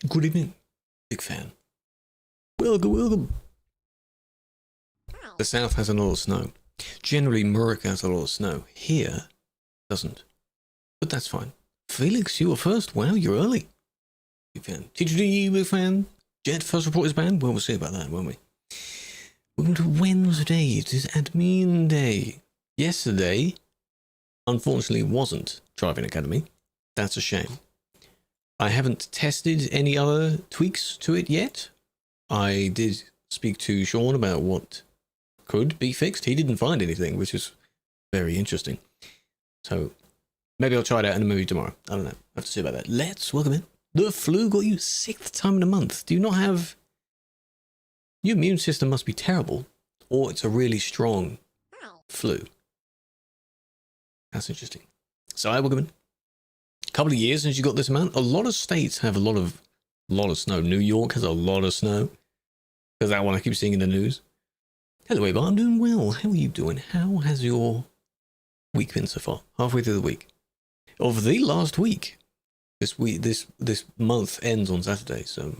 Good evening. Big fan. Welcome, welcome. The south has a lot of snow. Generally, Murrick has a lot of snow. Here, doesn't. But that's fine. Felix, you were first. Wow, you're early. Big fan. TGD, big fan. Jet, first report is banned. Well, we'll see about that, won't we? Welcome to Wednesday. It is admin day. Yesterday, unfortunately, wasn't Driving Academy. That's a shame. I haven't tested any other tweaks to it yet. I did speak to Sean about what could be fixed. He didn't find anything, which is very interesting. So maybe I'll try it out in a movie tomorrow. I don't know. I have to see about that. Let's welcome in. The flu got you 6th time in a month. Do you not have... Your immune system must be terrible, or it's a really strong flu. That's interesting. So I welcome in. Couple of years since you got this amount. A lot of states have a lot of snow. New York has a lot of snow. Because that one I keep seeing in the news. Hello, Ava. I'm doing well. How are you doing? How has your week been so far? Halfway through the week. Of the last week. This month ends on Saturday. So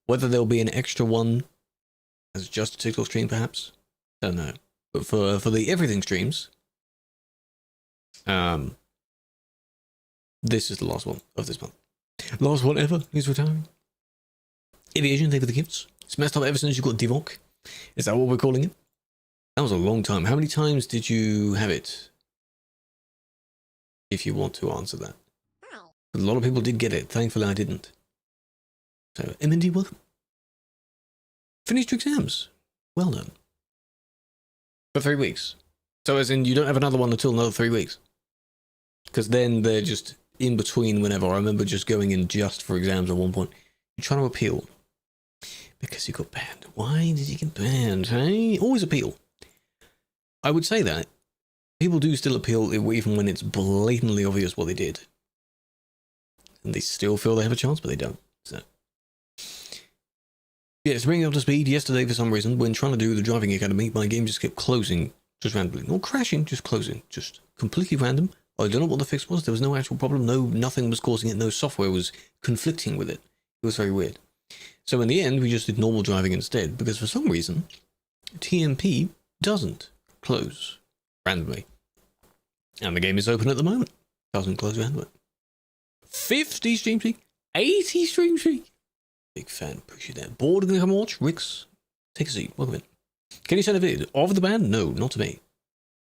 whether there'll be an extra one as just a TikTok stream, perhaps. Don't know. But for the everything streams, this is the last one of this month. Last one ever. He's retiring. Aviation, thank you for the gifts. It's messed up ever since you got Divok. Is that what we're calling it? That was a long time. How many times did you have it? If you want to answer that. A lot of people did get it. Thankfully, I didn't. So, MND, welcome. Finished your exams. Well done. For 3 weeks. So, as in, you don't have another one until another 3 weeks. Because then they're just in between whenever. I remember just going in just for exams at one point. You're trying to appeal. Because you got banned. Why did you get banned, hey? Always appeal. I would say that. People do still appeal even when it's blatantly obvious what they did. And they still feel they have a chance, but they don't. So. Yeah, to bring you up to speed, yesterday for some reason, when trying to do the driving academy, my game just kept closing just randomly. Not crashing, just closing. Just completely random. I don't know what the fix was. There was no actual problem. Nothing was causing it. No software was conflicting with it. It was very weird. So in the end, we just did normal driving instead, because for some reason, TMP doesn't close randomly. And the game is open at the moment. Doesn't close randomly. 50 stream streak, 80 stream streak. Big fan, appreciate that. Bored gonna come watch? Ricks, take a seat, welcome in. Can you send a video of the ban? No, not to me.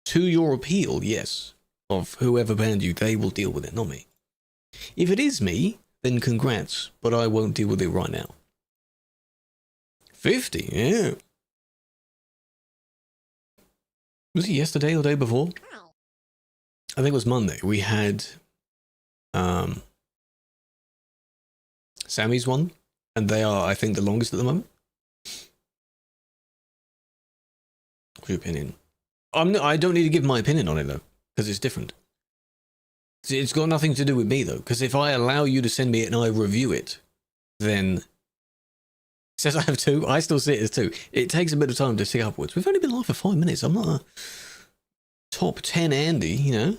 To your appeal, yes. Of whoever banned you, they will deal with it, not me. If it is me, then congrats, but I won't deal with it right now. 50, yeah. Was it yesterday or the day before? I think it was Monday. We had Sammy's one, and they are, I think, the longest at the moment. What's your opinion? I don't need to give my opinion on it though, because it's different. It's got nothing to do with me though, because if I allow you to send me it and I review it, then it says I have 2. I still see it as 2. It takes a bit of time to tick upwards. We've only been live for 5 minutes. I'm not a top 10 Andy, you know.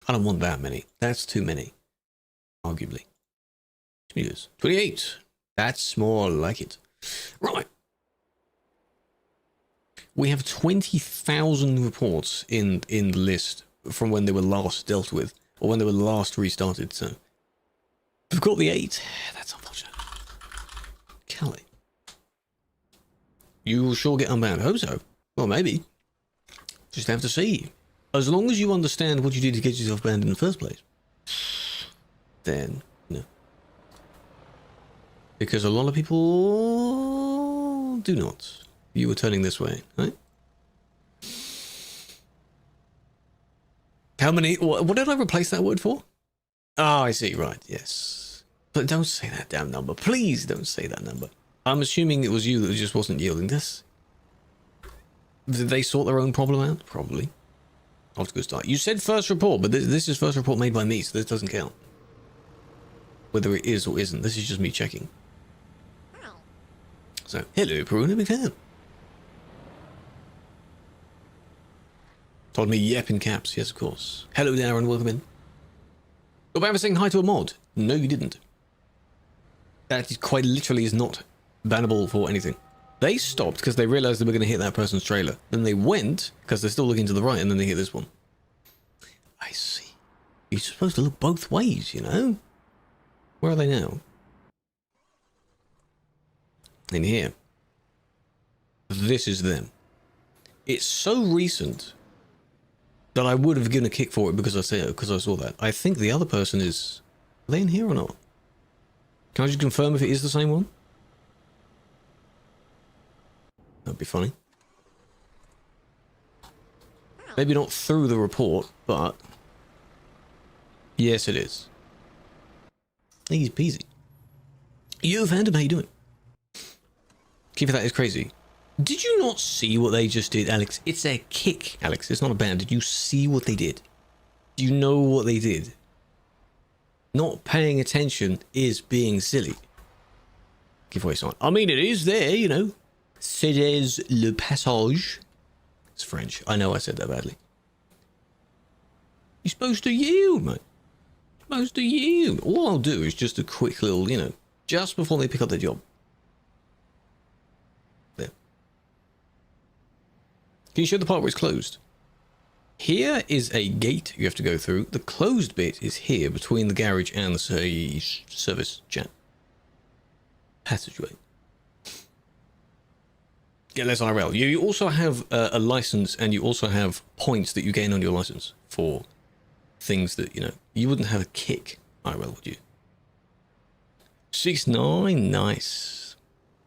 I don't want that many. That's too many, arguably. 28. That's more like it. Right. We have 20,000 reports in the list from when they were last dealt with, or when they were last restarted, so. We've got the 8. That's unfortunate. Kelly. You will sure get unbanned. I hope so. Well, maybe. Just have to see. As long as you understand what you did to get yourself banned in the first place, then, no. Because a lot of people do not. You were turning this way, right? How many? What did I replace that word for? Oh, I see. Right. Yes. But don't say that damn number. Please don't say that number. I'm assuming it was you that just wasn't yielding this. Did they sort their own problem out? Probably. Off to a good start. You said first report, but this is first report made by me, so this doesn't count. Whether it is or isn't, this is just me checking. So, hello, Peruna, big fan. Told me yep in caps. Yes, of course. Hello, Darren. Welcome in. Got Bram saying hi to a mod. No, you didn't. That is quite literally is not bannable for anything. They stopped because they realized they were going to hit that person's trailer. Then they went because they're still looking to the right, and then they hit this one. I see. You're supposed to look both ways, you know? Where are they now? In here. This is them. It's so recent that I would have given a kick for it because I saw that. I think the other person is... Are they in here or not? Can I just confirm if it is the same one? That'd be funny. Maybe not through the report, but... Yes, it is. Easy peasy. Yo, Phantom, how you doing? Keep that is crazy. Did you not see what they just did, Alex? It's a kick, Alex. It's not a ban. Did you see what they did? Do you know what they did? Not paying attention is being silly. Give away sign. I mean, it is there, you know. C'est le passage. It's French. I know I said that badly. You're supposed to yield, mate. You're supposed to yield. All I'll do is just a quick little, you know, just before they pick up their job. There. Can you show the part where it's closed? Here is a gate you have to go through. The closed bit is here between the garage and the service chat. Passageway. Get less IRL. You also have a license, and you also have points that you gain on your license for things that, you know, you wouldn't have a kick IRL, would you? 6-9, nice.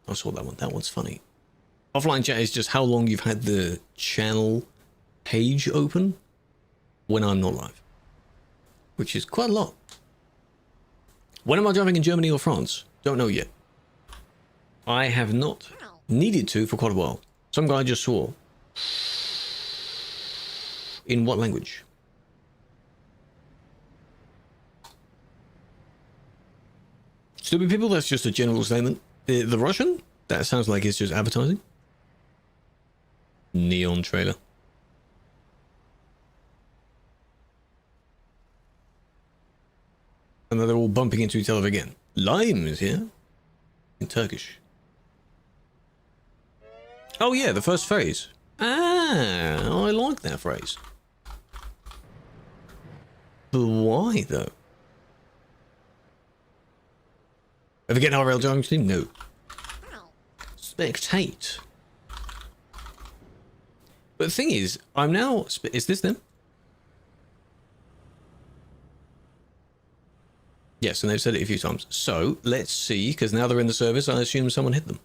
I saw that one. That one's funny. Offline chat is just how long you've had the channel page open when I'm not live, which is quite a lot. When am I driving in Germany or France? Don't know yet. I have not needed to for quite a while. Some guy just swore. In what language? Stupid people, that's just a general statement. The Russian? That sounds like it's just advertising. Neon trailer. And then they're all bumping into each other again. Lime is here. In Turkish. Oh yeah, the first phrase. Ah, I like that phrase. But why though? Ever get an RL driving team? No. Spectate. But the thing is, I'm now... Is this them? Yes, and they've said it a few times. So, let's see, because now they're in the service, I assume someone hit them.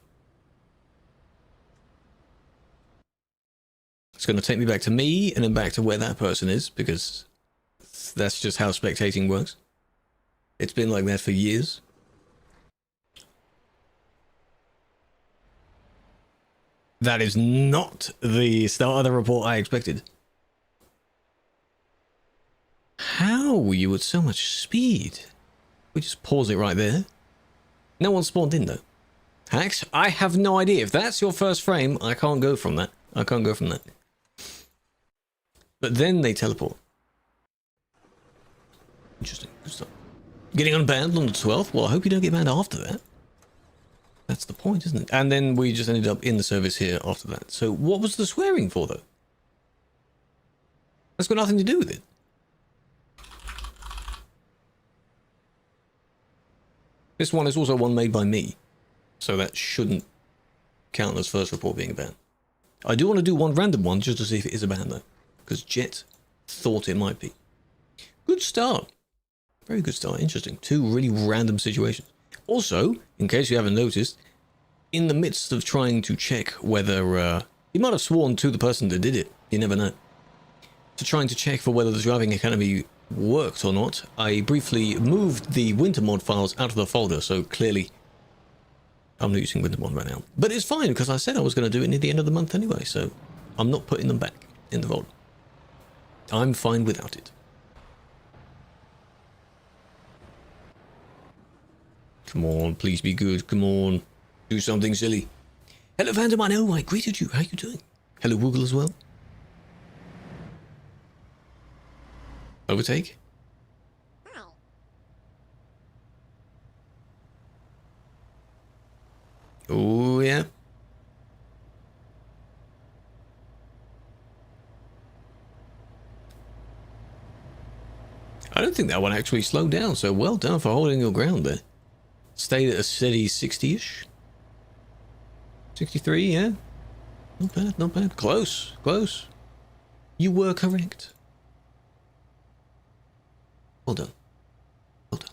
It's going to take me back to me, and then back to where that person is, because that's just how spectating works. It's been like that for years. That is not the start of the report I expected. How were you at so much speed? We just pause it right there. No one spawned in though. Hacks, I have no idea. If that's your first frame, I can't go from that. I can't go from that. But then they teleport. Interesting. Good stuff. Getting unbanned on the 12th? Well, I hope you don't get banned after that. That's the point, isn't it? And then we just ended up in the service here after that. So what was the swearing for, though? That's got nothing to do with it. This one is also one made by me. So that shouldn't count as first report being a ban. I do want to do one random one just to see if it is a ban, though. Because Jet thought it might be. Good start. Very good start. Interesting. Two really random situations. Also, in case you haven't noticed, in the midst of trying to check whether... you might have sworn to the person that did it. You never know. To trying to check for whether the Driving Academy worked or not, I briefly moved the Wintermod files out of the folder, so clearly I'm not using Wintermod right now. But it's fine, because I said I was going to do it near the end of the month anyway, so I'm not putting them back in the folder. I'm fine without it. Come on, please be good. Come on. Do something silly. Hello, Phantom. I know I greeted you. How you doing? Hello, Woogle as well. Overtake. Oh, yeah. I don't think that one actually slowed down, so well done for holding your ground there. Stayed at a steady 60-ish. 63, yeah. Not bad, not bad. Close, close. You were correct. Well done. Well done.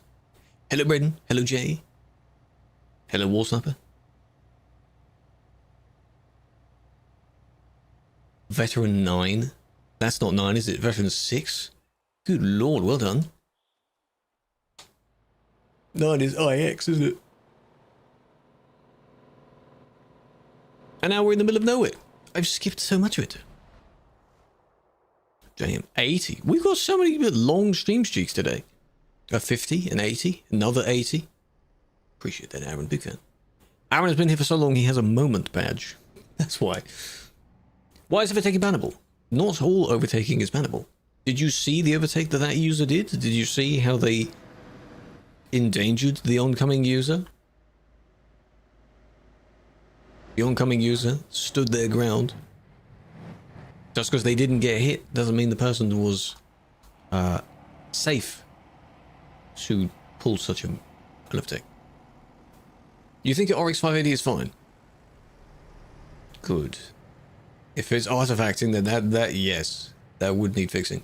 Hello, Braden. Hello, Jay. Hello, War Sniper. Veteran 9. That's not 9, is it? Veteran 6. Good lord, well done. 9 is IX, isn't it? And now we're in the middle of nowhere. I've skipped so much of it. Damn, 80. We've got so many long stream streaks today. A 50, an 80, another 80. Appreciate that, Aaron. Big fan. Aaron has been here for so long, he has a moment badge. That's why. Why is overtaking bannable? Not all overtaking is bannable. Did you see the overtake that that user did? Did you see how they endangered the oncoming user? The oncoming user stood their ground. Just because they didn't get hit doesn't mean the person was safe to pull such an overtake. You think your RX 580 is fine? Good. If it's artifacting, then that yes, that would need fixing.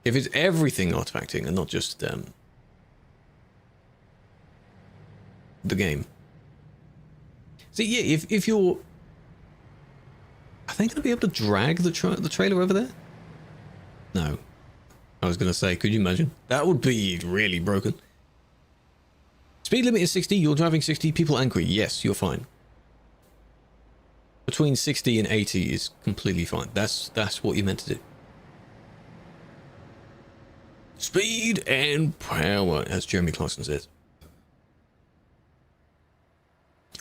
If it's everything artifacting and not just the game. See, yeah, if you're... Are they going to be able to drag the trailer over there? No. I was going to say, could you imagine? That would be really broken. Speed limit is 60, you're driving 60, people angry. Yes, you're fine. Between 60 and 80 is completely fine. That's what you're meant to do. Speed and power, as Jeremy Clarkson says.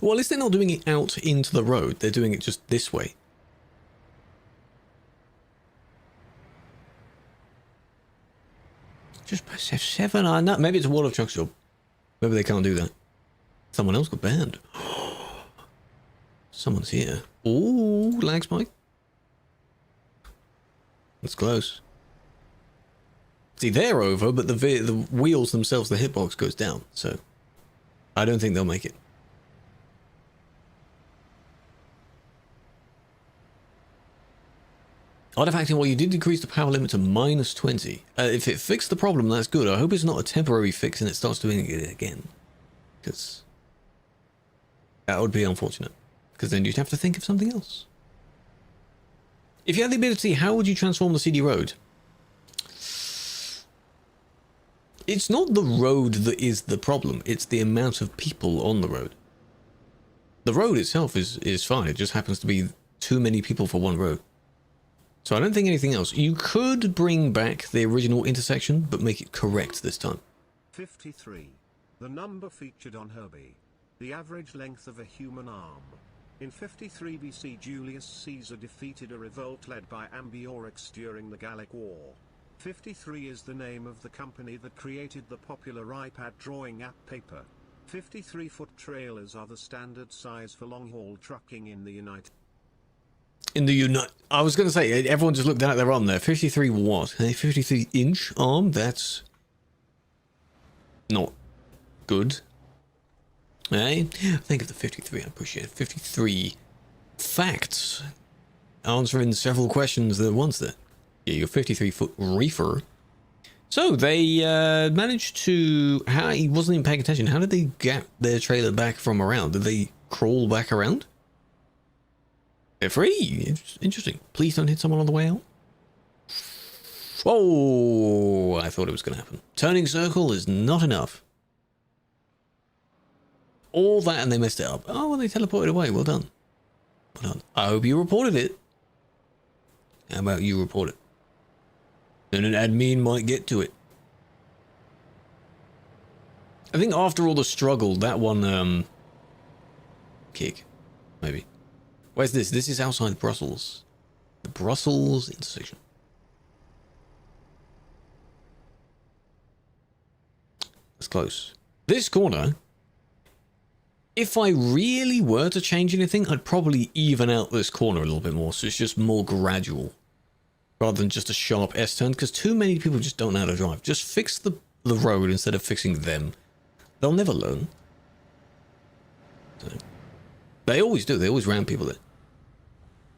Well, at least they're not doing it out into the road. They're doing it just this way. Just press F7. I know. Maybe it's a World of Trucks job. Maybe they can't do that. Someone else got banned. Someone's here. Ooh, lag spike. That's close. See, they're over, but the wheels themselves, the hitbox goes down. So, I don't think they'll make it. Artifacting, well, you did decrease the power limit to -20. If it fixed the problem, that's good. I hope it's not a temporary fix and it starts doing it again. Because that would be unfortunate. Because then you'd have to think of something else. If you had the ability, how would you transform the CD road? It's not the road that is the problem. It's the amount of people on the road. The road itself is fine. It just happens to be too many people for one road. So I don't think anything else. You could bring back the original intersection, but make it correct this time. 53. The number featured on Herbie. The average length of a human arm. In 53 BC, Julius Caesar defeated a revolt led by Ambiorix during the Gallic War. 53 is the name of the company that created the popular iPad drawing app Paper. 53-foot trailers are the standard size for long-haul trucking in the United... I was going to say, everyone just looked down at their arm there. 53 what? A 53-inch arm? That's not good. Eh? Think of the 53, I appreciate it. 53 facts. Answering several questions at once there. Yeah, your 53-foot reefer. So, they managed to... he wasn't even paying attention. How did they get their trailer back from around? Did they crawl back around? They're free. Interesting. Please don't hit someone on the way out. Oh, I thought it was going to happen. Turning circle is not enough. All that and they messed it up. Oh, well, they teleported away. Well done. Well done. I hope you reported it. How about you report it? Then an admin might get to it. I think after all the struggle, that one, kick. Maybe. Where's this? This is outside Brussels. The Brussels intersection. That's close. This corner, if I really were to change anything, I'd probably even out this corner a little bit more, so it's just more gradual, rather than just a sharp S-turn, because too many people just don't know how to drive. Just fix the road instead of fixing them. They'll never learn. So, they always do. They always ram people there.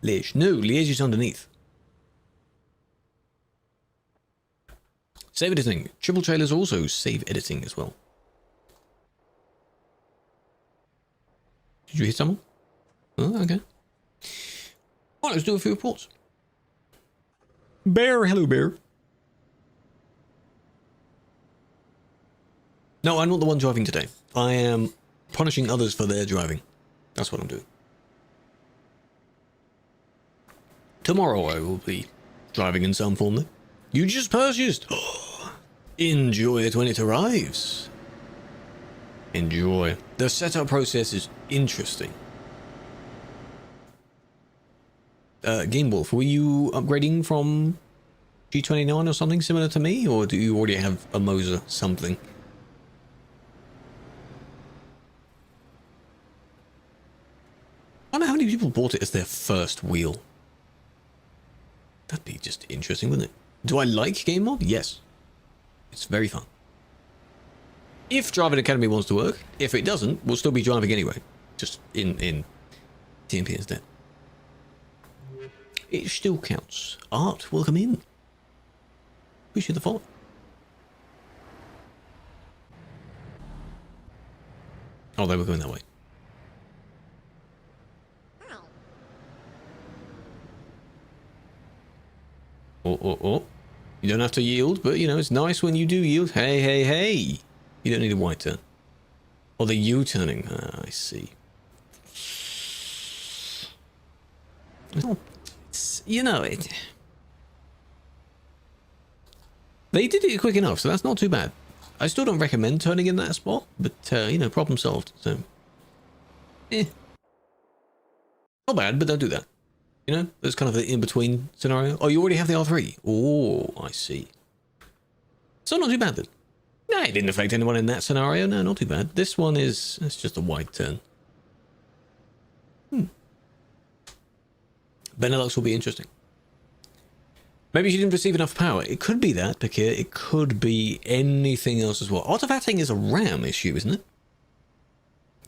Liège. No, Liège is underneath. Save editing. Triple trailers also save editing as well. Did you hit someone? Oh, okay. Well, let's do a few reports. Bear, hello Bear. No, I'm not the one driving today. I am punishing others for their driving. That's what I'm doing. Tomorrow I will be driving in some form. You just purchased. Oh, enjoy it when it arrives. Enjoy. The setup process is interesting. Game Wolf, were you upgrading from G29 or something similar to me, or do you already have a Moser something? I don't know how many people bought it as their first wheel. That'd be just interesting, wouldn't it? Do I like game mod? Yes. It's very fun. If Driving Academy wants to work, if it doesn't, we'll still be driving anyway. Just in TMP instead. It still counts. Art, welcome in. Wish you the follow. Oh, they were going that way. Oh. You don't have to yield, but, you know, it's nice when you do yield. Hey. You don't need a white turn. Or the U-turning. Ah, I see. Well, it's, you know, they did it quick enough, so that's not too bad. I still don't recommend turning in that spot, but, you know, problem solved, so... Not bad, but don't do that. You know, there's kind of the in-between scenario. Oh, you already have the R3? Oh, I see. So not too bad then. Nah, it didn't affect anyone in that scenario. No, not too bad. This one is... It's just a wide turn. Benelux will be interesting. Maybe she didn't receive enough power. It could be that, Pakir. It could be anything else as well. Artifacting is a RAM issue, isn't it?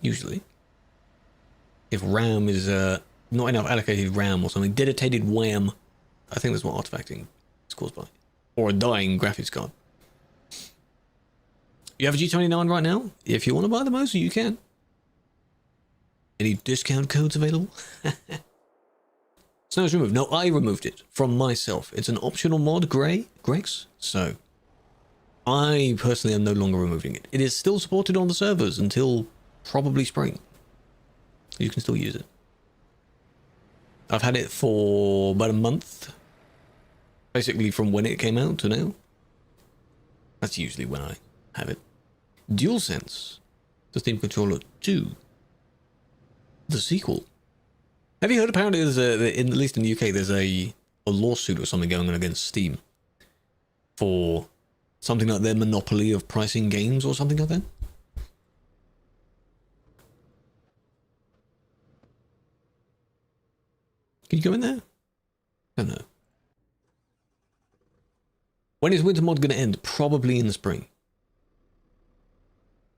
Usually. If RAM is not enough allocated RAM or something. Dedicated WAM. I think that's what artifacting is caused by. Or a dying graphics card. You have a G29 right now? If you want to buy the Moser, you can. Any discount codes available? Snow's removed. No, I removed it from myself. It's an optional mod, Grex. So, I personally am no longer removing it. It is still supported on the servers until probably spring. You can still use it. I've had it for about a month. Basically from when it came out to now. That's usually when I have it. DualSense. The Steam Controller 2. The sequel. Have you heard apparently there's at least in the UK, there's a lawsuit or something going on against Steam for something like their monopoly of pricing games or something like that? Can you go in there? I don't know. When is Winter Mod going to end? Probably in the spring.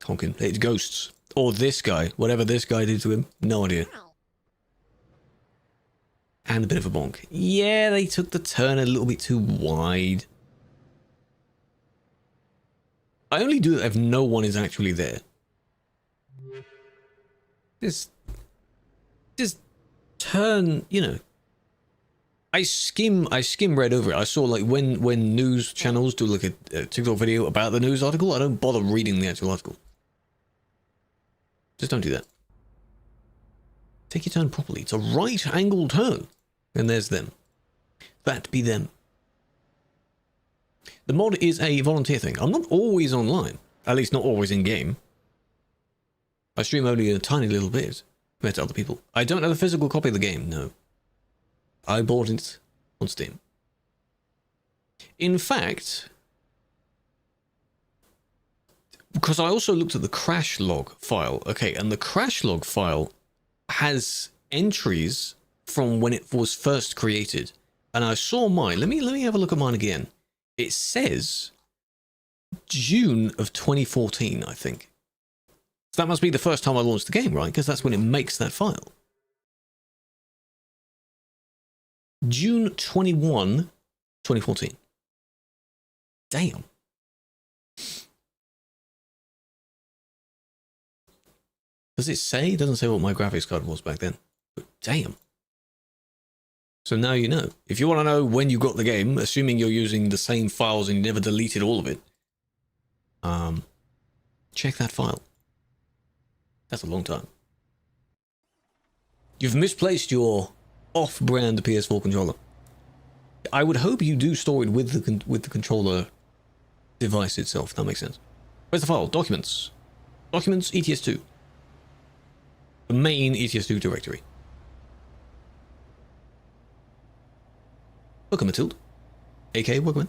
Honkin. It's Ghosts. Or this guy. Whatever this guy did to him. No idea. And a bit of a bonk. Yeah, they took the turn a little bit too wide. I only do it if no one is actually there. Just turn, you know. I skim right over it. I saw like when news channels do like a TikTok video about the news article, I don't bother reading the actual article. Just don't do that. Take your turn properly. It's a right angle turn. And there's them. That be them. The mod is a volunteer thing. I'm not always online. At least not always in game. I stream only a tiny little bit compared to other people. I don't have a physical copy of the game, no. I bought it on Steam. In fact, because I also looked at the crash log file. Okay, and the crash log file has entries from when it was first created. And I saw mine. Let me have a look at mine again. It says June of 2014, I think. So that must be the first time I launched the game, right? Because that's when it makes that file. June 21, 2014. Damn. Does it say? It doesn't say what my graphics card was back then. But damn. So now you know. If you want to know when you got the game, assuming you're using the same files and you never deleted all of it, check that file. That's a long time. You've misplaced your off-brand PS4 controller. I would hope you do store it with the controller device itself. That makes sense. Where's the file? Documents. Documents, ETS2. The main ETS2 directory. Welcome, Matilda. AK, welcome in.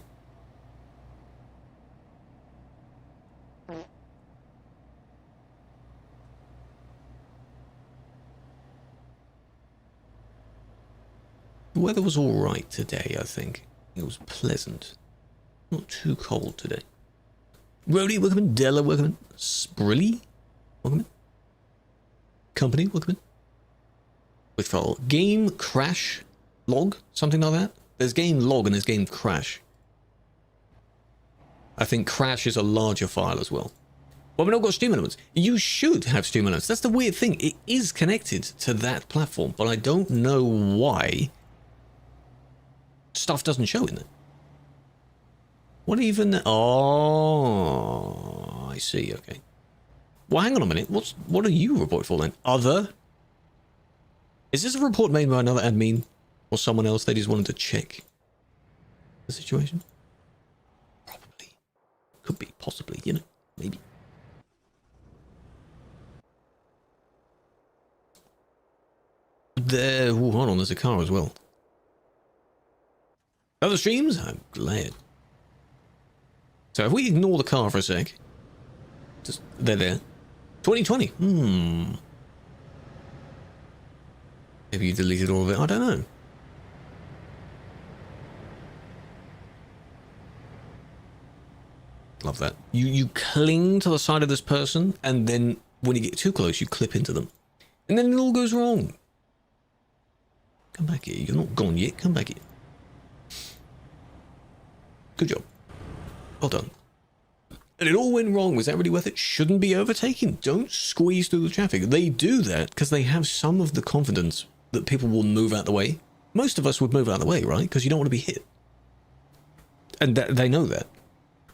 The weather was alright today, I think. It was pleasant. Not too cold today. Rody, welcome in. Della, welcome in. Sprilly, welcome in. Company, welcome in. With file. Game crash log, something like that. There's game log and there's game crash. I think crash is a larger file as well. Well, we've not got stream elements. You should have stream elements. That's the weird thing. It is connected to that platform, but I don't know why stuff doesn't show in there. What even? Oh, I see. Okay. Well, hang on a minute. What are you report for then? Other? Is this a report made by another admin or someone else? They just wanted to check the situation. Probably. Could be. Possibly. You know. Maybe. There. Ooh, hold on. There's a car as well. Other streams? I'm glad. So if we ignore the car for a sec, just they're there. 2020. Maybe you deleted all of it. I don't know. Love that. You cling to the side of this person, and then when you get too close, you clip into them, and then it all goes wrong. Come back here. You're not gone yet. Come back here. Good job. Well done. And it all went wrong. Was that really worth it? Shouldn't be overtaken. Don't squeeze through the traffic. They do that because they have some of the confidence that people will move out the way. Most of us would move out of the way, right? Because you don't want to be hit. And they know that.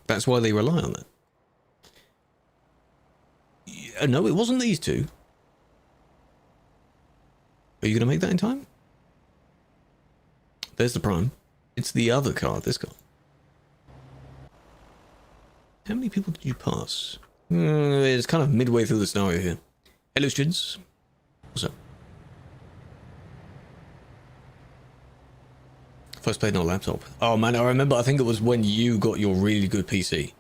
That's why they rely on that. No, it wasn't these two. Are you going to make that in time? There's the prime. It's the other car, this car. How many people did you pass? It's kind of midway through the scenario here. Hello, students. What's up? First played on a laptop. Oh man, I remember, I think it was when you got your really good PC.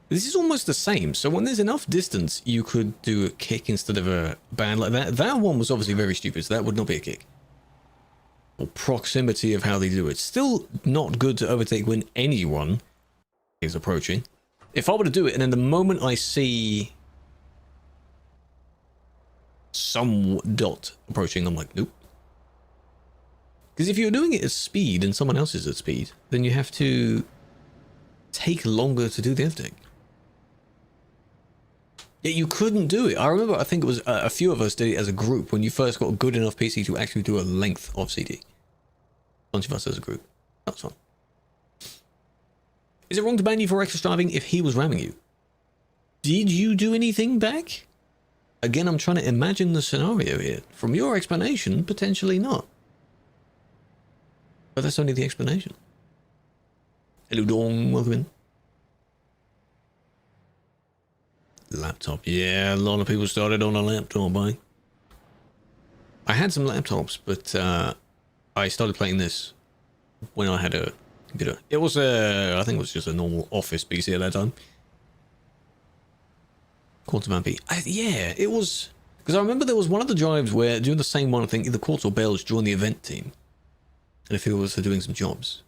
This is almost the same. So when there's enough distance, you could do a kick instead of a band like that. That one was obviously very stupid, so that would not be a kick. Or proximity of how they do it. Still not good to overtake when anyone is approaching. If I were to do it, and then the moment I see some dot approaching, I'm like, nope. Because if you're doing it at speed and someone else is at speed, then you have to take longer to do the overtake. Yet you couldn't do it. I remember, I think it was a few of us did it as a group when you first got a good enough PC to actually do a length of CD. A bunch of us as a group. That was fun. Is it wrong to ban you for reckless driving if he was ramming you? Did you do anything back? Again, I'm trying to imagine the scenario here. From your explanation, potentially not. But that's only the explanation. Hello, Dong. Welcome in. Laptop. Yeah, a lot of people started on a laptop, eh? I had some laptops, but I started playing this when I had a computer. It was I think it was just a normal office PC at that time. TruckersMP. Yeah, it was... Because I remember there was one of the drives where, doing the same one, I think either Quartz or Belge joined the event team. And if it was for doing some jobs.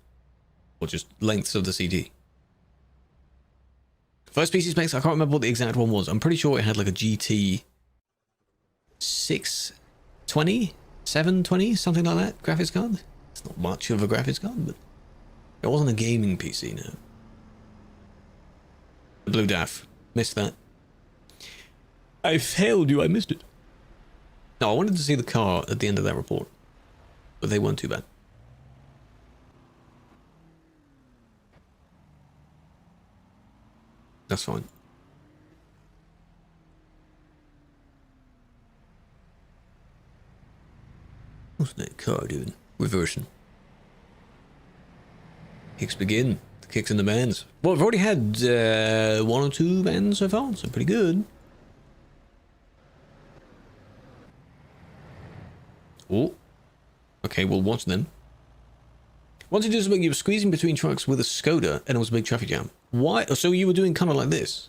Or just lengths of the CD. First PC specs, I can't remember what the exact one was. I'm pretty sure it had like a GT 620, 720, something like that, graphics card. It's not much of a graphics card, but it wasn't a gaming PC, no. The Blue Daff. Missed that. I failed you, I missed it. No, I wanted to see the car at the end of that report. But they weren't too bad. That's fine. What's that car doing? Reversing. Kicks begin. The kicks in the bands. Well, I've already had 1 or 2 bands so far, so pretty good. Oh. Okay, we'll watch them. Once you do something, you were squeezing between trucks with a Skoda and it was a big traffic jam. Why? So you were doing kind of like this.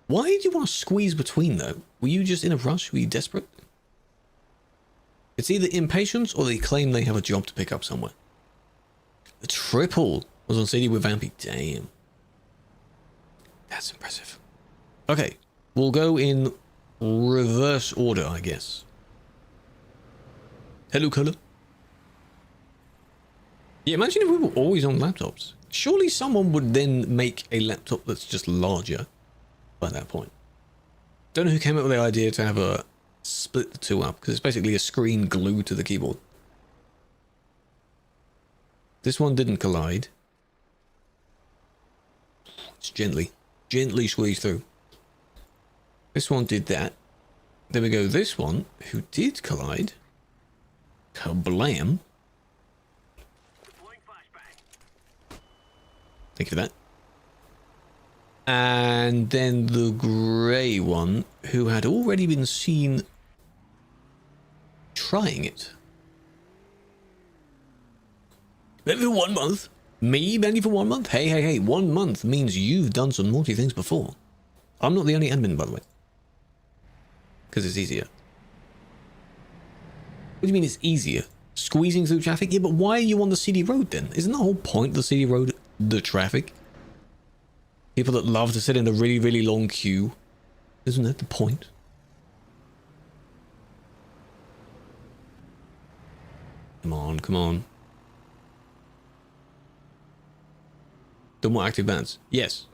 Why did you want to squeeze between though? Were you just in a rush? Were you desperate? It's either impatience or they claim they have a job to pick up somewhere. The triple was on CD with Vampy. Damn. That's impressive. Okay. We'll go in reverse order, I guess. Hello, Color. Yeah, imagine if we were always on laptops. Surely someone would then make a laptop that's just larger by that point. Don't know who came up with the idea to have a split the two up, because it's basically a screen glued to the keyboard. This one didn't collide. It's gently squeezed through. This one did that. There we go. This one, who did collide. Kablam. Thank you for that. And then the grey one, who had already been seen trying it. Maybe for 1 month. Me banning for 1 month? Hey. 1 month means you've done some naughty things before. I'm not the only admin, by the way. Because it's easier. What do you mean it's easier? Squeezing through traffic? Yeah, but why are you on the CD road then? Isn't the whole point of the CD road the traffic? People that love to sit in a really, really long queue. Isn't that the point? Come on. The more active bands. Yes.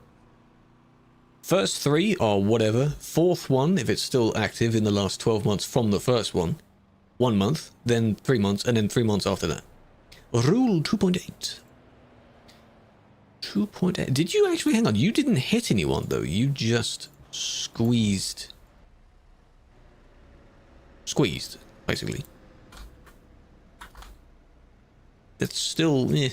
First 3 are whatever. 4th one, if it's still active in the last 12 months from the first one. 1 month, then 3 months, and then 3 months after that. Rule 2.8. 2.8. Did you actually, hang on, you didn't hit anyone though, you just squeezed, basically. It's still, eh.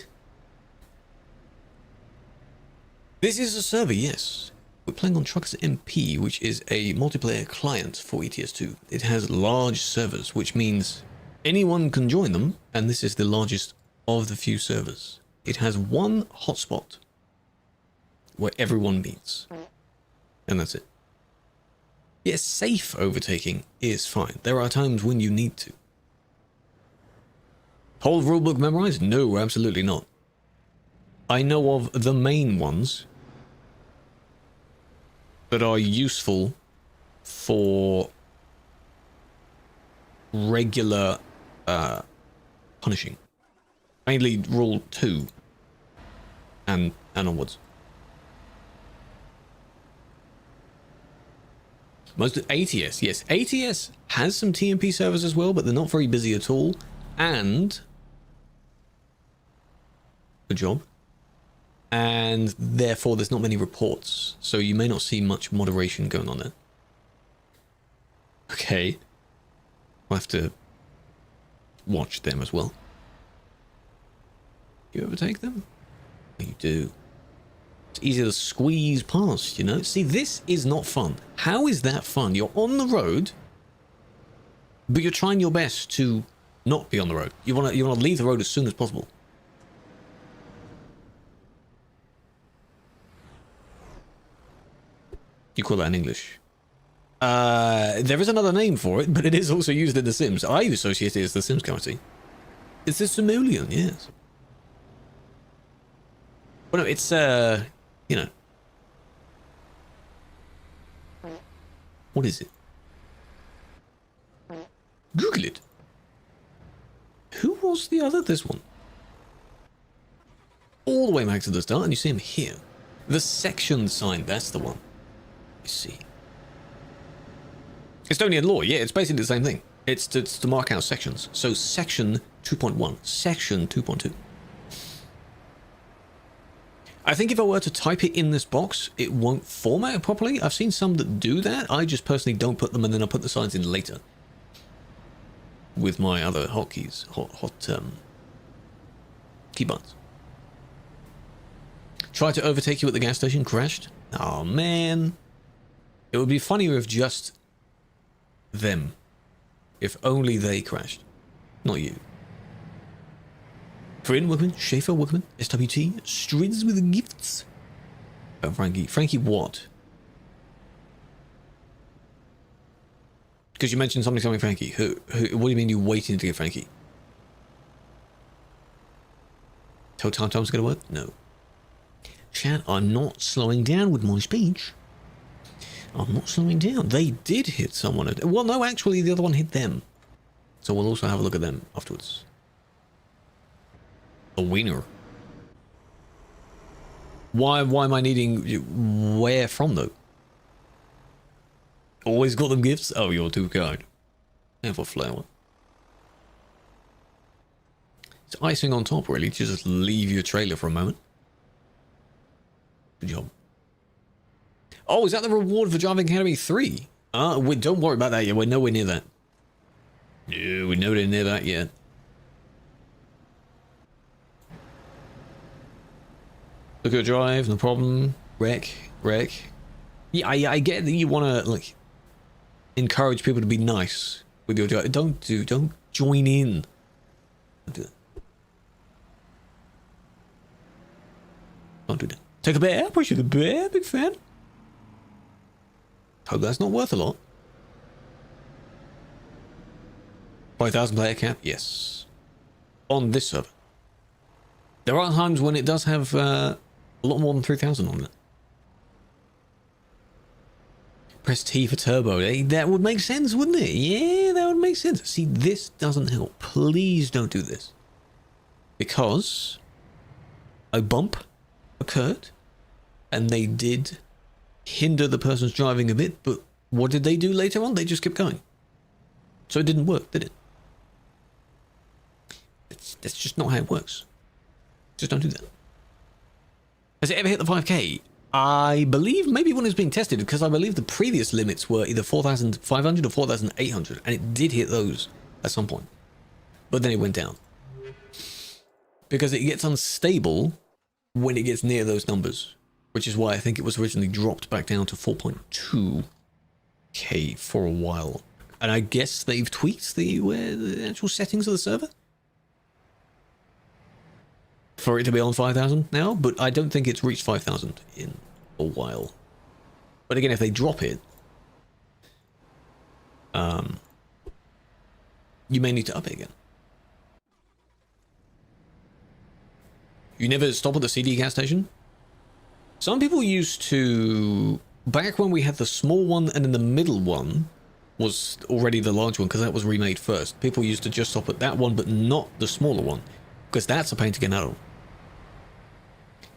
This is a server, yes. We're playing on TruckersMP, which is a multiplayer client for ETS2. It has large servers, which means anyone can join them, and this is the largest of the few servers. It has one hotspot where everyone meets, and that's it. Yes, safe overtaking is fine. There are times when you need to. Whole rulebook memorized? No, absolutely not. I know of the main ones that are useful for regular punishing. Mainly rule 2 and onwards. Most of ATS, yes. ATS has some TMP servers as well, but they're not very busy at all. And good job. And therefore there's not many reports, so you may not see much moderation going on there. Okay. We'll have to watch them as well. You overtake them? You do. It's easier to squeeze past, you know? See, this is not fun. How is that fun? You're on the road, but you're trying your best to not be on the road. You want to leave the road as soon as possible. You call that in English? There is another name for it, but it is also used in The Sims. I associate it as the Sims currency. It's the simoleon, yes. Well, no, it's, you know. What is it? Google it. Who was the other? This one. All the way back to the start, and you see him here. The section sign, that's the one. You see. Estonian law, yeah, it's basically the same thing. It's to mark out sections. So section 2.1, section 2.2. I think if I were to type it in this box, it won't format it properly. I've seen some that do that. I just personally don't put them, and then I put the signs in later. With my other hotkeys, key buttons. Tried to overtake you at the gas station, crashed. Oh man. It would be funnier if just them. If only they crashed. Not you. Corinne, welcome. Schaefer, welcome. SWT, Strids with gifts. Oh, Frankie. Frankie what? Because you mentioned something, Frankie. Who, what do you mean you're waiting to get Frankie? Tell TimeTimes gonna work? No. Chat, I'm not slowing down with my speech. I'm not slowing down. They did hit someone. Well, no, actually, the other one hit them. So we'll also have a look at them afterwards. A wiener. Why am I needing... Where from, though? Always got them gifts? Oh, you're too kind. Have a flower. It's icing on top, really. Just leave your trailer for a moment. Good job. Oh, is that the reward for Driving Academy 3? Don't worry about that yet. We're nowhere near that. No, we're nowhere near that yet. Look at drive, no problem. Wreck. Yeah, I get that you want to, like, encourage people to be nice with your drive. Don't join in. Don't do that. Don't do that. Take a bear, appreciate the bear, big fan. Hope that's not worth a lot. 5,000 player cap, yes. On this server. There are times when it does have a lot more than 3,000 on it. Press T for turbo. That would make sense, wouldn't it? Yeah, that would make sense. See, this doesn't help. Please don't do this. Because a bump occurred and they did hinder the person's driving a bit, but what did they do later on? They just kept going. So it didn't work, did it? That's just not how it works. Just don't do that. Has it ever hit the 5k? I believe maybe when it was being tested, because I believe the previous limits were either 4,500 or 4,800, and it did hit those at some point. But then it went down. Because it gets unstable when it gets near those numbers, which is why I think it was originally dropped back down to 4.2k for a while. And I guess they've tweaked the actual settings of the server for it to be on 5,000 now, but I don't think it's reached 5,000 in a while. But again, if they drop it, you may need to up it again. You never stop at the CD gas station? Some people used to, back when we had the small one and then the middle one was already the large one because that was remade first. People used to just stop at that one but not the smaller one because that's a pain to get out of.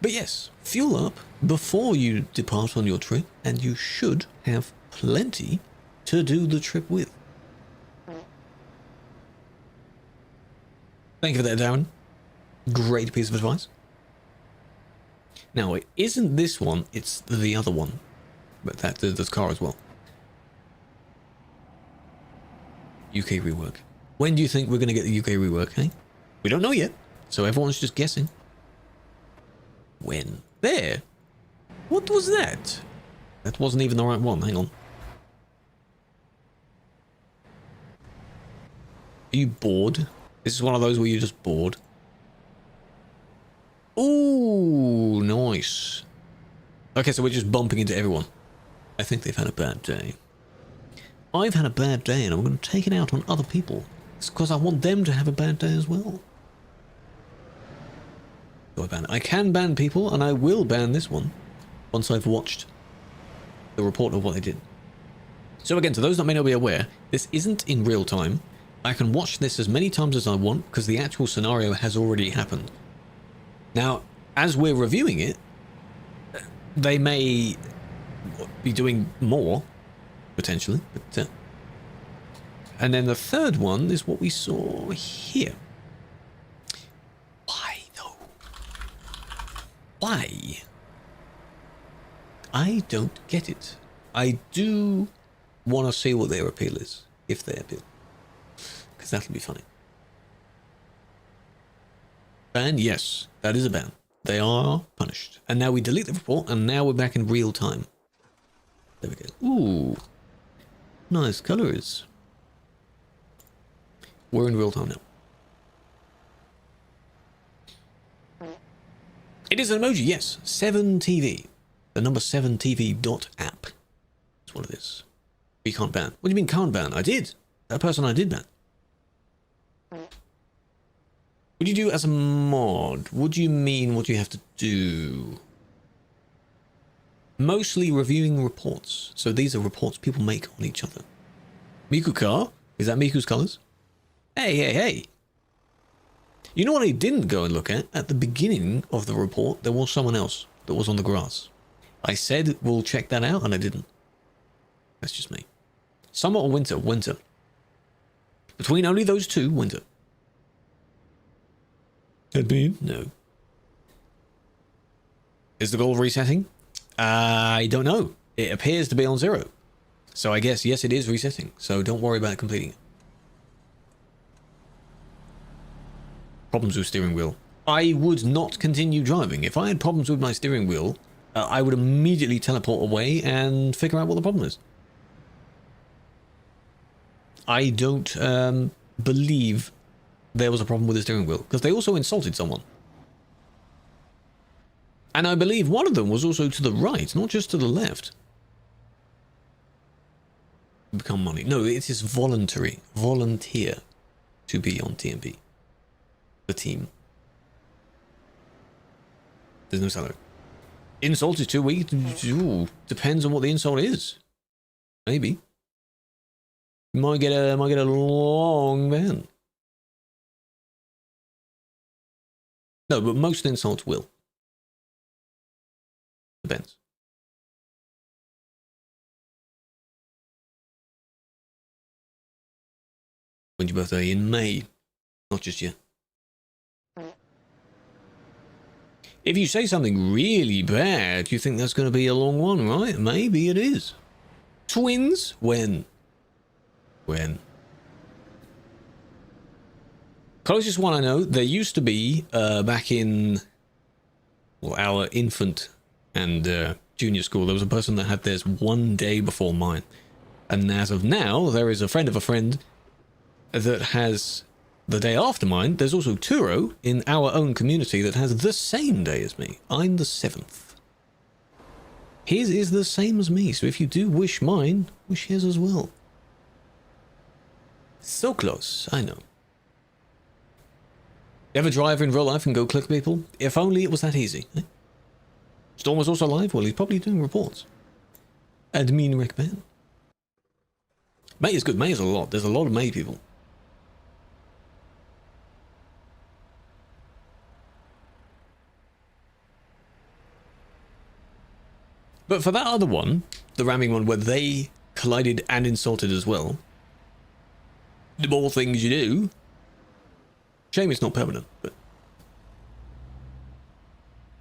But yes, fuel up before you depart on your trip and you should have plenty to do the trip with. Thank you for that, Darren. Great piece of advice. Now, it isn't this one, it's the other one. But there's car as well. UK rework. When do you think we're going to get the UK rework, eh? We don't know yet, so everyone's just guessing. When? There! What was that? That wasn't even the right one, hang on. Are you bored? This is one of those where you're just bored. Ooh, nice. Okay, so we're just bumping into everyone. I think they've had a bad day. I've had a bad day and I'm going to take it out on other people. It's because I want them to have a bad day as well. Do I ban it? I can ban people, and I will ban this one once I've watched the report of what they did. So again, to those that may not be aware, this isn't in real time. I can watch this as many times as I want because the actual scenario has already happened. Now, as we're reviewing it, they may be doing more, potentially. But, and then the third one is what we saw here. Why, though? Why? I don't get it. I do want to see what their appeal is, if they appeal. Because that'll be funny. Ban? Yes, that is a ban. They are punished. And now we delete the report, and now we're back in real time. There we go. Ooh. Nice colors. We're in real time now. It is an emoji, yes. 7TV. The number 7TV.app. That's what it is. We can't ban. What do you mean can't ban? I did. That person I did ban. What do you do as a mod? What do you mean what do you have to do? Mostly reviewing reports. So these are reports people make on each other. Miku car? Is that Miku's colors? Hey, hey, hey. You know what I didn't go and look at? At the beginning of the report, there was someone else that was on the grass. I said we'll check that out, and I didn't. That's just me. Summer or winter? Winter. Between only those two, winter. Admin? No. Is the goal resetting? I don't know. It appears to be on 0. So I guess, yes, it is resetting. So don't worry about completing it. Problems with steering wheel. I would not continue driving. If I had problems with my steering wheel, I would immediately teleport away and figure out what the problem is. I don't believe there was a problem with the steering wheel, because they also insulted someone. And I believe one of them was also to the right, not just to the left. Become money. No, it is voluntary. Volunteer to be on TMP. The team. There's no salary. Insult is 2 weeks. Ooh, depends on what the insult is. Maybe. You might get a long ban. No, but most insults will. Depends. When's your birthday? In May. Not just yet. If you say something really bad, you think that's going to be a long one, right? Maybe it is. Twins? When? When? Closest one I know, there used to be, back in, well, our infant and junior school, there was a person that had theirs 1 day before mine. And as of now, there is a friend of a friend that has the day after mine. There's also Turo in our own community that has the same day as me. I'm the 7th. His is the same as me, so if you do wish mine, wish his as well. So close, I know. Ever drive in real life and go click people? If only it was that easy. Eh? Storm was also live? Well, he's probably doing reports. Admin rec ban. May is good. May is a lot. There's a lot of May people. But for that other one, the ramming one where they collided and insulted as well, the more things you do, shame it's not permanent, but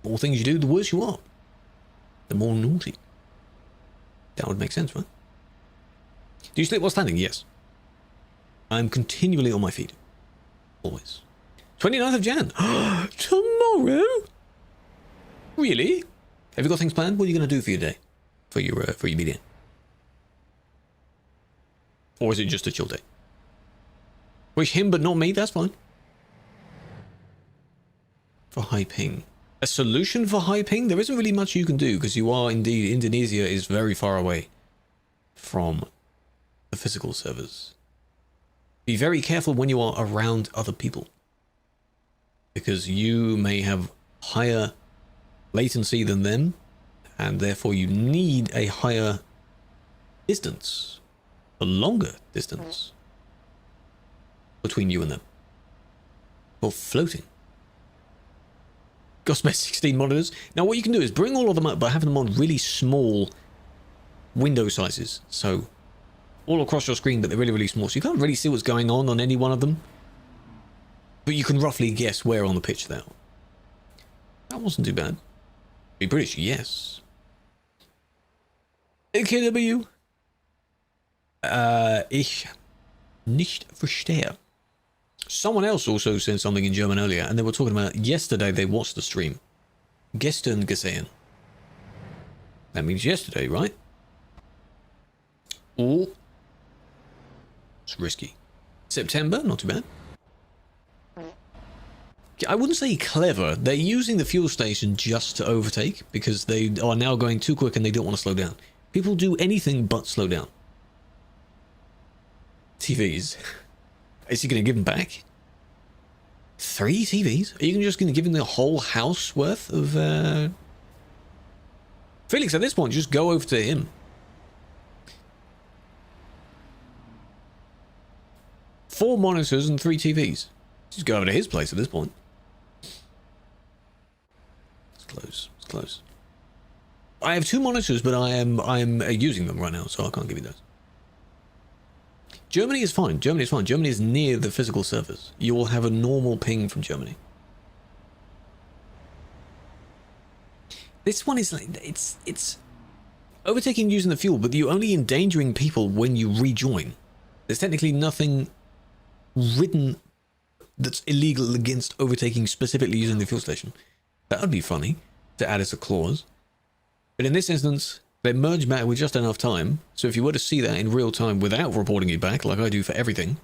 the more things you do, the worse you are. The more naughty. That would make sense, right? Do you sleep while standing? Yes. I'm continually on my feet. Always. 29th of Jan. Tomorrow? Really? Have you got things planned? What are you going to do for your day? For your meeting? Or is it just a chill day? Wish him but not me, that's fine. For high ping. A solution for high ping? There isn't really much you can do because you are indeed, Indonesia is very far away from the physical servers. Be very careful when you are around other people, because you may have higher latency than them, and therefore you need a higher distance, a longer distance between you and them, or floating. Gospel 16 monitors. Now what you can do is bring all of them up by having them on really small window sizes, so all across your screen, but they're really, really small, so you can't really see what's going on any one of them, but you can roughly guess where on the pitch they are. That wasn't too bad. Be British, yes. KW. Ich nicht verstehe. Someone else also said something in German earlier, and they were talking about yesterday they watched the stream. Gestern gesehen. That means yesterday, right? Oh. It's risky. September, not too bad. I wouldn't say clever. They're using the fuel station just to overtake, because they are now going too quick and they don't want to slow down. People do anything but slow down. TVs. Is he going to give them back? 3 TVs? Are you just going to give him the whole house worth of... Felix, at this point, just go over to him. 4 monitors and 3 TVs. Just go over to his place at this point. It's close. It's close. I have 2 monitors, but I am using them right now, so I can't give you those. Germany is fine. Germany is fine. Germany is near the physical servers. You will have a normal ping from Germany. This one is like, it's overtaking using the fuel, but you're only endangering people when you rejoin. There's technically nothing written that's illegal against overtaking specifically using the fuel station. That would be funny to add as a clause. But in this instance, they merge back with just enough time, so if you were to see that in real time without reporting it back, like I do for everything,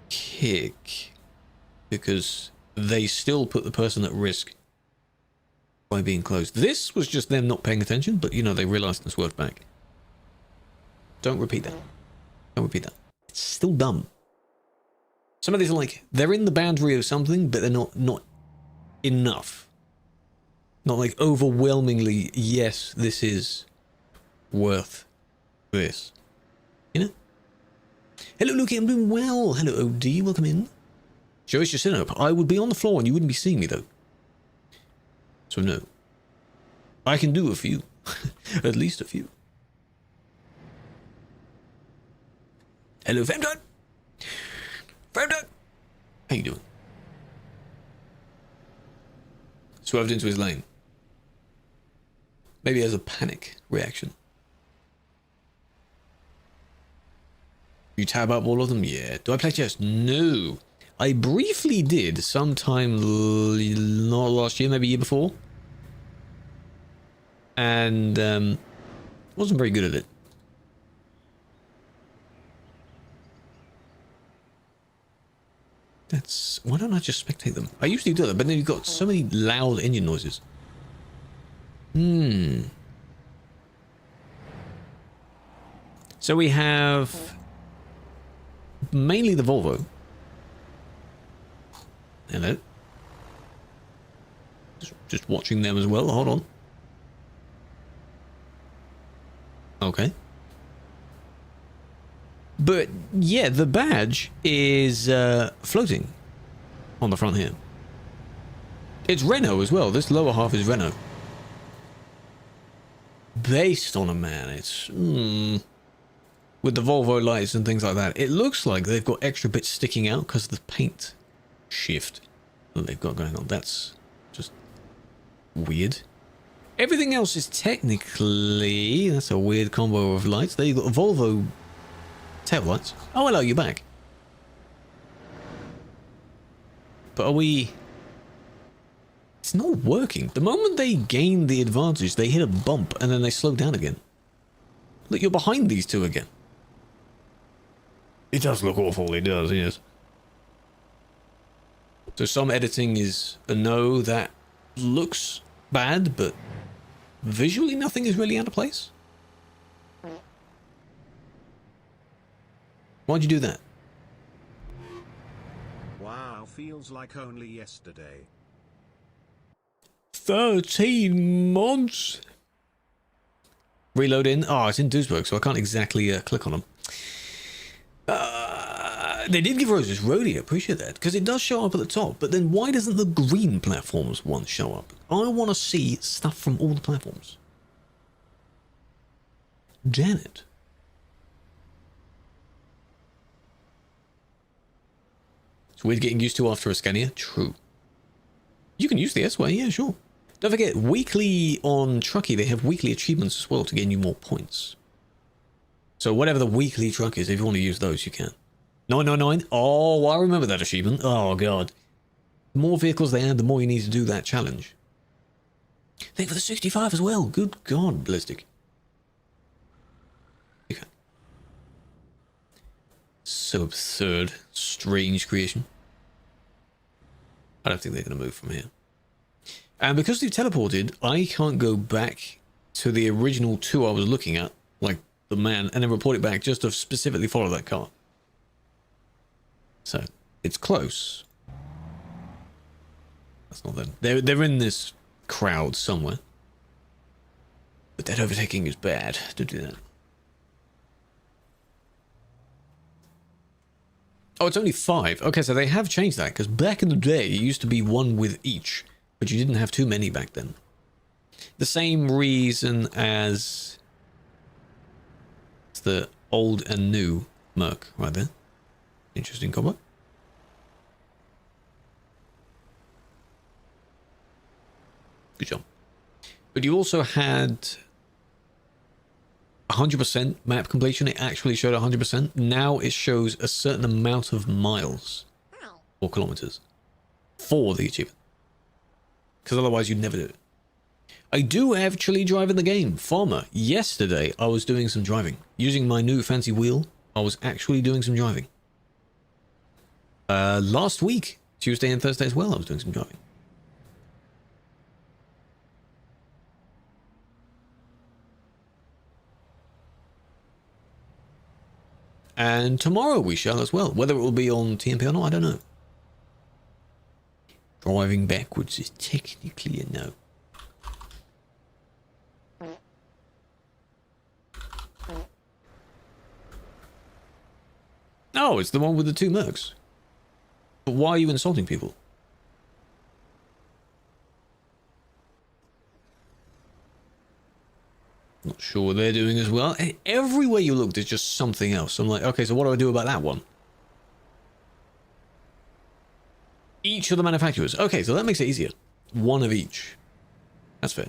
kick. Because they still put the person at risk by being closed. This was just them not paying attention, but you know, they realized and swerved back. Don't repeat that. Don't repeat that. It's still dumb. Some of these are like, they're in the boundary of something, but they're not enough. Not like overwhelmingly, yes, this is worth this. You know? Hello, Luki, I'm doing well. Hello, OD, welcome in. Show us your sit-up. I would be on the floor and you wouldn't be seeing me, though. So, no. I can do a few. At least a few. Hello, Femdot. Femdot. How you doing? Swerved into his lane. Maybe as a panic reaction. You tab up all of them? Yeah. Do I play chess? No. I briefly did sometime not last year, maybe year before. And wasn't very good at it. That's... Why don't I just spectate them? I usually do that, but then you've got so many loud engine noises. So we have mainly the Volvo. Hello. Just watching them as well. Hold on. Okay. But yeah, the badge is floating on the front here. It's Renault as well. This lower half is Renault. Based on a man, it's with the Volvo lights and things like that. It looks like they've got extra bits sticking out because of the paint shift that they've got going on. That's just weird. Everything else is technically... That's a weird combo of lights. There you've got Volvo tail lights. Oh, hello, you're back. But are we... It's not working. The moment they gain the advantage, they hit a bump and then they slow down again. Look, you're behind these two again. It does look awful, it does, yes. So some editing is a no, that looks bad, but visually nothing is really out of place. Why'd you do that? Wow, feels like only yesterday. 13 months. Reload in. Oh, it's in Duisburg, so I can't exactly click on them. They did give roses. Rodeo, appreciate that, because it does show up at the top. But then why doesn't the green platforms one show up? I want to see stuff from all the platforms. Janet. It's weird getting used to after a Scania. True. You can use the S-Way, yeah, sure. Don't forget, weekly on Truckee, they have weekly achievements as well to gain you more points. So whatever the weekly truck is, if you want to use those, you can. 999. Oh, I remember that achievement. Oh, God. The more vehicles they add, the more you need to do that challenge. Think for the 65 as well. Good God, Ballistic. Okay. So absurd. Strange creation. I don't think they're going to move from here. And because they've teleported, I can't go back to the original two I was looking at, like the man, and then report it back just to specifically follow that car. So, it's close. That's not them. They're in this crowd somewhere. But that overtaking is bad to do that. Oh, it's only 5. Okay, so they have changed that, because back in the day, it used to be 1 with each. But you didn't have too many back then. The same reason as the old and new Merc right there. Interesting combo. Good job. But you also had 100% map completion. It actually showed 100%. Now it shows a certain amount of miles or kilometers for the achievement. Because otherwise you'd never do it. I do actually drive in the game. Farmer, yesterday I was doing some driving. Using my new fancy wheel, I was actually doing some driving. Last week, Tuesday and Thursday as well, I was doing some driving. And tomorrow we shall as well. Whether it will be on TMP or not, I don't know. Driving backwards is technically a no. Oh, it's the one with the 2 mercs. But why are you insulting people? Not sure what they're doing as well. Everywhere you look, there's just something else. I'm like, okay, so what do I do about that one? Each of the manufacturers. Okay, so that makes it easier. 1 of each. That's fair.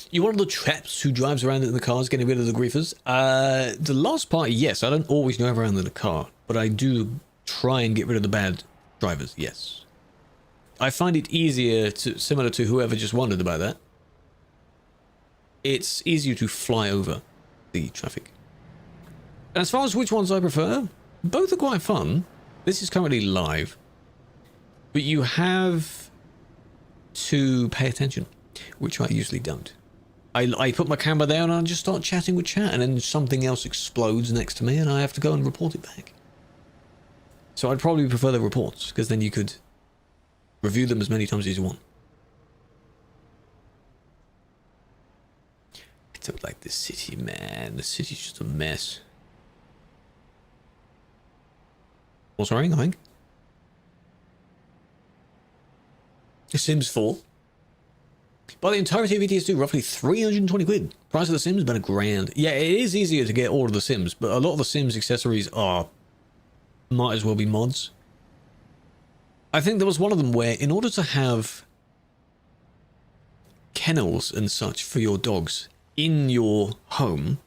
You one of the traps who drives around in the cars getting rid of the griefers? The last part, yes. I don't always drive around in the car, but I do try and get rid of the bad drivers, yes. I find it easier to, similar to whoever just wondered about that. It's easier to fly over the traffic. And as far as which ones I prefer, both are quite fun. This is currently live, but you have to pay attention, which I usually don't. I put my camera there and I just start chatting with chat, and then something else explodes next to me and I have to go and report it back. So I'd probably prefer the reports, because then you could review them as many times as you want. I don't like this city, man. The city's just a mess. What's wrong, I think? Sims 4. By the entirety of ETS2, roughly 320 quid. Price of the Sims, about $1,000. Yeah, it is easier to get all of the Sims, but a lot of the Sims accessories are... might as well be mods. I think there was one of them where, in order to have kennels and such for your dogs in your home,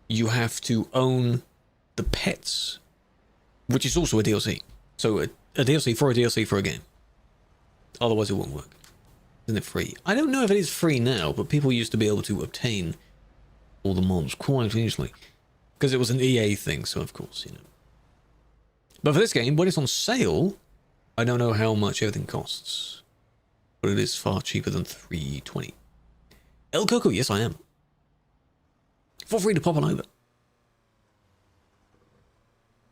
you have to own the pets, which is also a DLC. So a DLC for a game. Otherwise it won't work. Isn't it free? I don't know if it is free now, but people used to be able to obtain all the mods quite easily. Because it was an EA thing, so of course, you know. But for this game, when it's on sale, I don't know how much everything costs. But but it is far cheaper than 320. El Coco, yes I am. Feel free to pop on over.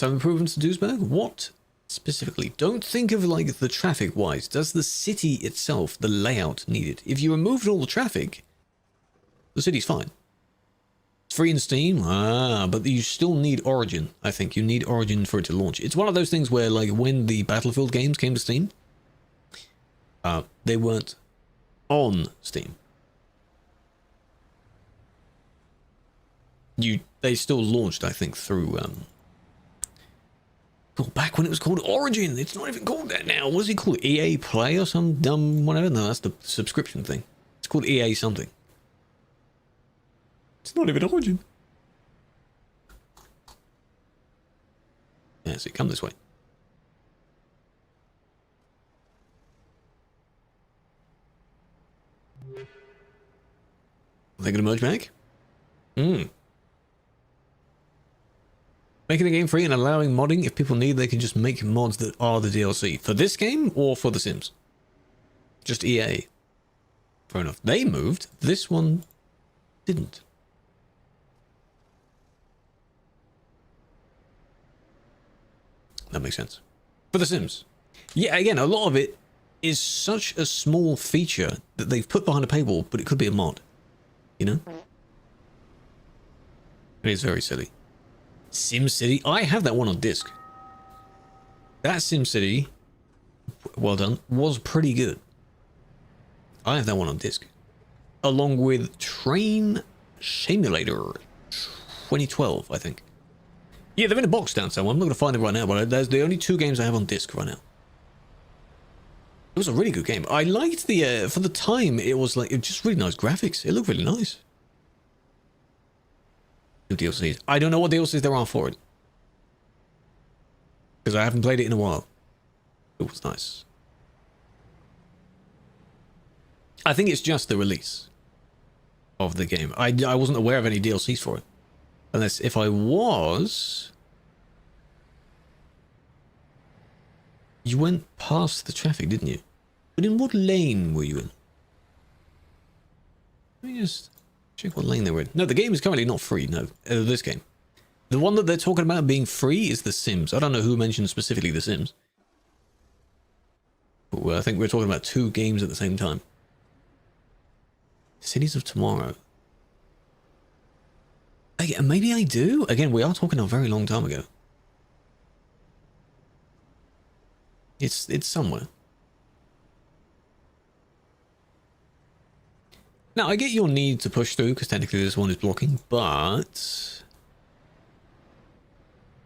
Some improvements to Duisburg? What specifically? Don't think of like the traffic wise. Does the city itself, the layout, need it? If you removed all the traffic, the city's fine. It's free in Steam, but you still need Origin, I think. You need Origin for it to launch. It's one of those things where, like, when the Battlefield games came to Steam, they weren't on Steam. They still launched, I think, through, back when it was called Origin. It's not even called that now. What is it called? EA Play or some dumb whatever? No, that's the subscription thing. It's called EA something. It's not even Origin. Yeah, so come this way. Are they going to merge back? Making the game free and allowing modding. If people need, they can just make mods that are the DLC. For this game or for The Sims? Just EA. Fair enough. They moved. This one didn't. That makes sense. For The Sims. Yeah, again, a lot of it is such a small feature that they've put behind a paywall, but it could be a mod. You know? It is very silly. SimCity. I have that one on disc. That SimCity, well done, was pretty good. I have that one on disc. Along with Train Simulator 2012, I think. Yeah, they're in a box down somewhere. I'm not going to find it right now, but there's the only 2 games I have on disc right now. It was a really good game. I liked the, for the time, it was like, just really nice graphics. It looked really nice. New DLCs. I don't know what DLCs there are for it. Because I haven't played it in a while. It was nice. I think it's just the release of the game. I wasn't aware of any DLCs for it. Unless if I was... You went past the traffic, didn't you? But in what lane were you in? Let me just... check what lane they were in. No, the game is currently not free, no. This game. The one that they're talking about being free is The Sims. I don't know who mentioned specifically The Sims. But I think we're talking about 2 games at the same time. Cities of Tomorrow. Maybe I do? Again, we are talking a very long time ago. It's somewhere. Now, I get your need to push through, because technically this one is blocking, but...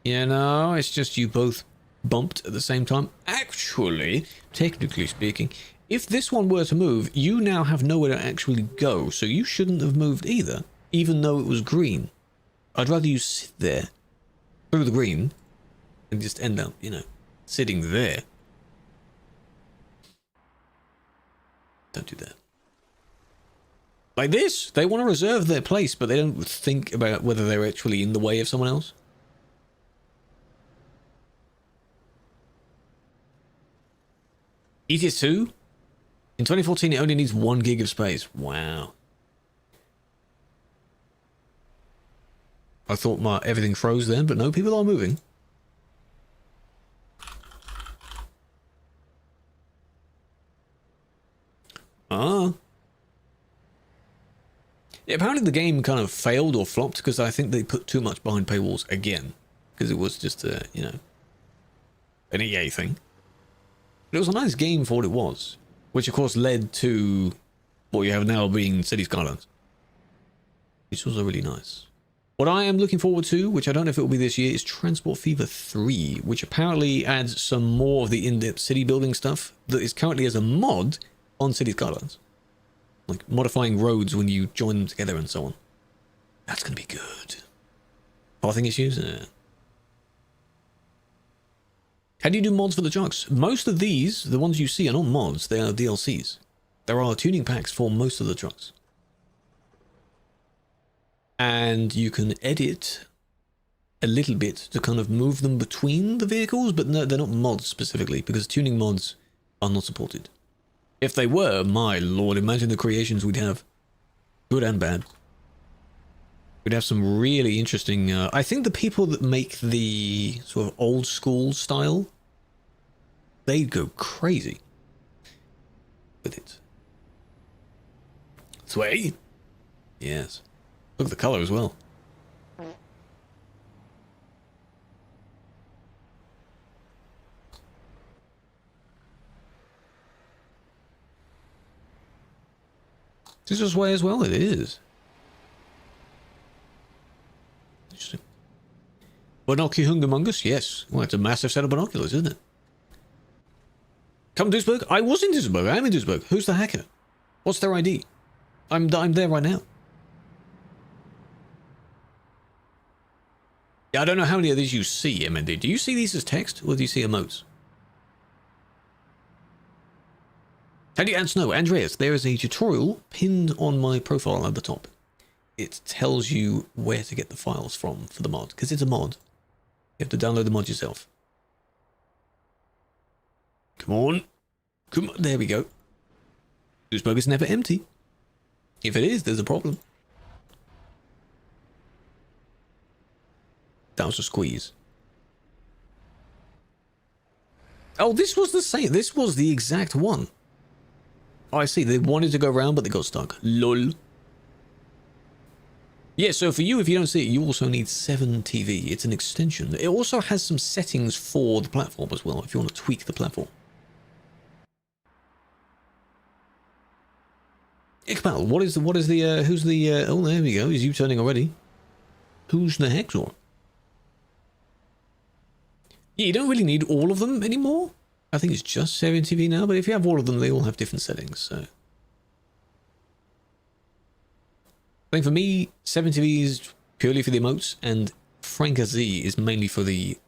you know, it's just you both bumped at the same time. Actually, technically speaking, if this one were to move, you now have nowhere to actually go, so you shouldn't have moved either, even though it was green. I'd rather you sit there, through the green, and just end up, you know, sitting there. Don't do that. Like this, they want to reserve their place, but they don't think about whether they're actually in the way of someone else. ETS2? In 2014, it only needs 1 gig of space. Wow. I thought everything froze then, but no, people are moving. Ah. Yeah, apparently the game kind of failed or flopped because I think they put too much behind paywalls again. Because it was just a, you know, an EA thing. But it was a nice game for what it was. Which of course led to what you have now being City Skylines. Which was really nice. What I am looking forward to, which I don't know if it will be this year, is Transport Fever 3. Which apparently adds some more of the in-depth city building stuff that is currently as a mod on City Skylines. Like modifying roads when you join them together and so on. That's going to be good. Pathing issues? How do you do mods for the trucks? Most of these, the ones you see, are not mods. They are DLCs. There are tuning packs for most of the trucks. And you can edit a little bit to kind of move them between the vehicles, but no, they're not mods specifically, because tuning mods are not supported. If they were, my lord, imagine the creations we'd have. Good and bad. We'd have some really interesting... I think the people that make the sort of old school style, they'd go crazy with it. Sway? Yes. Look at the color as well. This is way as well, it is. Interesting. Binoculungamungus, yes. Well, it's a massive set of binoculars, isn't it? Come Duisburg? I was in Duisburg. I am in Duisburg. Who's the hacker? What's their ID? I'm there right now. Yeah, I don't know how many of these you see, MND. Do you see these as text, or do you see emotes? How do you add snow? Andreas, there is a tutorial pinned on my profile at the top. It tells you where to get the files from for the mod, because it's a mod. You have to download the mod yourself. Come on. Come on. There we go. Duisburg is never empty. If it is, there's a problem. That was a squeeze. Oh, this was the same. This was the exact one. Oh, I see. They wanted to go around, but they got stuck. Lol. Yeah, so for you, if you don't see it, you also need 7TV. It's an extension. It also has some settings for the platform as well, if you want to tweak the platform. Iqbal, who's the, oh, there we go. He's U-turning already. Who's the Hexor? Yeah, you don't really need all of them anymore. I think it's just 7TV now, but if you have all of them, they all have different settings, so. I think for me, 7TV is purely for the emotes, and Franca Z is mainly for the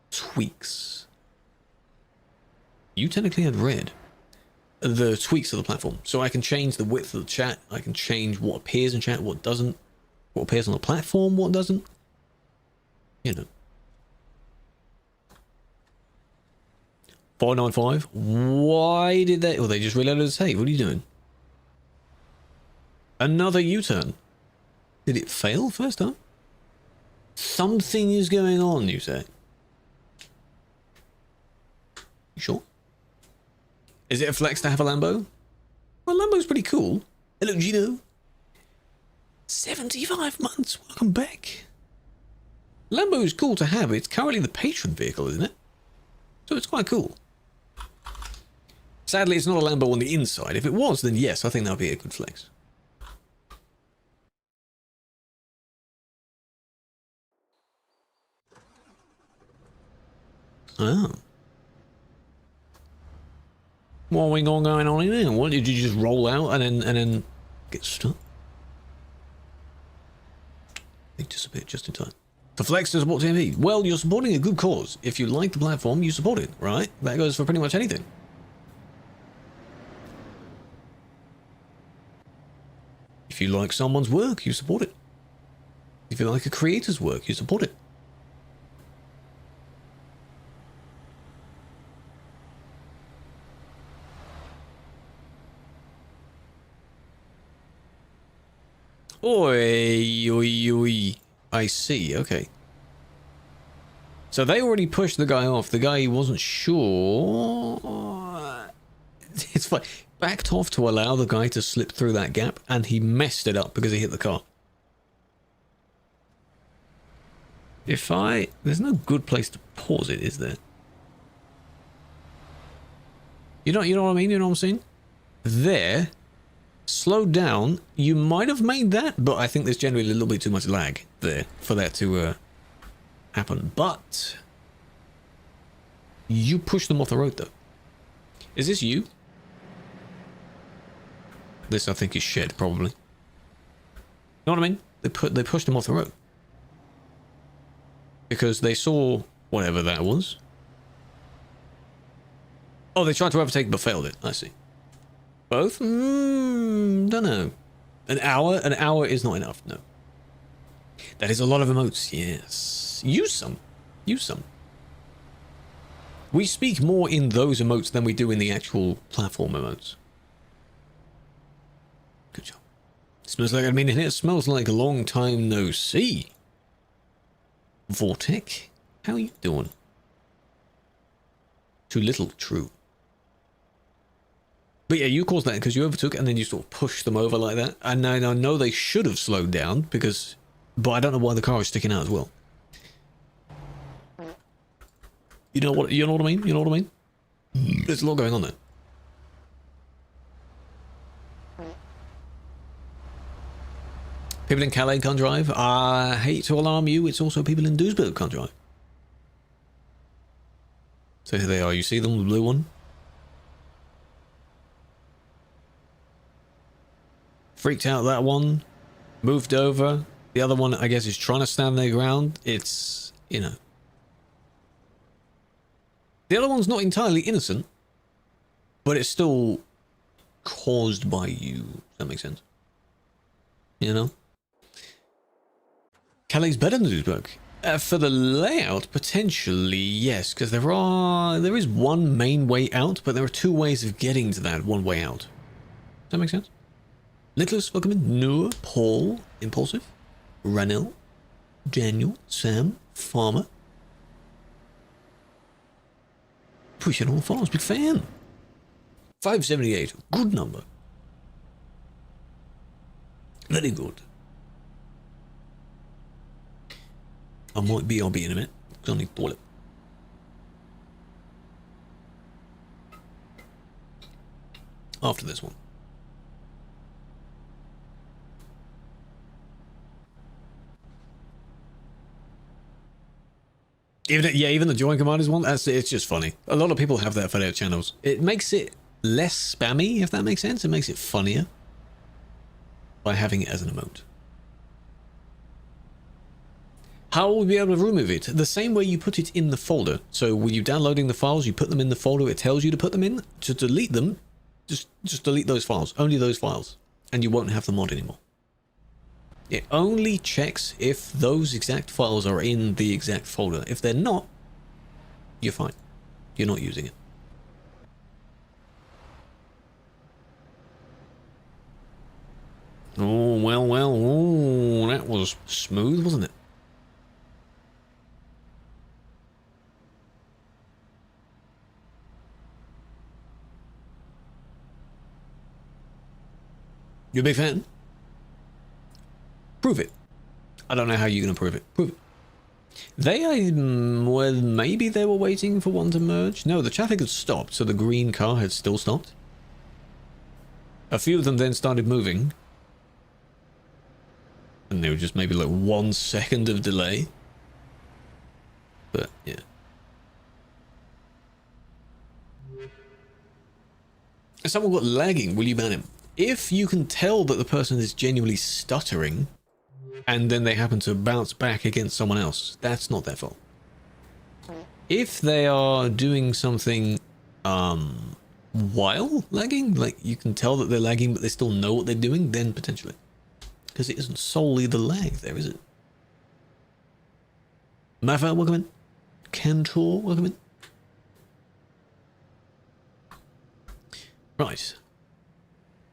tweaks. You technically had red. The tweaks of the platform. So I can change the width of the chat, I can change what appears in chat, what doesn't, what appears on the platform, what doesn't. You know. 495. Why did they... Oh, they just reloaded the save. What are you doing? Another U-turn. Did it fail first time? Something is going on, you say. You sure? Is it a flex to have a Lambo? Well, Lambo's pretty cool. Hello, Gino. 75 months. Welcome back. Lambo's cool to have. It's currently the patron vehicle, isn't it? So it's quite cool. Sadly, it's not a Lambo on the inside. If it was, then yes, I think that would be a good flex. Oh. What we got going on in there? What did you just roll out and then get stuck? They disappeared just in time. For flex to support TMP. Well, you're supporting a good cause. If you like the platform, you support it, right? That goes for pretty much anything. If you like someone's work, you support it. If you like a creator's work, you support it. Oi, oi, oi. I see, okay. So they already pushed the guy off. The guy wasn't sure. It's fine. Backed off to allow the guy to slip through that gap, and he messed it up because he hit the car. There's no good place to pause it, is there? You know what I mean? You know what I'm saying? There. Slow down. You might have made that, but I think there's generally a little bit too much lag there for that to happen. But you pushed them off the road, though. Is this you? This, I think, is shed, probably. Know what I mean? They pushed him off the road because they saw whatever that was. Oh, they tried to overtake but failed it. I see. Both? Don't know. An hour is not enough. No. That is a lot of emotes. Yes. Use some. Use some. We speak more in those emotes than we do in the actual platform emotes. Smells like, I mean, it smells like a long time no see. Vortek, how you doing? Too little, true. But yeah, you caused that because you overtook and then you sort of pushed them over like that. And I know they should have slowed down because, but I don't know why the car is sticking out as well. You know what I mean? You know what I mean? There's a lot going on there. People in Calais can't drive. I hate to alarm you, it's also people in Duisburg can't drive. So here they are, you see them, the blue one? Freaked out that one, moved over. The other one, I guess, is trying to stand their ground. It's, you know. The other one's not entirely innocent, but it's still caused by you. Does that make sense? You know? Calais better than Duisburg. For the layout, potentially, yes, because there is one main way out, but there are two ways of getting to that one way out. Does that make sense? Nicholas, welcome in. Noor, Paul, Impulsive, Ranil, Daniel, Sam, Farmer. Appreciate all the follows, big fan. 578, good number. Very good. I might BRB in a minute, because I need toilet. After this one. Even the Join Commanders one, it's just funny. A lot of people have that for their channels. It makes it less spammy, if that makes sense. It makes it funnier by having it as an emote. How will we be able to remove it? The same way you put it in the folder. So when you're downloading the files, you put them in the folder it tells you to put them in. To delete them, just delete those files. Only those files. And you won't have the mod anymore. It only checks if those exact files are in the exact folder. If they're not, you're fine. You're not using it. Oh, well, oh, that was smooth, wasn't it? You a big fan? Prove it. I don't know how you're going to prove it. Prove it. Well, maybe they were waiting for one to merge. No, the traffic had stopped, so the green car had still stopped. A few of them then started moving. And they were just maybe like 1 second of delay. But, yeah. If someone got lagging, will you ban him? If you can tell that the person is genuinely stuttering, and then they happen to bounce back against someone else, that's not their fault. If they are doing something while lagging, like you can tell that they're lagging but they still know what they're doing, then potentially. Because it isn't solely the lag there, is it? Mafa, welcome in. Cantor, welcome in. Right.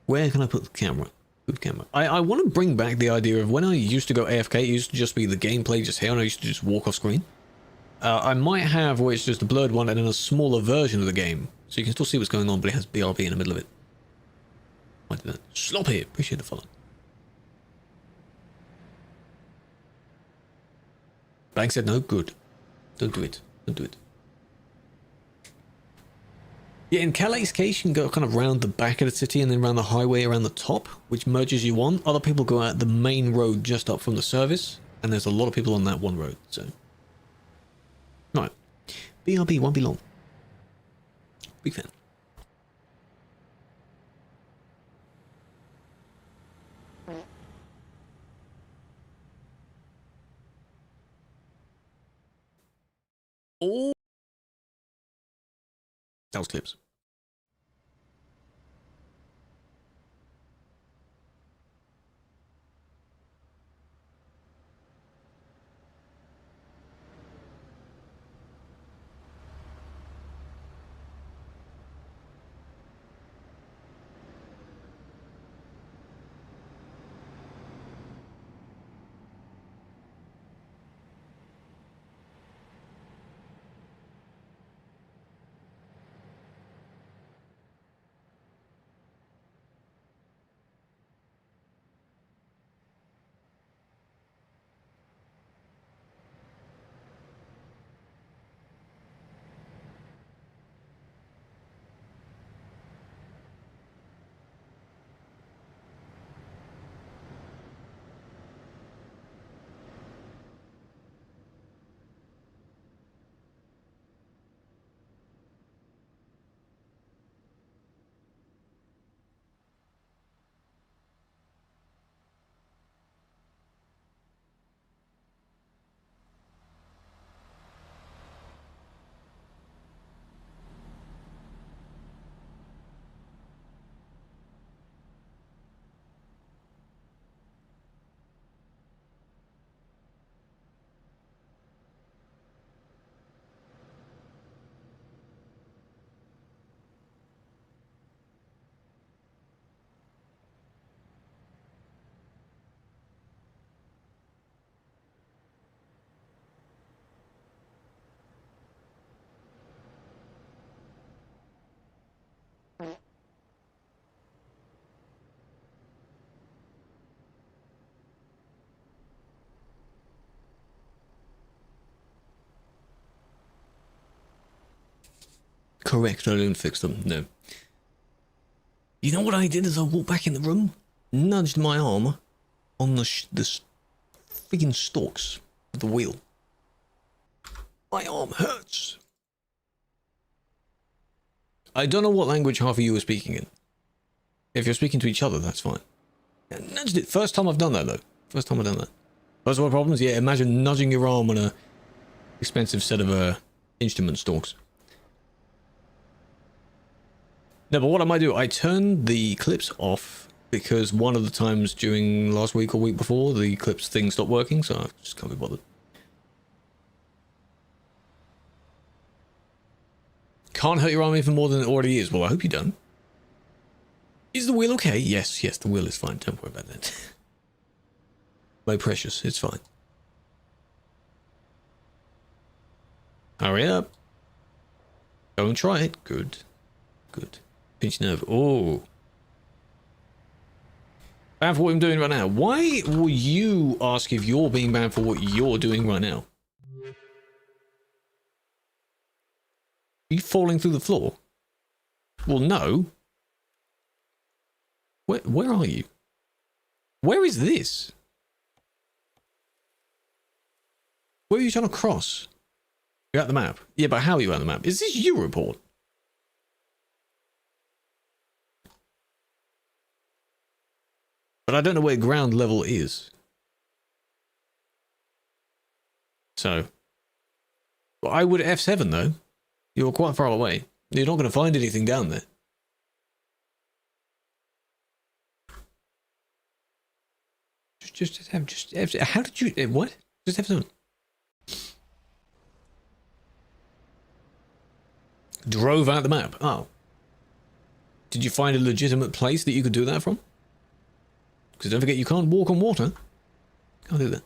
Where can I put the camera? Good camera. I want to bring back the idea of when I used to go AFK, it used to just be the gameplay just here, and I used to just walk off screen. I might have where it's just a blurred one and then a smaller version of the game, so you can still see what's going on, but it has BRB in the middle of it. Might do that. Sloppy, appreciate the follow. Bank said no, good. Don't do it. Don't do it. Yeah, in Calais' case, you can go kind of round the back of the city and then round the highway around the top, which merges you on. Other people go out the main road just up from the service, and there's a lot of people on that one road, so. Right. BRB won't be long. Big fan. Oh. That was clips. Correct, I don't fix them, no. You know what I did as I walked back in the room? Nudged my arm on the freaking stalks of the wheel. My arm hurts. I don't know what language half of you are speaking in. If you're speaking to each other, that's fine. I nudged it. First time I've done that, though. First time I've done that. First world problems? Yeah, imagine nudging your arm on a expensive set of instrument stalks. No, but what I might do, I turned the clips off because one of the times during last week or week before, the clips thing stopped working, so I just can't be bothered. Can't hurt your arm even more than it already is. Well, I hope you don't. Is the wheel okay? Yes, the wheel is fine. Don't worry about that. My precious, it's fine. Hurry up. Don't try it. Good. Good. Pinch nerve. Oh. Banned for what I'm doing right now. Why will you ask if you're being banned for what you're doing right now? Are you falling through the floor? Well, no. Where are you? Where is this? Where are you trying to cross? You're at the map. Yeah, but how are you at the map? Is this Europort? But I don't know where ground level is. So. Well, I would F7 though. You're quite far away. You're not going to find anything down there. How did you, what? Just F7. Drove out the map. Oh. Did you find a legitimate place that you could do that from? Because don't forget, you can't walk on water. Can't do that.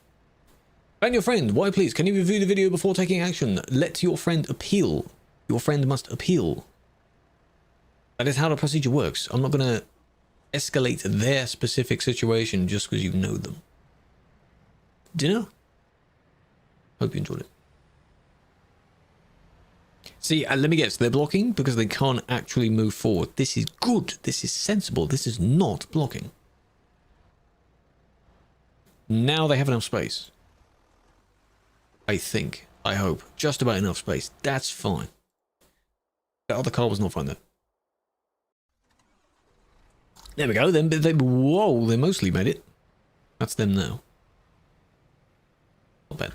Ban your friend. Why, please? Can you review the video before taking action? Let your friend appeal. Your friend must appeal. That is how the procedure works. I'm not going to escalate their specific situation just because you know them. Dinner? Hope you enjoyed it. See, let me guess. They're blocking because they can't actually move forward. This is good. This is sensible. This is not blocking. Now they have enough space. I think. I hope. Just about enough space. That's fine. That other car was not fine, though. There we go. Then whoa, they mostly made it. That's them now. Not bad.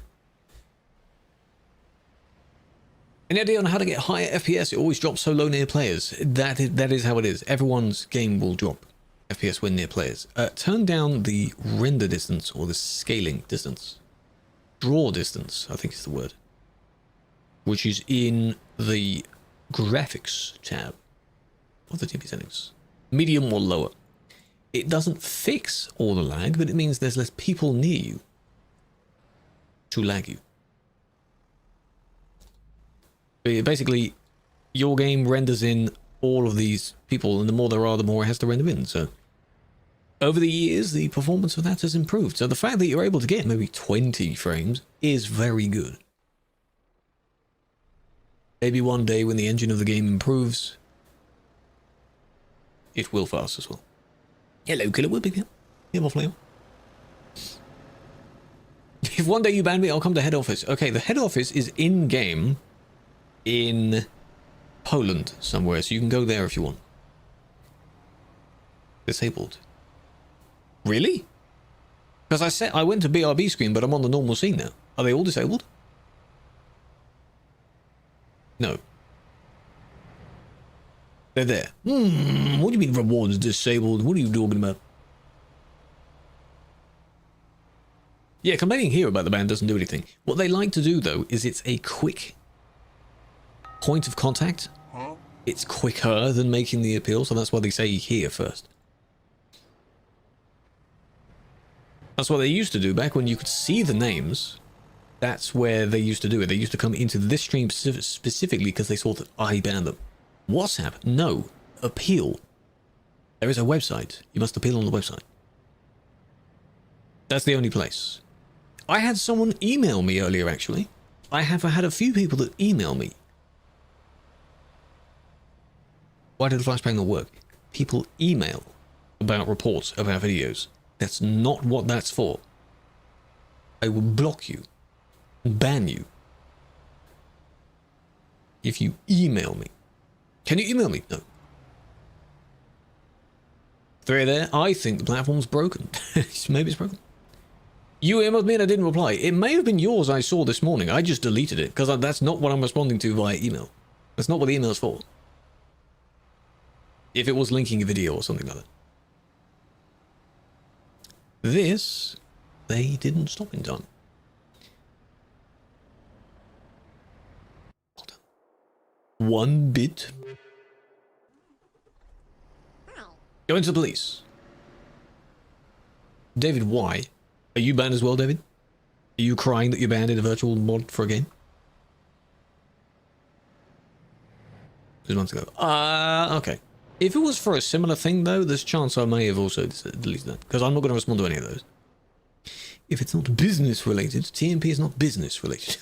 Any idea on how to get higher FPS? It always drops so low near players. That is how it is. Everyone's game will drop FPS when near players. Turn down the render distance or the scaling distance. Draw distance, I think is the word. Which is in the graphics tab of the TV settings. Medium or lower. It doesn't fix all the lag, but it means there's less people near you to lag you. Basically, your game renders in all of these people, and the more there are, the more it has to render in. So, over the years, the performance of that has improved. So the fact that you're able to get maybe 20 frames is very good. Maybe one day when the engine of the game improves, it will fast as well. Hello, Killua, big here, flame. If one day you ban me, I'll come to head office. Okay, the head office is in-game in Poland somewhere, so you can go there if you want. Disabled. Really? Because I said I went to BRB screen, but I'm on the normal scene now. Are they all disabled? No. They're there. What do you mean rewards disabled? What are you talking about? Yeah, complaining here about the ban doesn't do anything. What they like to do, though, is it's a quick point of contact. It's quicker than making the appeal, so that's why they say here first. That's what they used to do back when you could see the names. That's where they used to do it. They used to come into this stream specifically because they saw that I banned them. WhatsApp? No. Appeal. There is a website. You must appeal on the website. That's the only place. I had someone email me earlier, actually. I have had a few people that email me. Why did the flashbang not work? People email about reports about videos. That's not what that's for. I will block you, ban you, if you email me. Can you email me? No. Three there. I think the platform's broken. Maybe it's broken. You emailed me and I didn't reply. It may have been yours I saw this morning. I just deleted it because that's not what I'm responding to via email. That's not what the email's for. If it was linking a video or something like that. This, they didn't stop in time. Well done. 1 bit. Going to the police. David, why? Are you banned as well, David? Are you crying that you're banned in a virtual mod for a game? 2 months ago. Okay. If it was for a similar thing, though, there's a chance I may have also deleted that. Because I'm not going to respond to any of those. If it's not business related, TMP is not business related.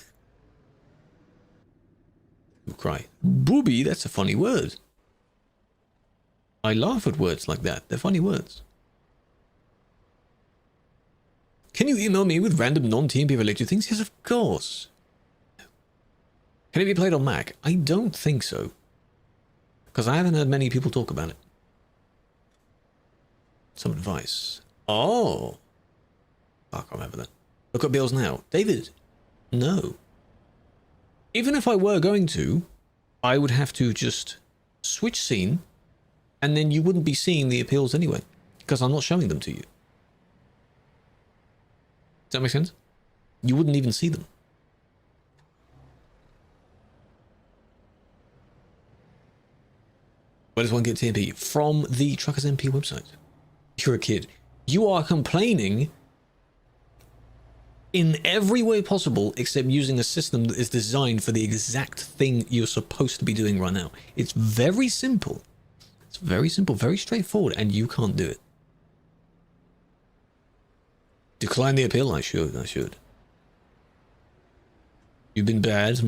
You cry. Booby, that's a funny word. I laugh at words like that. They're funny words. Can you email me with random non-TMP related things? Yes, of course. Can it be played on Mac? I don't think so. Because I haven't heard many people talk about it. Some advice. Oh. I can't remember that. Look at bills now. David. No. Even if I were going to, I would have to just switch scene, and then you wouldn't be seeing the appeals anyway, because I'm not showing them to you. Does that make sense? You wouldn't even see them. Where does one get TMP? From the TruckersMP website. You're a kid. You are complaining in every way possible except using a system that is designed for the exact thing you're supposed to be doing right now. It's very simple. It's very simple, very straightforward, and you can't do it. Decline the appeal? I should. You've been bad?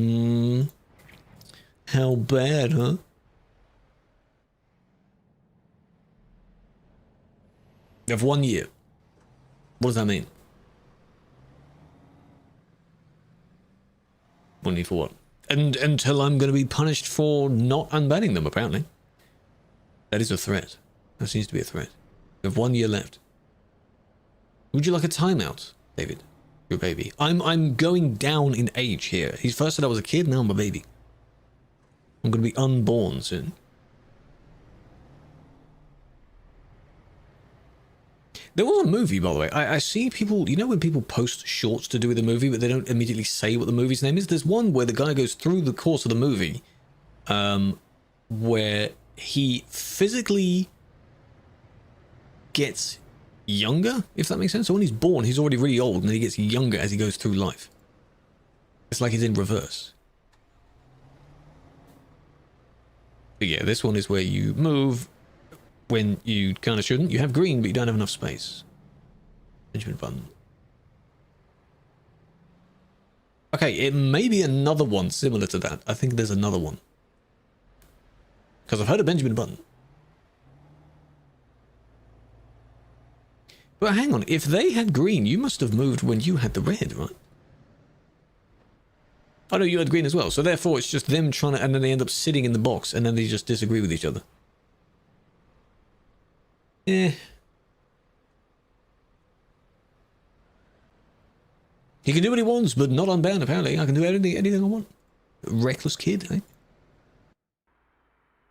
How bad, huh? You have 1 year. What does that mean? 1 year for what? And until I'm going to be punished for not unbanning them, apparently. That is a threat. That seems to be a threat. You have 1 year left. Would you like a timeout, David? You're a baby. I'm going down in age here. He first said I was a kid, now I'm a baby. I'm going to be unborn soon. There was a movie, by the way. I see people, you know when people post shorts to do with the movie, but they don't immediately say what the movie's name is? There's one where the guy goes through the course of the movie, where he physically gets younger, if that makes sense. So when he's born, he's already really old, and then he gets younger as he goes through life. It's like he's in reverse. But yeah, this one is where you move when you kind of shouldn't. You have green, but you don't have enough space. Benjamin Button. Okay, it may be another one similar to that. I think there's another one. Because I've heard of Benjamin Button. But hang on, if they had green, you must have moved when you had the red, right? Oh no, you had green as well. So therefore it's just them trying to, and then they end up sitting in the box, and then they just disagree with each other. Eh. He can do what he wants, but not unbound, apparently. I can do anything I want. Reckless kid, eh?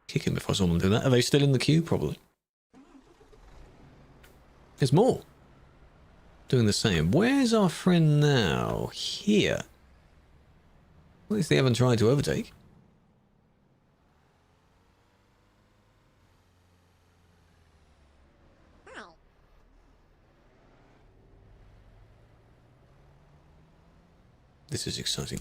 Kick him if I saw them do that. Are they still in the queue? Probably. There's more. Doing the same. Where's our friend now? Here. At least they haven't tried to overtake. This is exciting.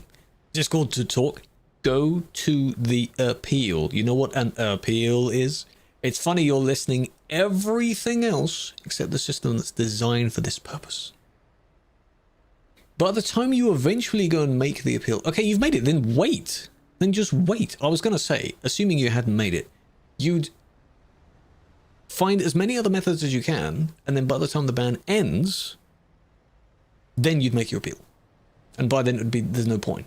Just called to talk. Go to the appeal. You know what an appeal is? It's funny you're listening everything else except the system that's designed for this purpose. By the time you eventually go and make the appeal, okay, you've made it, then wait. Then just wait. I was going to say, assuming you hadn't made it, You'd find as many other methods as you can, and then by the time the ban ends, then you'd make your appeal. And by then it would be, there's no point,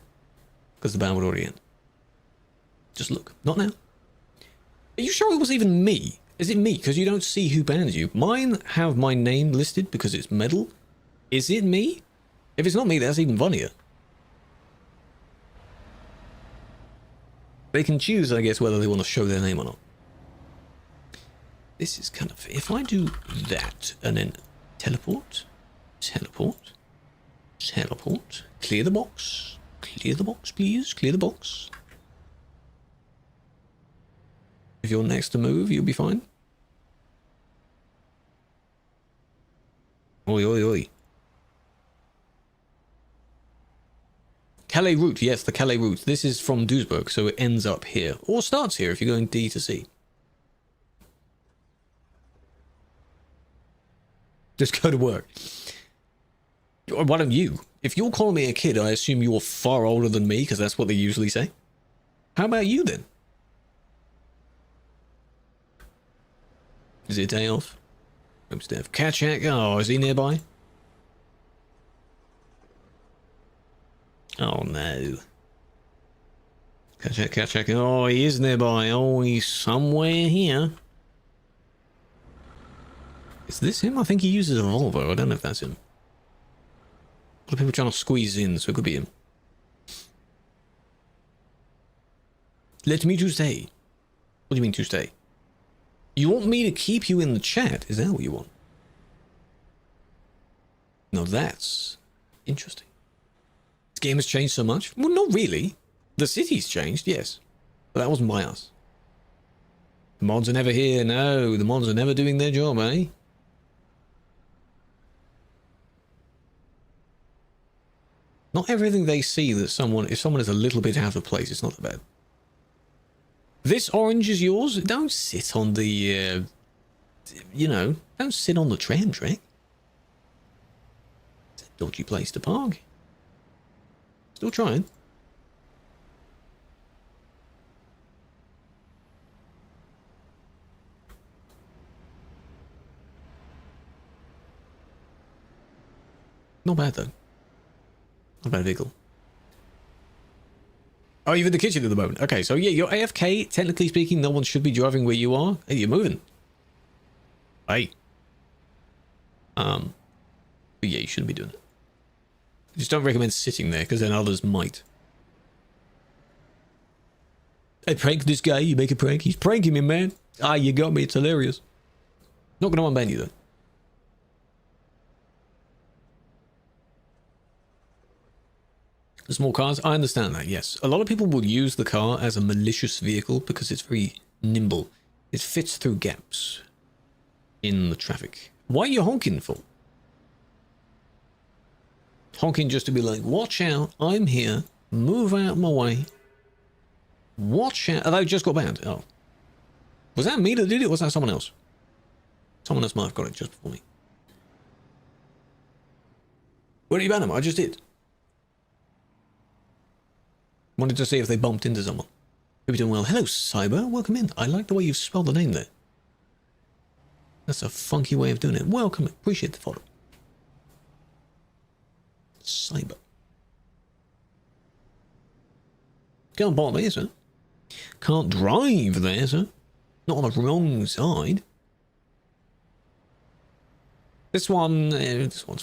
because the ban would already end. Just look. Not now. Are you sure it was even me? Is it me? Because you don't see who bans you. Mine have my name listed because it's medal. Is it me? If it's not me, that's even funnier. They can choose, I guess, whether they want to show their name or not. This is kind of... If I do that and then teleport, teleport, teleport, clear the box, please, clear the box. If you're next to move, you'll be fine. Oi, oi, oi. Calais route, yes, the Calais route. This is from Duisburg, so it ends up here. Or starts here if you're going D to C. Just go to work. Why don't you? If you're calling me a kid, I assume you're far older than me, because that's what they usually say. How about you then? Is it a day off? Hope Steph. Kachak, oh, is he nearby? Oh no. Kachak, oh, he is nearby. Oh, he's somewhere here. Is this him? I think he uses a Volvo. I don't know if that's him. A lot of people trying to squeeze in, so it could be him. Let me to stay. What do you mean to stay? You want me to keep you in the chat? Is that what you want? Now that's interesting. This game has changed so much. Well, not really. The city's changed, yes. But that wasn't by us. The mods are never here. No, the mods are never doing their job, eh? Not everything they see that someone, if someone is a little bit out of place, it's not that bad. This orange is yours? Don't sit on the, you know, don't sit on the tram track. It's a dodgy place to park. Still trying. Not bad though. Not a bad vehicle. Oh, you're in the kitchen at the moment. Okay, so yeah, you're AFK. Technically speaking, no one should be driving where you are. Hey, you're moving. Hey. But yeah, you shouldn't be doing it. Just don't recommend sitting there, because then others might. I prank this guy, you make a prank. He's pranking me, man. Ah, you got me, it's hilarious. Not gonna unban you, though. The small cars, I understand that, yes. A lot of people will use the car as a malicious vehicle because it's very nimble. It fits through gaps in the traffic. Why are you honking for? Honking just to be like, watch out, I'm here, move out of my way. Watch out. Oh, they just got banned. Oh. Was that me that did it, or was that someone else? Someone else might have got it just before me. Where did you ban them? I just did. Wanted to see if they bumped into someone. Hope you're doing well. Hello, Cyber. Welcome in. I like the way you've spelled the name there. That's a funky way of doing it. Welcome. Appreciate the follow. Cyber. Can't park there, sir. Can't drive there, sir. Not on the wrong side. This one's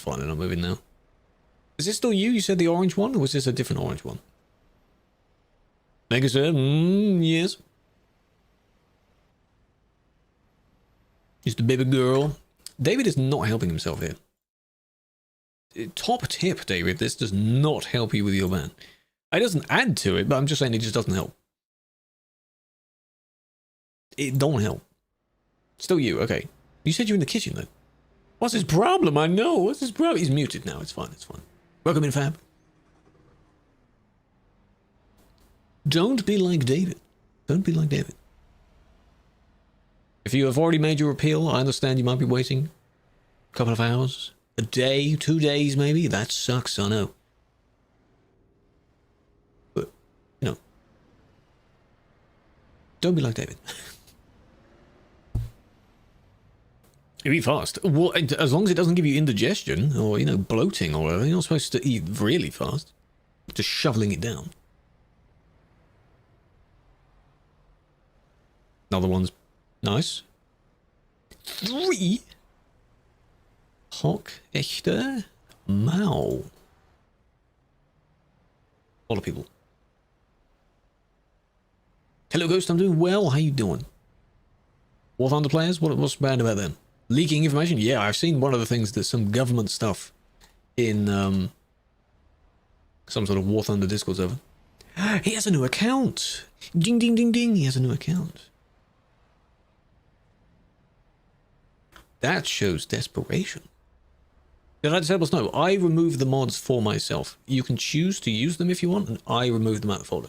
fine. I'm not moving now. Is this still you? You said the orange one, or was this a different orange one? Mega sir, yes. Just the baby girl. David is not helping himself here. Top tip, David, this does not help you with your ban. It doesn't add to it, but I'm just saying it just doesn't help. It don't help. Still you, okay. You said you're in the kitchen, though. What's his problem? I know. What's his problem? He's muted now. It's fine. It's fine. Welcome in, Fab. Don't be like David. Don't be like David. If you have already made your appeal, I understand you might be waiting a couple of hours, a day, 2 days maybe. That sucks, I know. But, you know, don't be like David. It'd be fast. Well, as long as it doesn't give you indigestion or, you know, bloating or whatever, you're not supposed to eat really fast. Just shoveling it down. Another one's nice. 3. Hock echte Mao. A lot of people. Hello, Ghost. I'm doing well. How you doing? War Thunder players? What's bad about them? Leaking information? Yeah, I've seen one of the things that some government stuff in some sort of War Thunder Discord server. He has a new account. Ding, ding, ding, ding. He has a new account. That shows desperation. Did I disable Snow? I removed the mods for myself. You can choose to use them if you want, and I removed them out of the folder.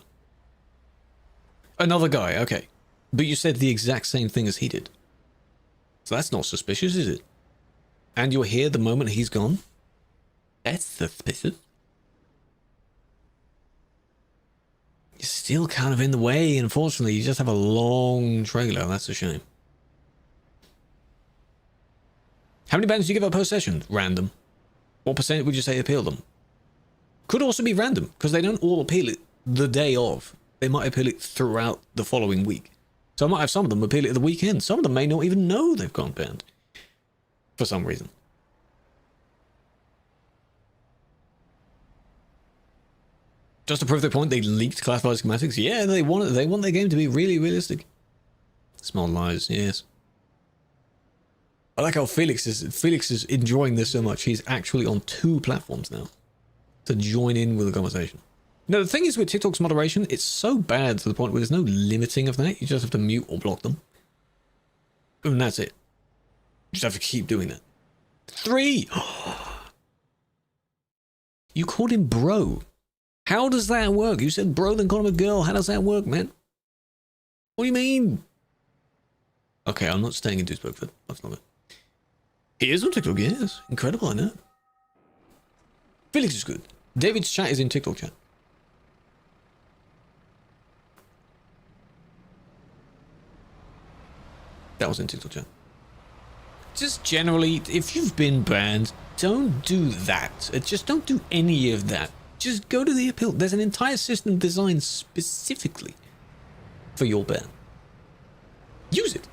Another guy, okay. But you said the exact same thing as he did. So that's not suspicious, is it? And you're here the moment he's gone? That's suspicious. You're still kind of in the way, unfortunately. You just have a long trailer. That's a shame. How many bans do you give out per session? Random. What percent would you say appeal them? Could also be random, because they don't all appeal it the day of. They might appeal it throughout the following week. So I might have some of them appeal it at the weekend. Some of them may not even know they've gone banned. For some reason. Just to prove their point, they leaked classified schematics. Yeah, they want their game to be really realistic. Small lies, yes. I like how Felix is enjoying this so much. He's actually on 2 platforms now to join in with the conversation. No, the thing is with TikTok's moderation, it's so bad to the point where there's no limiting of that. You just have to mute or block them. And that's it. You just have to keep doing that. 3! You called him bro. How does that work? You said bro, then call him a girl. How does that work, man? What do you mean? Okay, I'm not staying in Duisburg. That's not it. He is on TikTok, yes. Incredible, I know. Felix is good. David's chat is in TikTok chat. That was in TikTok chat. Just generally, if you've been banned, don't do that. Just don't do any of that. Just go to the appeal. There's an entire system designed specifically for your ban. Use it.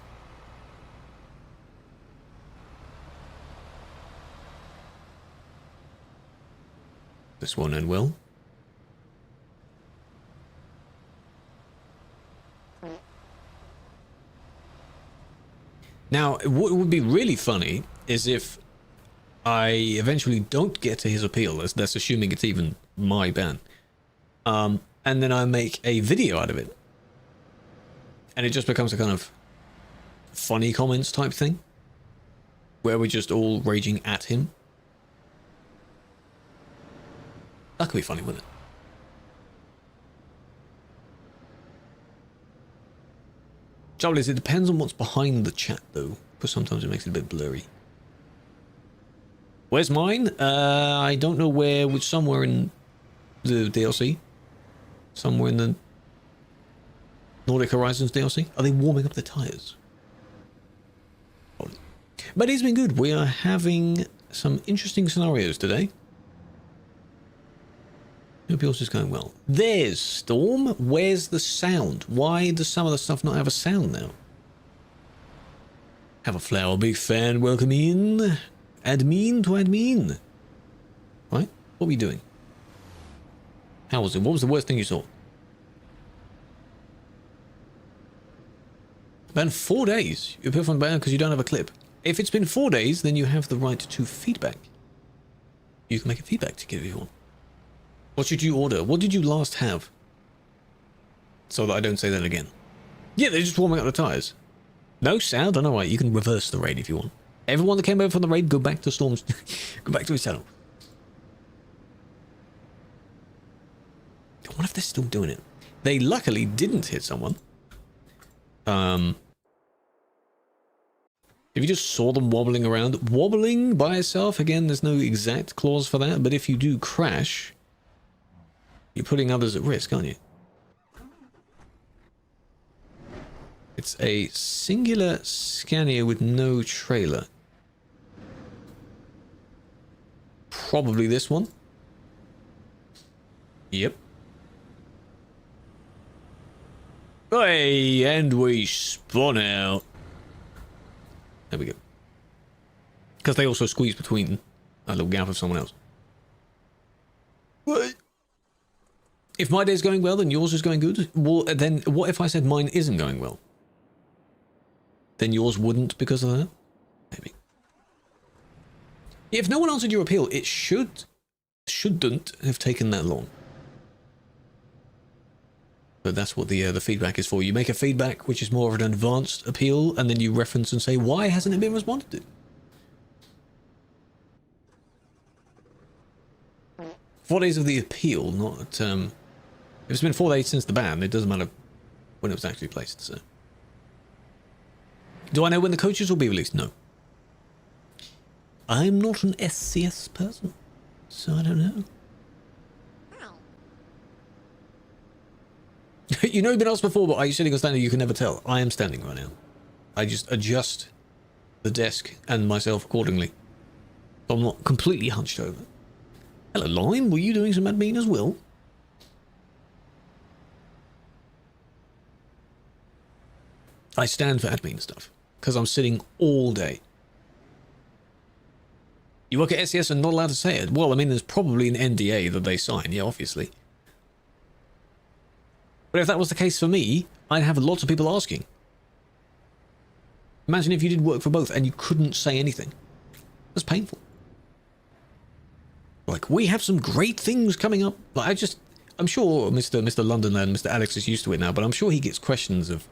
This won't end well. Now, what would be really funny is if I eventually don't get to his appeal, that's assuming it's even my ban, and then I make a video out of it, and it just becomes a kind of funny comments type thing, where we're just all raging at him. That could be funny, wouldn't it? Trouble is, it depends on what's behind the chat, though, because sometimes it makes it a bit blurry. Where's mine? I don't know where, which somewhere in the DLC. Somewhere in the Nordic Horizons DLC. Are they warming up the tires? But it's been good. We are having some interesting scenarios today. Hope yours is going well. There's Storm. Where's the sound? Why does some of the stuff not have a sound now? Have a flower, big fan. Welcome in. Admin to admin. Right? What were you doing? How was it? What was the worst thing you saw? Been 4 days. You appear from ban because you don't have a clip. If it's been 4 days, then you have the right to feedback. You can make a feedback ticket if you want. What should you order? What did you last have? So that I don't say that again. Yeah, they're just warming up the tires. No sound? I know, right? You can reverse the raid if you want. Everyone that came over from the raid, go back to Storm's... go back to his channel. I wonder if they're still doing it. They luckily didn't hit someone. If you just saw them wobbling around... Wobbling by itself, again, there's no exact clause for that, but if you do crash... You're putting others at risk, aren't you? It's a singular Scania with no trailer. probably this one. Yep. Hey, and we spun out. There we go. Because they also squeeze between a little gap of someone else. What? If my day's going well, then yours is going good. Well, then what if I said mine isn't going well? Then yours wouldn't because of that? Maybe. If no one answered your appeal, it shouldn't have taken that long. But that's what the feedback is for. You make a feedback which is more of an advanced appeal, and then you reference and say, why hasn't it been responded to? 4 days of the appeal, not if it's been 4 days since the ban, it doesn't matter when it was actually placed. So, do I know when the coaches will be released? No. I'm not an SCS person, so I don't know. You know, you've been asked before, but are you sitting or standing? You can never tell. I am standing right now. I just adjust the desk and myself accordingly. So I'm not completely hunched over. Hello, Lime. Were you doing some admin as well? I stand for admin stuff because I'm sitting all day. You work at SCS and not allowed to say it? Well, I mean, there's probably an NDA that they sign. Yeah, obviously. But if that was the case for me, I'd have lots of people asking. Imagine if you did work for both and you couldn't say anything. That's painful. Like, we have some great things coming up. Like, I'm sure Mr. London and Mr. Alex is used to it now, but I'm sure he gets questions of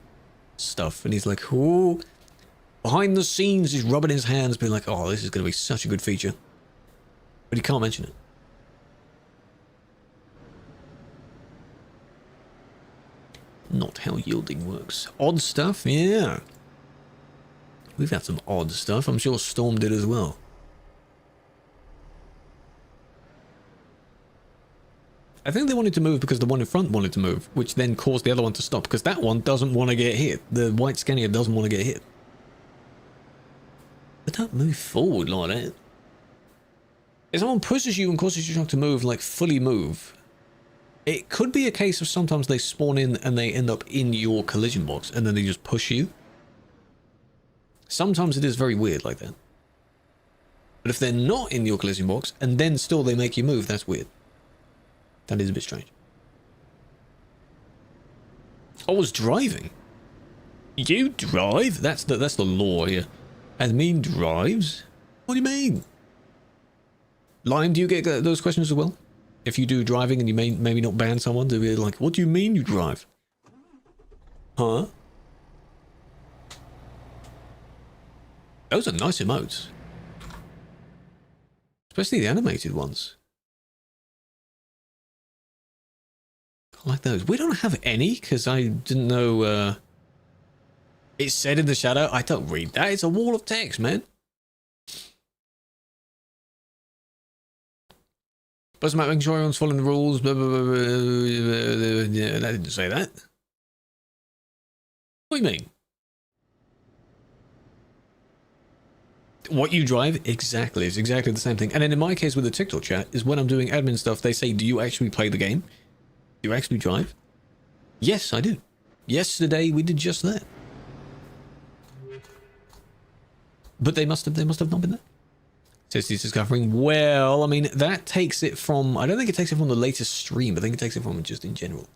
stuff. And he's like, oh, behind the scenes, he's rubbing his hands, being like, oh, this is going to be such a good feature. But he can't mention it. Not how yielding works. Odd stuff? Yeah. We've had some odd stuff. I'm sure Storm did as well. I think they wanted to move because the one in front wanted to move, which then caused the other one to stop, because that one doesn't want to get hit. The white Scania doesn't want to get hit. But don't move forward like that. If someone pushes you and causes your truck to move, like fully move, it could be a case of sometimes they spawn in and they end up in your collision box and then they just push you. Sometimes it is very weird like that. But if they're not in your collision box and then still they make you move, that's weird. That is a bit strange. I was driving. You drive? That's the law here. Admin drives? What do you mean? Lime, do you get those questions as well? If you do driving and you maybe not ban someone, to be like, what do you mean you drive? Huh? Those are nice emotes. Especially the animated ones. I like those. We don't have any, because I didn't know, it said in the shadow. I don't read that. It's a wall of text, man. But about making sure everyone's following the rules. Blah, blah, blah, blah, yeah, that didn't say that. What do you mean? What you drive? Exactly. It's exactly the same thing. And then in my case with the TikTok chat is when I'm doing admin stuff, they say, do you actually play the game? Do you actually drive? Yes, I do. Yesterday we did just that. But they must have not been there. Says he's discovering. Well, I mean, that takes it from, I don't think it takes it from the latest stream. I think it takes it from just in general.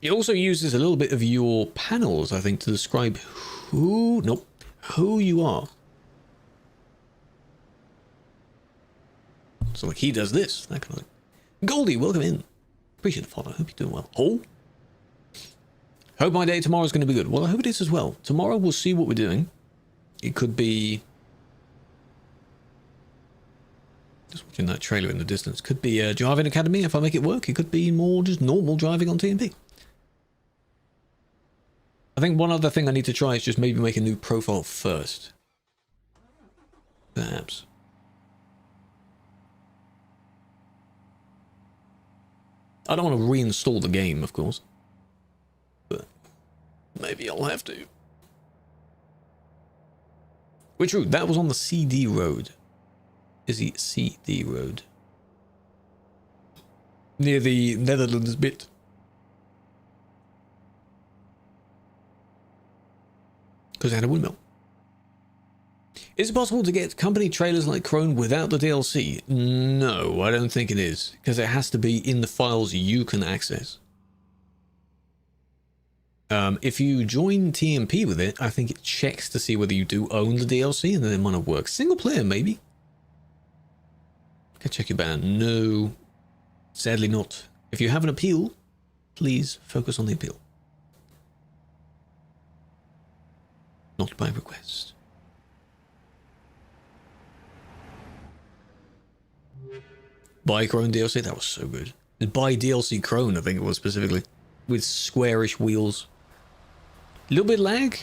It also uses a little bit of your panels, I think, to describe who you are. So like he does this, that kind of thing. Goldie, welcome in. Appreciate the follow. Hope you're doing well. Oh. Hope my day tomorrow is going to be good. Well, I hope it is as well. Tomorrow we'll see what we're doing. It could be... Just watching that trailer in the distance. Could be a driving academy if I make it work. It could be more just normal driving on TMP. I think one other thing I need to try is just maybe make a new profile first. Perhaps. I don't want to reinstall the game, of course. But maybe I'll have to. Which route? That was on the CD road. busy CD road. Near the Netherlands bit. Because I had a windmill. Is it possible to get company trailers like Krew without the DLC? No, I don't think it is. Because it has to be in the files you can access. If you join TMP with it, I think it checks to see whether you do own the DLC, and then it might not work. Single player, maybe? Can check your ban. No. Sadly not. If you have an appeal, please focus on the appeal. Not by request. Buy Krew DLC, that was so good. Buy DLC Krew, I think it was specifically. With squarish wheels. A little bit lag.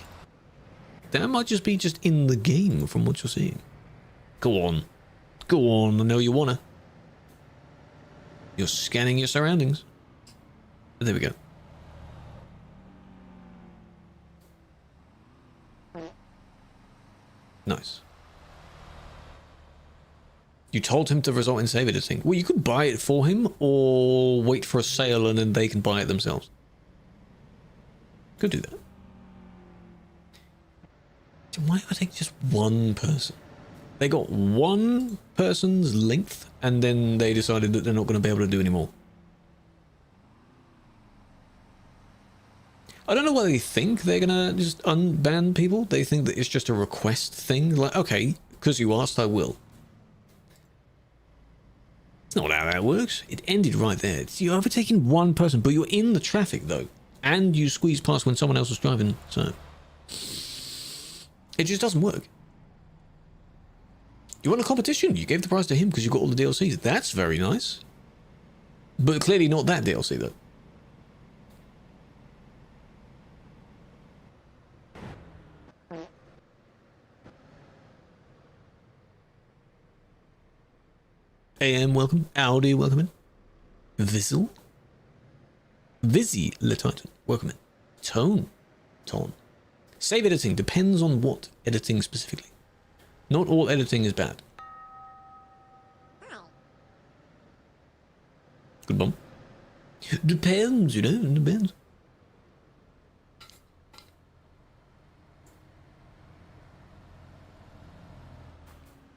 That might just be just in the game from what you're seeing. Go on. Go on, I know you wanna. You're scanning your surroundings. There we go. Nice. You told him to result in save editing. Well, you could buy it for him or wait for a sale and then they can buy it themselves. Could do that. Why would I take just one person? They got one person's length and then they decided that they're not going to be able to do any more. I don't know why they think they're going to just unban people. They think that it's just a request thing. Like, okay, because you asked, I will. It's not how that works. It ended right there. You're overtaking one person, but you're in the traffic, though. And you squeeze past when someone else was driving, so... It just doesn't work. You won a competition. You gave the prize to him because you got all the DLCs. That's very nice. But clearly not that DLC, though. AM, welcome. Audi, welcome in. Vissel. Vizzy Le Titan, welcome in. Tone. Save editing depends on what editing specifically. Not all editing is bad. Good bomb. Depends, you know, depends.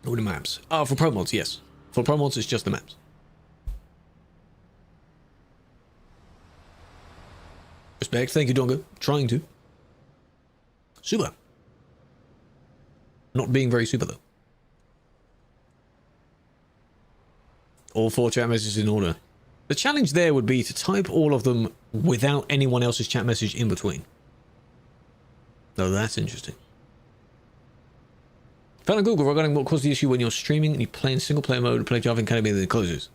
All the maps. Oh, for pro mods, yes. For pro mods, it's just the maps. Respect, thank you, Dongo. Trying to. Super. Not being very super, though. All 4 chat messages in order. The challenge there would be to type all of them without anyone else's chat message in between. Oh, that's interesting. Found on Google regarding what caused the issue when you're streaming and you play in single player mode and play Java Academy and then it closes.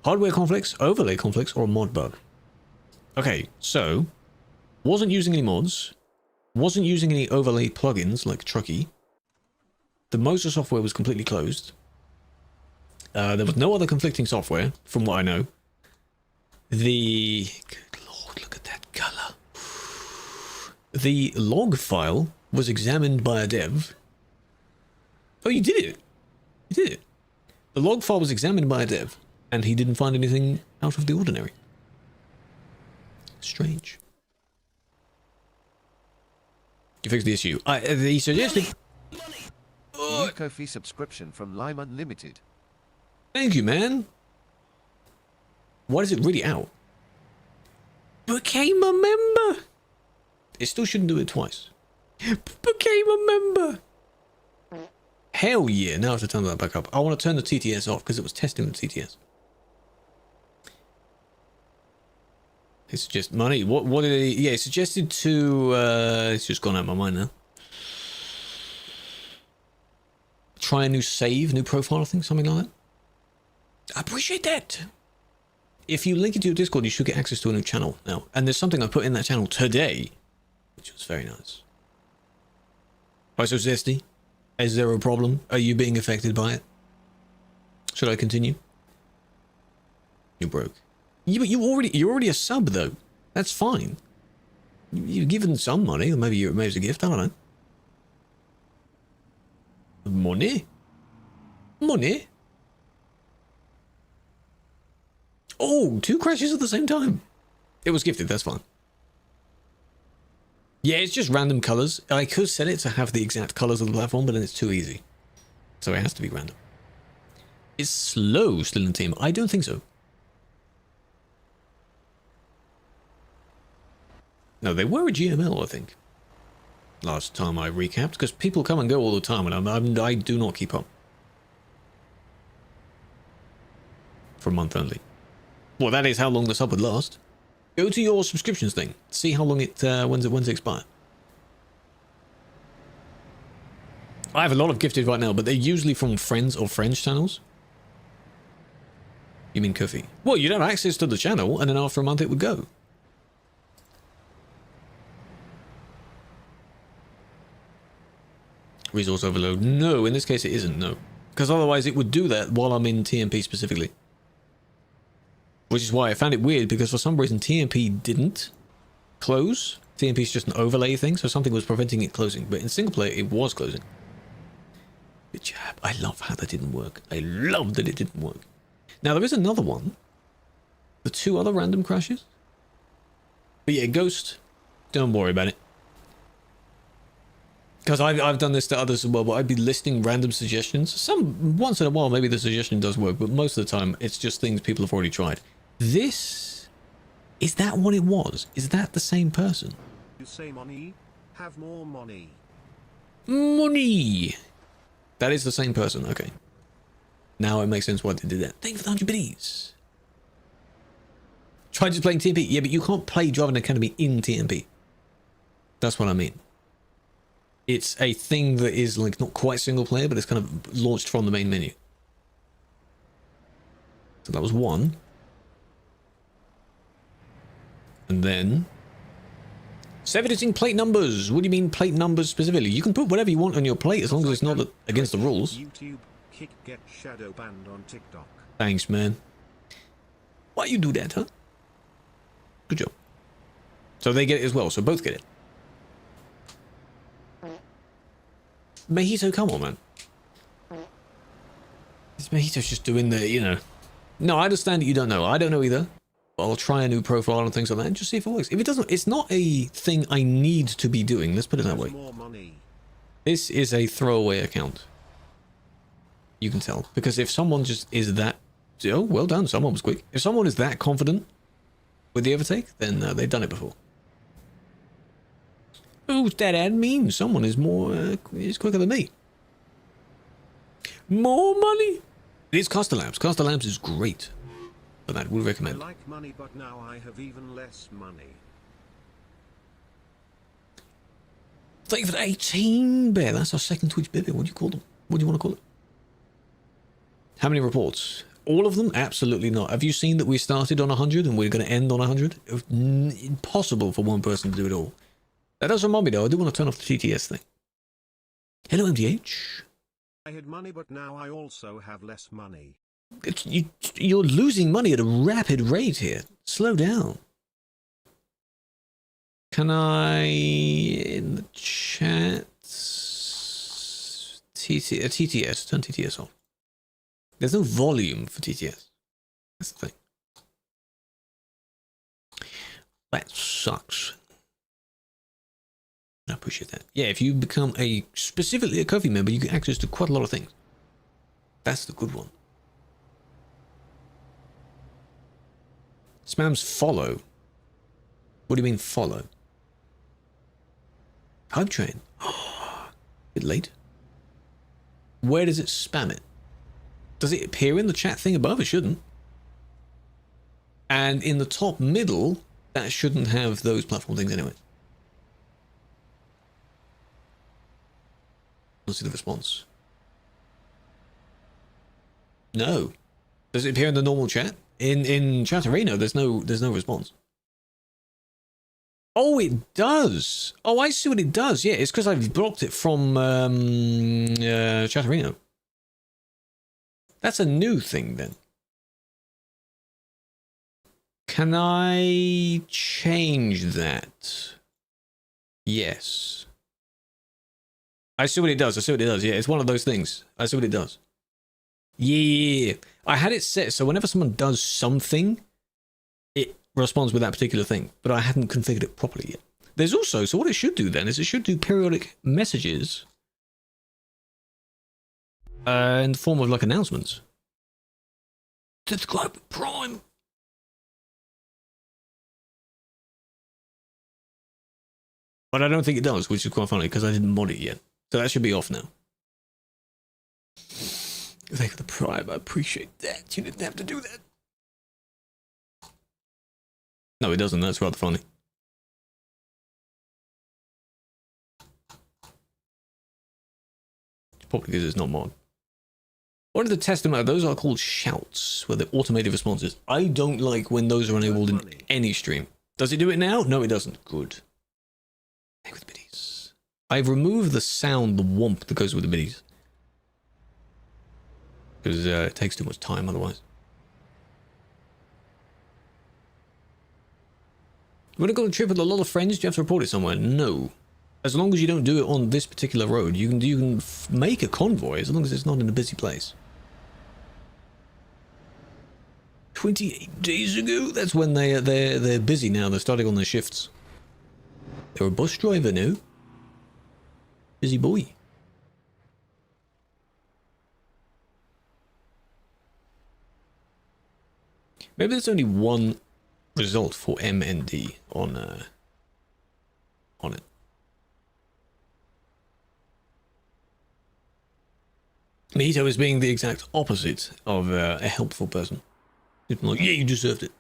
Hardware conflicts, overlay conflicts, or a mod bug. Okay, so wasn't using any mods, wasn't using any overlay plugins like Trucky. The motor software was completely closed. There was no other conflicting software, from what I know. Good lord, look at that color. The log file was examined by a dev. Oh, you did it. You did it. The log file was examined by a dev, and he didn't find anything out of the ordinary. Strange. You fixed the issue. He suggested... New Ko-fi subscription from Lime Unlimited. Thank you, man. Why is it really out? Became a member. It still shouldn't do it twice. Became a member. Hell yeah. Now I have to turn that back up. I want to turn the TTS off because it was testing the TTS. It's just money. What did he... Yeah, he suggested to... it's just gone out of my mind now. Try a new save, new profile, I think, something like that. I appreciate that. If you link it to your Discord, you should get access to a new channel now. And there's something I put in that channel today, which was very nice. Why so zesty? Is there a problem? Are you being affected by it? Should I continue? You're broke. But you're already a sub though. That's fine. You've given some money, or maybe it's a gift. I don't know. Money. Money? Oh, 2 crashes at the same time. It was gifted, that's fine. Yeah, it's just random colors. I could set it to have the exact colors of the platform, but then it's too easy. So it has to be random. Is Slow still in the team? I don't think so. No, they were a GML, I think. Last time I recapped, because people come and go all the time, and I do not keep up. For a month only. Well, that is how long the sub would last. Go to your subscriptions thing. See how long it when's it expire. I have a lot of gifted right now, but they're usually from friends or friends channels. You mean Kofi? Well, you'd have access to the channel, and then after a month it would go. Resource overload. No, in this case it isn't, no. Because otherwise it would do that while I'm in TMP specifically. Which is why I found it weird, because for some reason TMP didn't close. TMP is just an overlay thing, so something was preventing it closing. But in single player, it was closing. Good job. I love how that didn't work. I love that it didn't work. Now, there is another one. The 2 other random crashes. But yeah, Ghost, don't worry about it. Because I've done this to others as well, but I'd be listing random suggestions. Once in a while, maybe the suggestion does work, but most of the time, it's just things people have already tried. This... Is that what it was? Is that the same person? You say money? Have more money. Money! That is the same person, okay. Now it makes sense why they did that. Thank you for the 100 biddies. Try just playing TMP. Yeah, but you can't play Driving Academy in TMP. That's what I mean. It's a thing that is like not quite single player, but it's kind of launched from the main menu. So that was 1. And then... Editing plate numbers. What do you mean plate numbers specifically? You can put whatever you want on your plate as long as it's not against the rules. YouTube, kick, get shadow banned on TikTok. Thanks, man. Why you do that, huh? Good job. So they get it as well, so both get it. Mojito, come on, man. This Mojito's just doing the, you know... No, I understand that you don't know. I don't know either. But I'll try a new profile and things like that and just see if it works. If it doesn't, it's not a thing I need to be doing. Let's put it that way. This is a throwaway account. You can tell. Because if someone just is that... Oh, well done. Someone was quick. If someone is that confident with the overtake, then they've done it before. Who's that ad mean? Someone is more is quicker than me. More money? It's Castellabs. Castellabs is great. But that would recommend. I like money, but now I have even less money. Thank you for the 18 bear. That's our second Twitch baby. What do you call them? What do you want to call it? How many reports? All of them? Absolutely not. Have you seen that we started on 100 and we're going to end on 100? It was impossible for one person to do it all. That does remind me though, I do want to turn off the TTS thing. Hello MDH. I had money, but now I also have less money. You're losing money at a rapid rate here. Slow down. Can I, in the chat, TTS, turn TTS off. There's no volume for TTS. That's the thing. That sucks. I appreciate that. Yeah, if you become specifically a Kofi member, you get access to quite a lot of things. That's the good one. Spams follow. What do you mean follow? Hype train. Bit late. Where does it spam it? Does it appear in the chat thing above? It shouldn't. And in the top middle, that shouldn't have those platform things anyway. Let's see the response. No. Does it appear in the normal chat? In Chatterino, there's no response. Oh, it does. Oh, I see what it does. Yeah, it's because I've blocked it from Chatterino. That's a new thing then. Can I change that? Yes. I see what it does. I see what it does. Yeah, it's one of those things. I see what it does. Yeah. I had it set so whenever someone does something, it responds with that particular thing, but I hadn't configured it properly yet. There's also, so what it should do then is it should do periodic messages in the form of like announcements. Subscribe Prime. But I don't think it does, which is quite funny because I didn't mod it yet. So that should be off now. Thank you for the Prime. I appreciate that. You didn't have to do that. No, it doesn't. That's rather funny. Probably because it's not mod. What are the testament? Those are called shouts, where the automated responses. I don't like when those are enabled in any stream. Does it do it now? No, it doesn't. Good. Hey, with the biddies. I've removed the sound, the whomp that goes with the biddies. Because it takes too much time otherwise. You want to go on a trip with a lot of friends? Do you have to report it somewhere? No. As long as you don't do it on this particular road, you can make a convoy as long as it's not in a busy place. 28 days ago? That's when they're busy now. They're starting on their shifts. They're a bus driver now. Busy boy. Maybe there's only one result for M and D on it. Mito is being the exact opposite of a helpful person. It's like, yeah, you deserved it.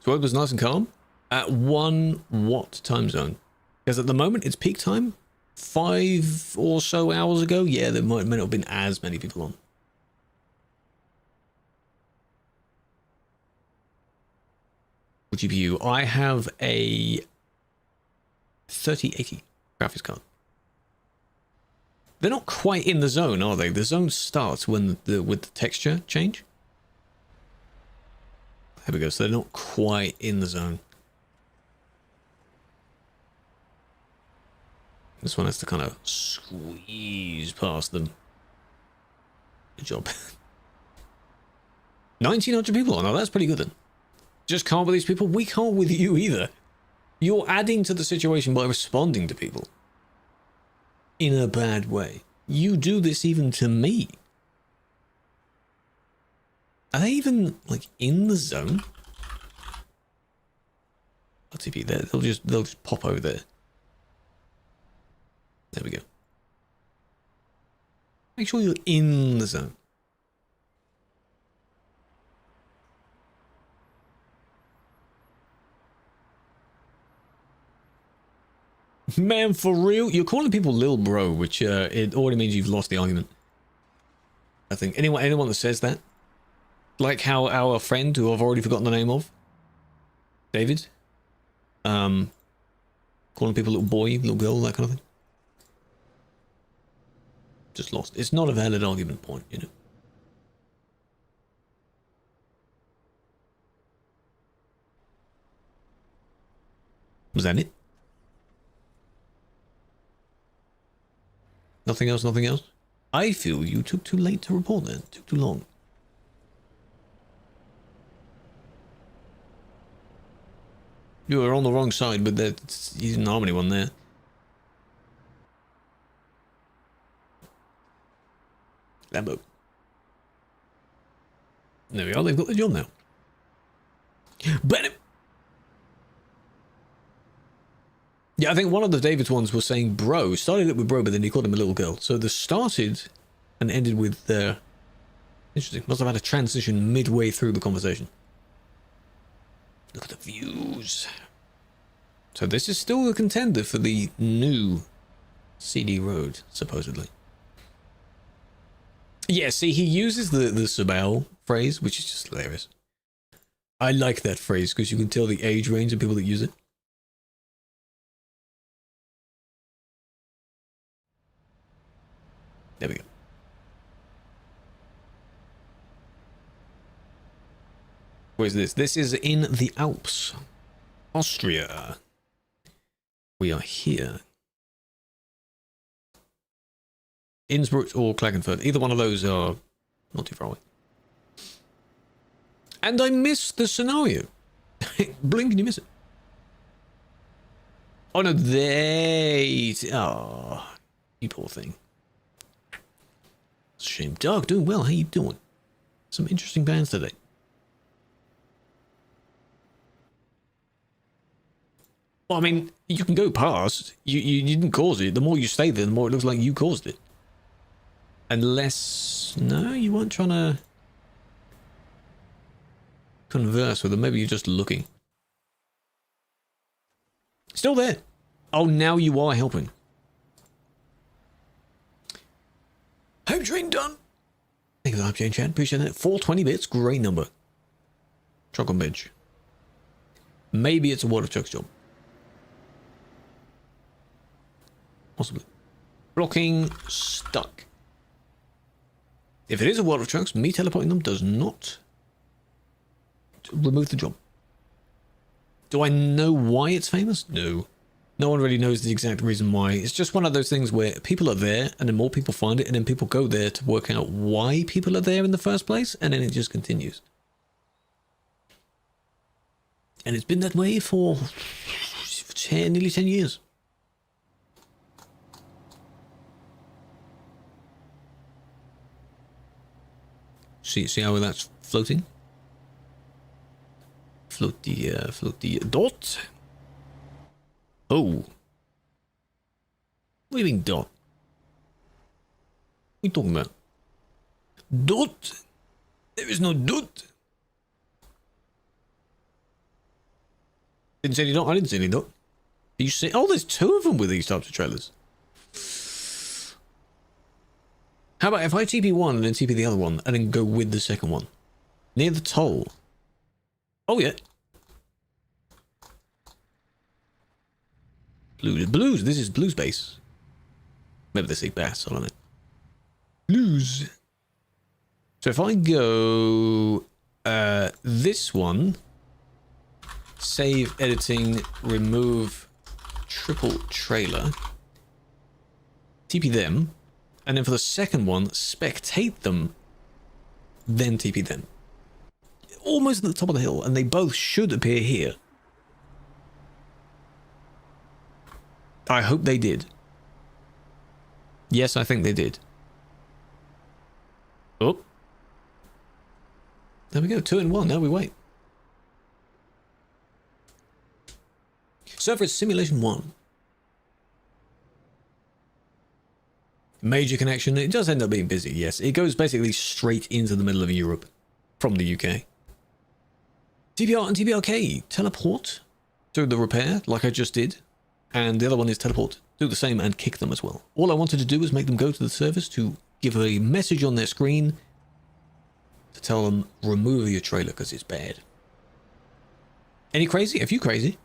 So it was nice and calm. At 1 what time zone? Because at the moment it's peak time. 5 or so hours ago, yeah, there might not have been as many people on. What GPU? I have a 3080 graphics card. They're not quite in the zone, are they? The zone starts when with the texture change. There we go. So they're not quite in the zone. This one has to kind of squeeze past them. Good job. 1,900 people on. Oh, that's pretty good then. Just can't with these people. We can't with you either. You're adding to the situation by responding to people. In a bad way. You do this even to me. Are they even like in the zone? I'll TP there. They'll just pop over there. There we go. Make sure you're in the zone. Man, for real? You're calling people lil bro, which it already means you've lost the argument. I think anyone that says that, like how our friend who I've already forgotten the name of, David, calling people little boy, little girl, that kind of thing. Just lost. It's not a valid argument point, you know. Was that it? Nothing else, nothing else? I feel you took too late to report then. Took too long. You were on the wrong side, but you didn't harm anyone there. Lambo. There we are, they've got the job now. But yeah, I think one of the David's ones was saying bro. Started it with bro, but then he called him a little girl. So this started and ended with interesting. Must have had a transition midway through the conversation. Look at the views. So this is still a contender for the new CD road, supposedly. Yeah, see, he uses the Sabal phrase, which is just hilarious. I like that phrase because you can tell the age range of people that use it. There we go. Where's this? This is in the Alps, Austria. We are here. Innsbruck or Klagenfurt. Either one of those are not too far away. And I missed the scenario. Blink and you miss it. Oh no, they... Oh, you poor thing. It's a shame. Doug, doing well. How you doing? Some interesting bands today. Well, I mean, you can go past. You didn't cause it. The more you stay there, the more it looks like you caused it. Unless... No, you weren't trying to converse with them. Maybe you're just looking. Still there. Oh, now you are helping. Home train done. Thank you for the hype chain, chat. Appreciate that. 420 bits. Great number. Truck on bench. Maybe it's a World of Trucks job. Possibly. Blocking stuck. If it is a World of Trucks, me teleporting them does not remove the job. Do I know why it's famous? No. No one really knows the exact reason why. It's just one of those things where people are there and then more people find it and then people go there to work out why people are there in the first place and then it just continues. And it's been that way for nearly 10 years. See how that's floating? Floaty dot. Oh. What do you mean dot? What are you talking about? Dot? There is no dot. Didn't say any dot. I didn't see any dot. You see? Oh, there's two of them with these types of trailers. How about if I TP one and then TP the other one and then go with the second one? Near the toll. Oh, yeah. Blues. This is Blues base. Maybe they say bass on it. Blues. So if I go this one, save editing, remove triple trailer, TP them, and then for the second one, spectate them, then TP them. Almost at the top of the hill, and they both should appear here. I hope they did. Yes, I think they did. Oh. There we go, 2 in 1, now we wait. Server is Simulation 1. Major connection. It does end up being busy, yes. It goes basically straight into the middle of Europe from the UK. TBR and TBRK teleport to the repair, like I just did. And the other one is teleport, do the same and kick them as well. All I wanted to do was make them go to the service to give a message on their screen to tell them, remove your trailer because it's bad. Any crazy? A few crazy.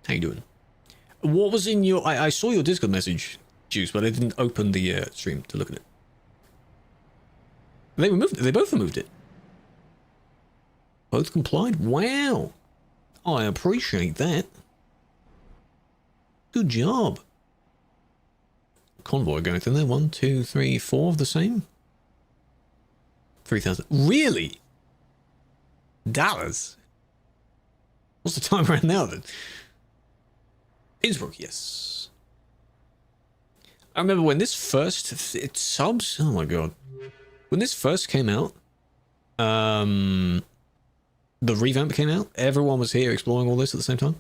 How you doing? What was in your... I saw your Discord message, Juice, but I didn't open the stream to look at it. They removed it. They both removed it. Both complied? Wow. I appreciate that. Good job. Convoy going through there. 1, 2, 3, 4 of the same. 3,000. Really? $? What's the time right now then? Innsbruck, yes. I remember when this first... It subs... Oh my god. When this first came out... the revamp came out. Everyone was here exploring all this at the same time.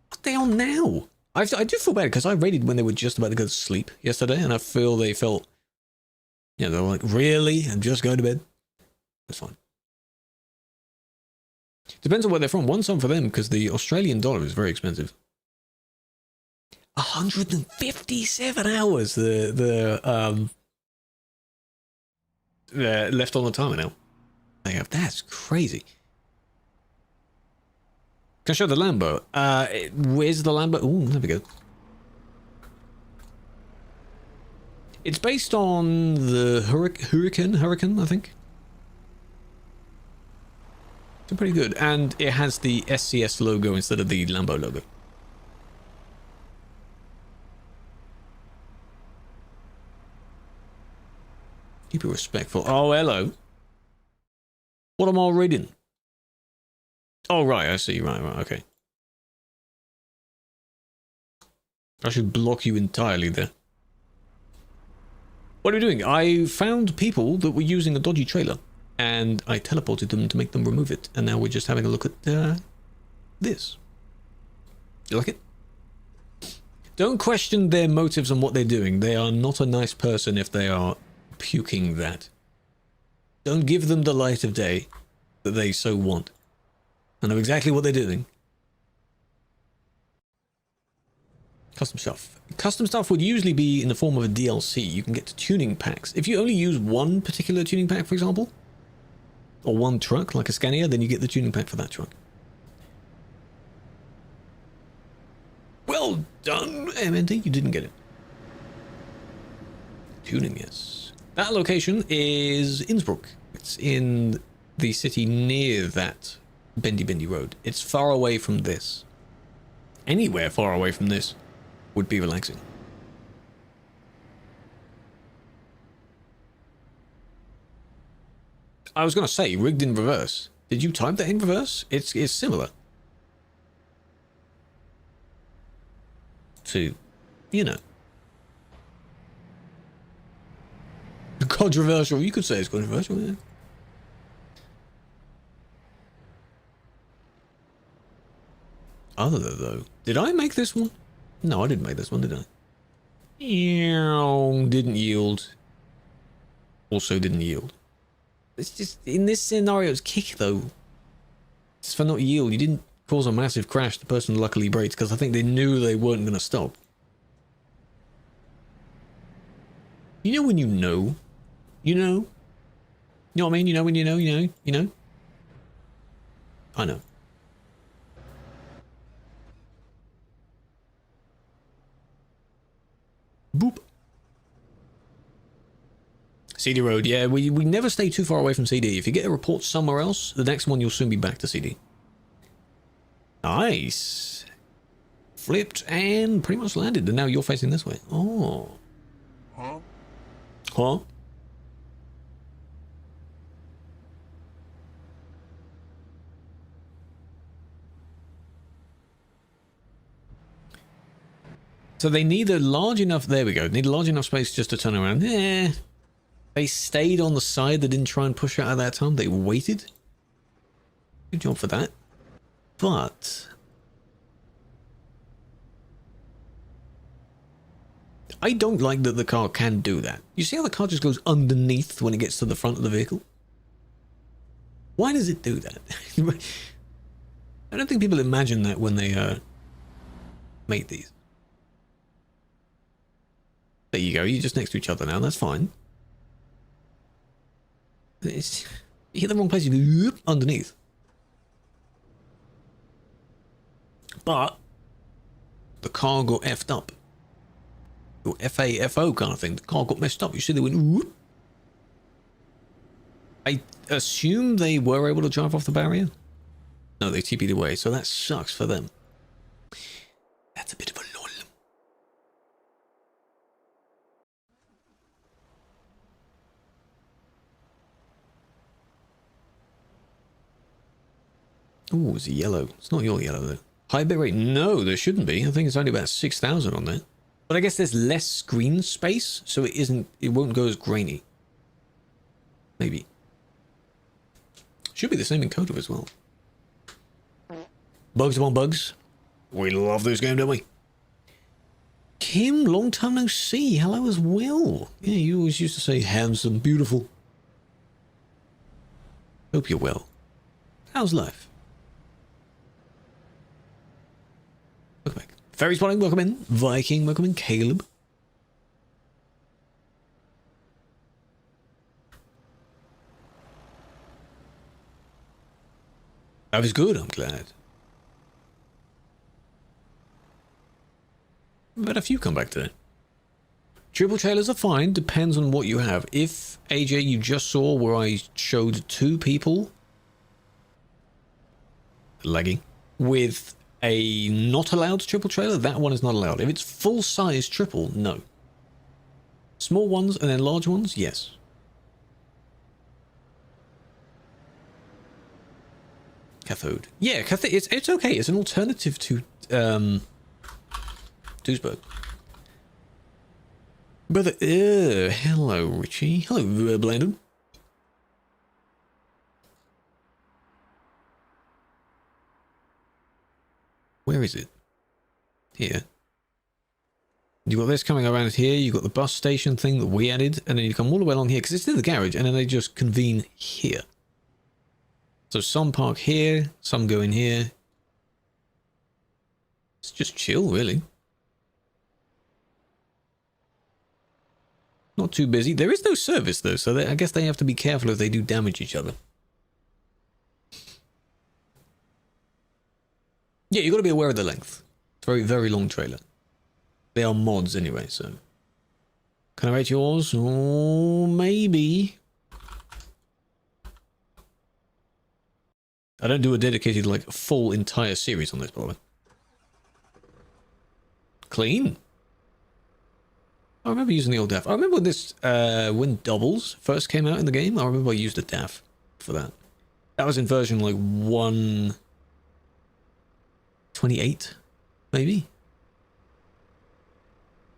What they on now? I do feel bad because I raided when they were just about to go to sleep yesterday, and I feel they felt, you know, they were like, really? I'm just going to bed. That's fine. Depends on where they're from. One sum for them because the Australian dollar is very expensive. 157 hours. The left on the timer now. They have. That's crazy. Can I show the Lambo? Where's the Lambo? Ooh, there we go. It's based on the Hurricane, I think. It's pretty good. And it has the SCS logo instead of the Lambo logo. Keep it respectful. Oh, hello. What am I reading? Oh, right, I see. Right, okay. I should block you entirely there. What are we doing? I found people that were using a dodgy trailer, and I teleported them to make them remove it, and now we're just having a look at this. You like it? Don't question their motives and what they're doing. They are not a nice person if they are puking that. Don't give them the light of day that they so want. I know exactly what they're doing. Custom stuff. Custom stuff would usually be in the form of a DLC. You can get tuning packs. If you only use one particular tuning pack, for example, or one truck, like a Scania, then you get the tuning pack for that truck. Well done, MNT. You didn't get it. Tuning, yes. That location is Innsbruck. It's in the city near that bendy road. It's far away from this. Anywhere far away from this would be relaxing. I was going to say, rigged in reverse. Did you type that in reverse? It's similar to, you know. Controversial. You could say it's controversial, yeah. Other though, did I make this one? No, I didn't make this one, did I? Didn't yield. Also didn't yield. It's just, in this scenario, it's kick though. It's for not yield. You didn't cause a massive crash. The person luckily braked because I think they knew they weren't going to stop. You know when you know? You know? You know what I mean? You know when you know, you know? I know. Boop. CD Road, yeah, we never stay too far away from CD. If you get a report somewhere else, the next one you'll soon be back to CD. Nice. Flipped and pretty much landed, and now you're facing this way. Oh. Huh? Huh? So they need a large enough, there we go, need a large enough space just to turn around. They stayed on the side, they didn't try and push out at that time, they waited. Good job for that. But I don't like that the car can do that. You see how the car just goes underneath when it gets to the front of the vehicle? Why does it do that? I don't think people imagine that when they make these. There you go, you're just next to each other now, that's fine. You hit the wrong place, you go underneath. But the car got effed up. Or FAFO kind of thing. The car got messed up. You see they went whoop. I assume they were able to drive off the barrier. No, they TP'd away, so that sucks for them. That's a bit of a lol. Oh, it's a yellow. It's not your yellow though. High bit rate? No, there shouldn't be. I think it's only about 6,000 on there. But I guess there's less screen space, so it won't go as grainy. Maybe. Should be the same in Coda as well. Bugs upon bugs. We love this game, don't we? Kim, long time no see. Hello as well. Yeah, you always used to say handsome, beautiful. Hope you're well. How's life? Welcome back. Fairy Spotting, welcome in. Viking, welcome in. Caleb. That was good, I'm glad. We've had a few come back today. Triple trailers are fine, depends on what you have. If, AJ, you just saw where I showed 2 people lagging with a not allowed triple trailer, that one is not allowed. If it's full size triple, no. Small ones and then large ones, yes. Cathode. Yeah, cathode. It's okay. It's an alternative to Duisburg. Brother, hello, Richie. Hello, Blandon. Where is it? Here. You got this coming around here. You got the bus station thing that we added, and then you come all the way along here because it's in the garage, and then they just convene here. So some park here, some go in here. It's just chill, really. Not too busy. There is no service though, so I guess they have to be careful if they do damage each other. Yeah, you got to be aware of the length. It's a very, very long trailer. They are mods anyway, so. Can I rate yours? Oh, maybe. I don't do a dedicated, like, full entire series on this, by the way. Clean. I remember using the old DAF. I remember this, when doubles first came out in the game, I remember I used a DAF for that. That was in version, like, 1.28, maybe?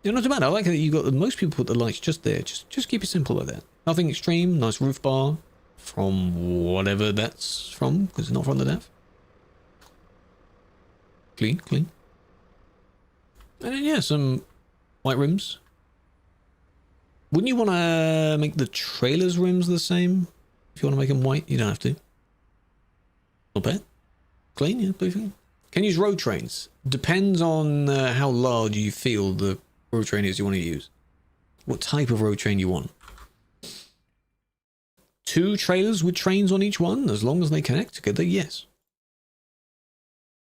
Yeah, not too bad. I like that you got most people put the lights just there. Just keep it simple like that. Nothing extreme. Nice roof bar from whatever that's from, because it's not from the DAF. Clean, clean. And then, yeah, some white rims. Wouldn't you want to make the trailer's rims the same? If you want to make them white, you don't have to. Not bad. Clean, yeah, perfect. Can use road trains. Depends on how large you feel the road train is you want to use. What type of road train you want. 2 trailers with trains on each one, as long as they connect together, yes.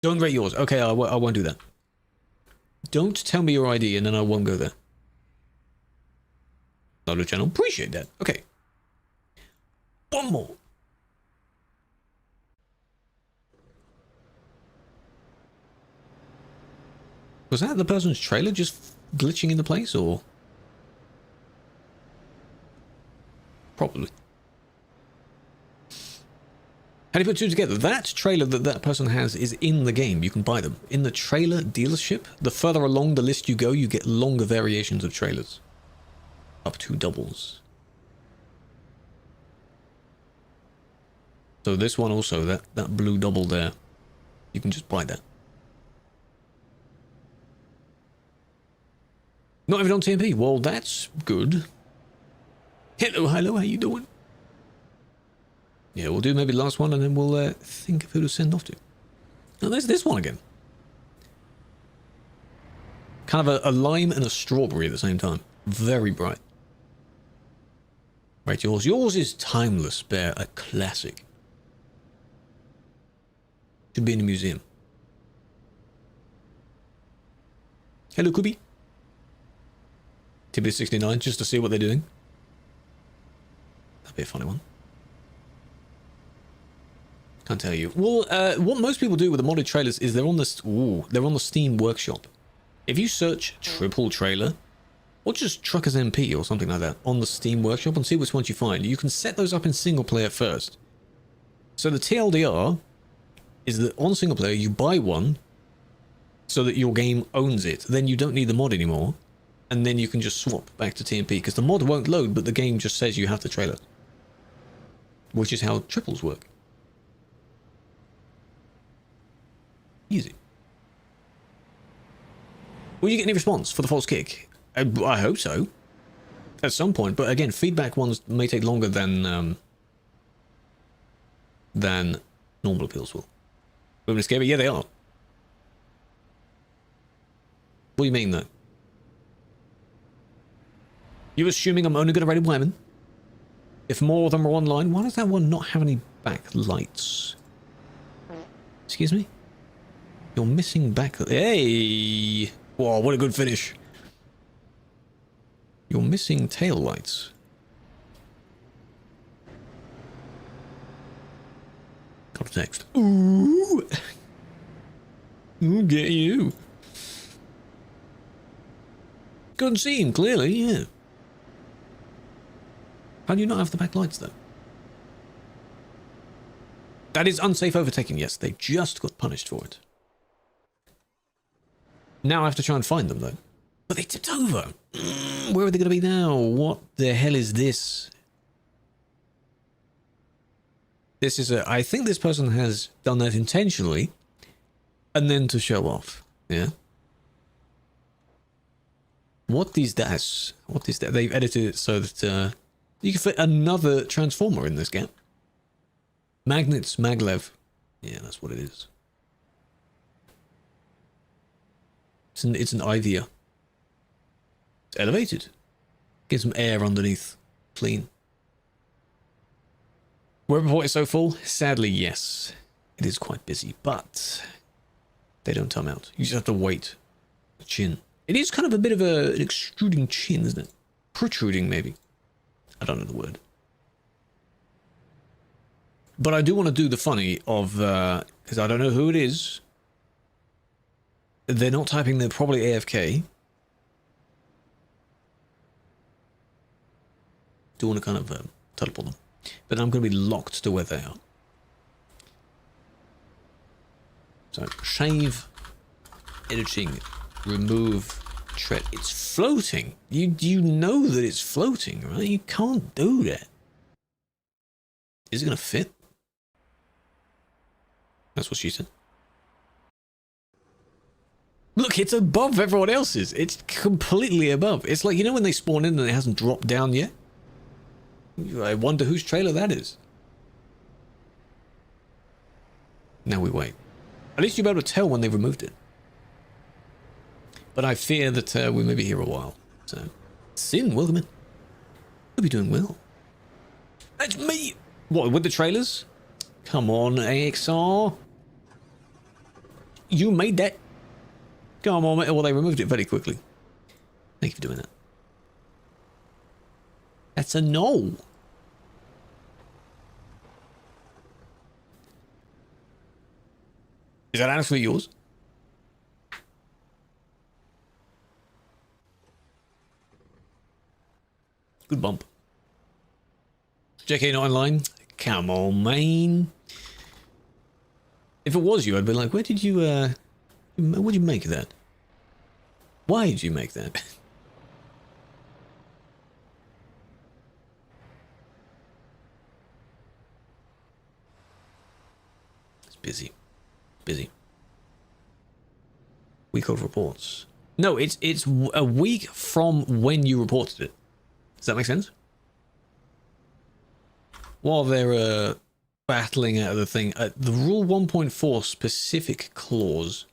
Don't rate yours. Okay, I won't do that. Don't tell me your ID and then I won't go there. Another channel. Appreciate that. Okay. One more. Was that the person's trailer just glitching into place, or? Probably. How do you put 2 together? That trailer that person has is in the game. You can buy them. In the trailer dealership, the further along the list you go, you get longer variations of trailers. Up to doubles. So this one also, that blue double there, you can just buy that. Not even on TMP. Well, that's good. Hello, how you doing? Yeah, we'll do maybe the last one and then we'll think of who to send off to. Oh, there's this one again. Kind of a lime and a strawberry at the same time. Very bright. Right, yours. Yours is Timeless Bear, a classic. Should be in a museum. Hello, Kubi. TB69, just to see what they're doing. That'd be a funny one. Can't tell you. Well, what most people do with the modded trailers is they're on the Steam Workshop. If you search triple trailer, or just TruckersMP or something like that on the Steam Workshop and see which ones you find, you can set those up in single player first. So the TLDR is that on single player you buy one so that your game owns it. Then you don't need the mod anymore. And then you can just swap back to TMP because the mod won't load, but the game just says you have the trailer. Which is how triples work. Easy. Will you get any response for the false kick? I hope so. At some point, but again, feedback ones may take longer than normal appeals will. Women scary? Yeah, they are. What do you mean, though? You're assuming I'm only going to rate women? If more of them are online, why does that one not have any backlights? Excuse me? You're missing back... Hey! Whoa, what a good finish. You're missing tail lights. Got a text. Ooh! Ooh, get you. Couldn't see him clearly, yeah. How do you not have the backlights though? That is unsafe overtaking. Yes, they just got punished for it. Now I have to try and find them, though. But they tipped over. Where are they going to be now? What the hell is this? This is a... I think this person has done that intentionally. And then to show off. Yeah. What is that? What is that? They've edited it so that you can fit another transformer in this gap. Magnets, maglev. Yeah, that's what it is. It's an IVR. It's elevated. Get some air underneath. Clean. Web report is so full? Sadly, yes. It is quite busy, but they don't time out. You just have to wait. Chin. It is kind of a bit of an extruding chin, isn't it? Protruding, maybe. I don't know the word. But I do want to do the funny of, because I don't know who it is. They're not typing, they're probably AFK. Do want to kind of teleport them. But I'm going to be locked to where they are. So, shave, editing, remove, tread. It's floating. You know that it's floating, right? You can't do that. Is it going to fit? That's what she said. Look, it's above everyone else's. It's completely above. It's like, you know when they spawn in and it hasn't dropped down yet? I wonder whose trailer that is. Now we wait. At least you'll be able to tell when they removed it. But I fear that we may be here a while. So, Sin, welcome in. Hope you're doing well. That's me! What, with the trailers? Come on, AXR. You made that. Come on, well, they removed it very quickly. Thank you for doing that. That's a no. Is that actually yours? Good bump. JK not online? Come on, man. If it was you, I'd be like, where did you, what did you make of that? Why did you make that? It's busy. Busy. Week of reports. No, it's a week from when you reported it. Does that make sense? While they're battling out of the thing, the Rule 1.4 specific clause.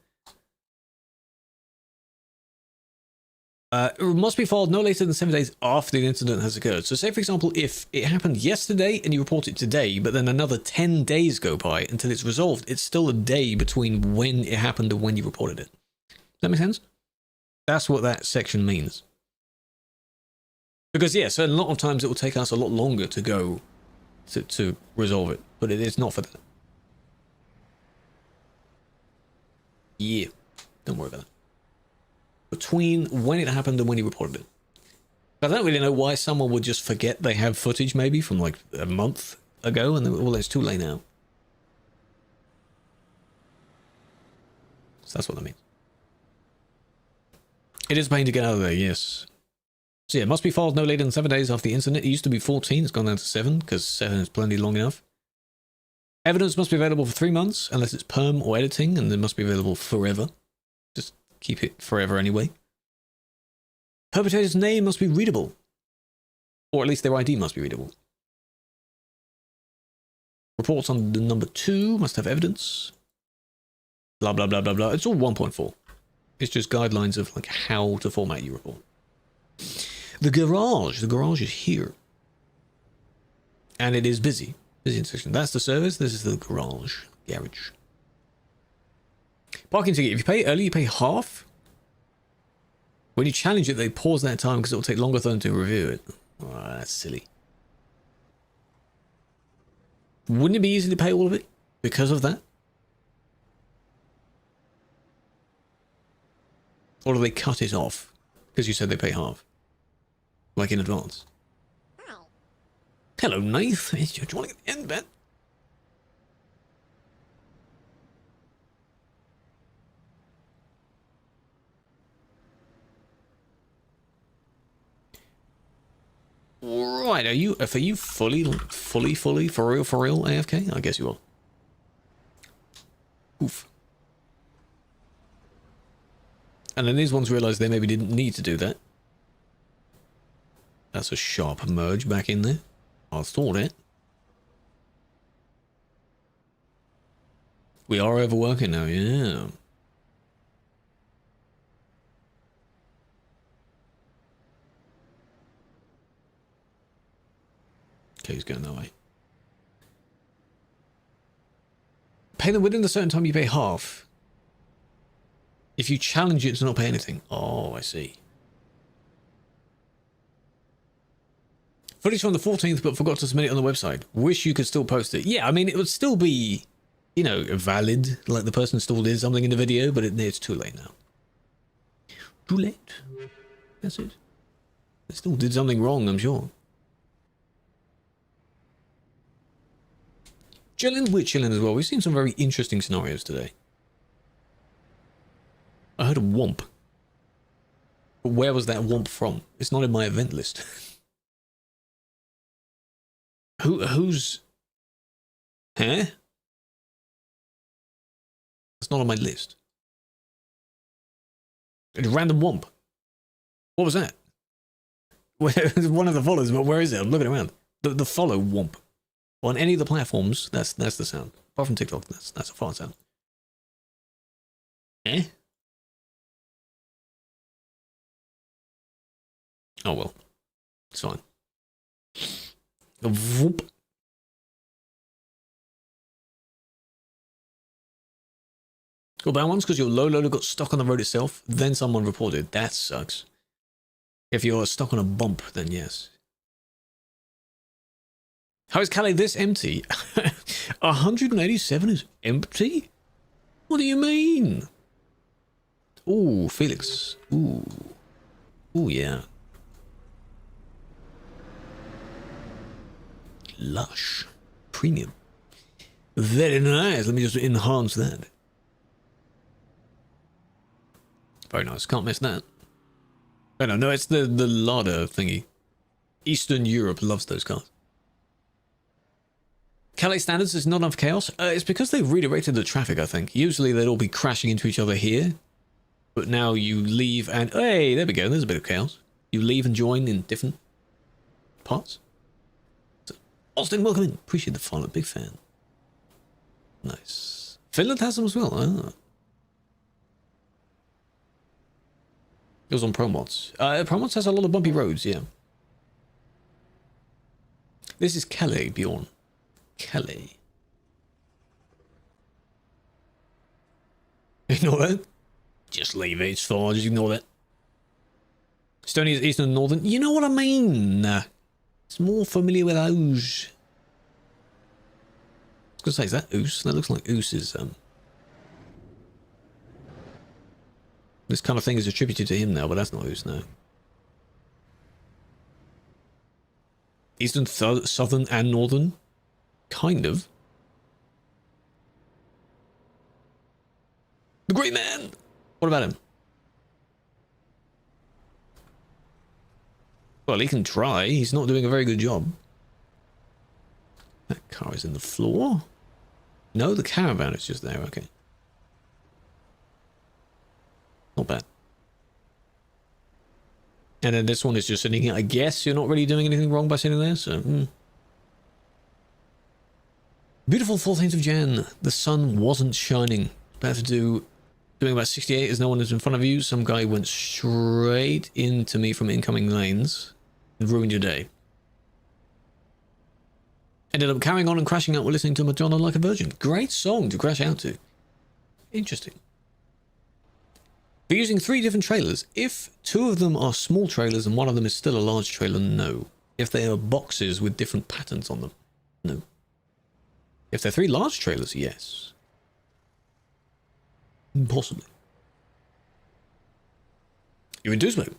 It must be filed no later than 7 days after the incident has occurred. So say, for example, if it happened yesterday and you report it today, but then another 10 days go by until it's resolved, it's still a day between when it happened and when you reported it. Does that make sense? That's what that section means. Because, yes, a lot of times it will take us a lot longer to go to resolve it, but it is not for that. Yeah, don't worry about that. Between when it happened and when you reported it. I don't really know why someone would just forget they have footage maybe from like a month ago and then, well, it's too late now. So that's what that means. It is a pain to get out of there, yes. So yeah, it must be filed no later than 7 days after the incident. It used to be 14, it's gone down to 7 because 7 is plenty long enough. Evidence must be available for 3 months unless it's perm or editing, and it must be available forever. Just keep it forever anyway. Perpetrator's name must be readable. Or at least their ID must be readable. Reports on the number 2 must have evidence. Blah, blah, blah, blah, blah. It's all 1.4. It's just guidelines of like how to format your report. The garage is here. And it is busy. Busy intersection. That's the service. This is the garage. Parking ticket. If you pay early, you pay half. When you challenge it, they pause that time because it will take longer for them to review it. Oh, that's silly. Wouldn't it be easy to pay all of it because of that? Or do they cut it off because you said they pay half? Like in advance. Hello, Nath. Do you want to get the end bet? Right, are you fully, for real AFK? I guess you are. Oof. And then these ones realised they maybe didn't need to do that. That's a sharp merge back in there. I thought it. We are overworking now, yeah. Okay, he's going that way. Pay them within a certain time, you pay half. If you challenge it to not pay anything. Oh, I see. Footage from the 14th, but forgot to submit it on the website. Wish you could still post it. Yeah, I mean, it would still be, you know, valid. Like the person still did something in the video, but it's too late now. Too late. That's it. They still did something wrong, I'm sure. Chilling, we're chilling as well. We've seen some very interesting scenarios today. I heard a womp. But where was that womp from? It's not in my event list. Who's... Huh? It's not on my list. A random womp. What was that? One of the follows, but where is it? I'm looking around. The follow womp. On any of the platforms, that's the sound. Apart from TikTok, that's a fart sound. Eh? Oh well. It's fine. Whoop. Well, bad ones because your low loader got stuck on the road itself, then someone reported. That sucks. If you're stuck on a bump, then yes. How is Calais this empty? 187 is empty? What do you mean? Ooh, Felix. Ooh. Ooh, yeah. Lush. Premium. Very nice. Let me just enhance that. Very nice. Can't miss that. Oh, no, it's the larder thingy. Eastern Europe loves those cars. Calais standards is not enough chaos. It's because they've redirected the traffic, I think. Usually they'd all be crashing into each other here. But now you leave and... Hey, there we go. There's a bit of chaos. You leave and join in different parts. So, Austin, welcome in. Appreciate the follow. Big fan. Nice. Finland has them as well. Ah. It was on Promods. Promods has a lot of bumpy roads, yeah. This is Calais, Bjorn. Calais. Ignore that. Just leave it. It's fine. Just ignore that. Stony is eastern and northern. You know what I mean? It's more familiar with Oos. I was going to say, is that Oos? That looks like Oos is... This kind of thing is attributed to him now, but that's not Oos, no. Eastern, southern, and northern? Kind of. The Great Man! What about him? Well, he can try. He's not doing a very good job. That car is in the floor? No, the caravan is just there. Okay. Not bad. And then this one is just sitting here. I guess you're not really doing anything wrong by sitting there, so... Beautiful 14th of Jan. The sun wasn't shining. About to do... Doing about 68 as no one is in front of you. Some guy went straight into me from incoming lanes. And ruined your day. Ended up carrying on and crashing out while listening to Madonna Like a Virgin. Great song to crash out to. Interesting. We're using 3 different trailers. If 2 of them are small trailers and one of them is still a large trailer, no. If they are boxes with different patterns on them, no. If they're 3 large trailers, yes. Possibly. You're in Duisburg.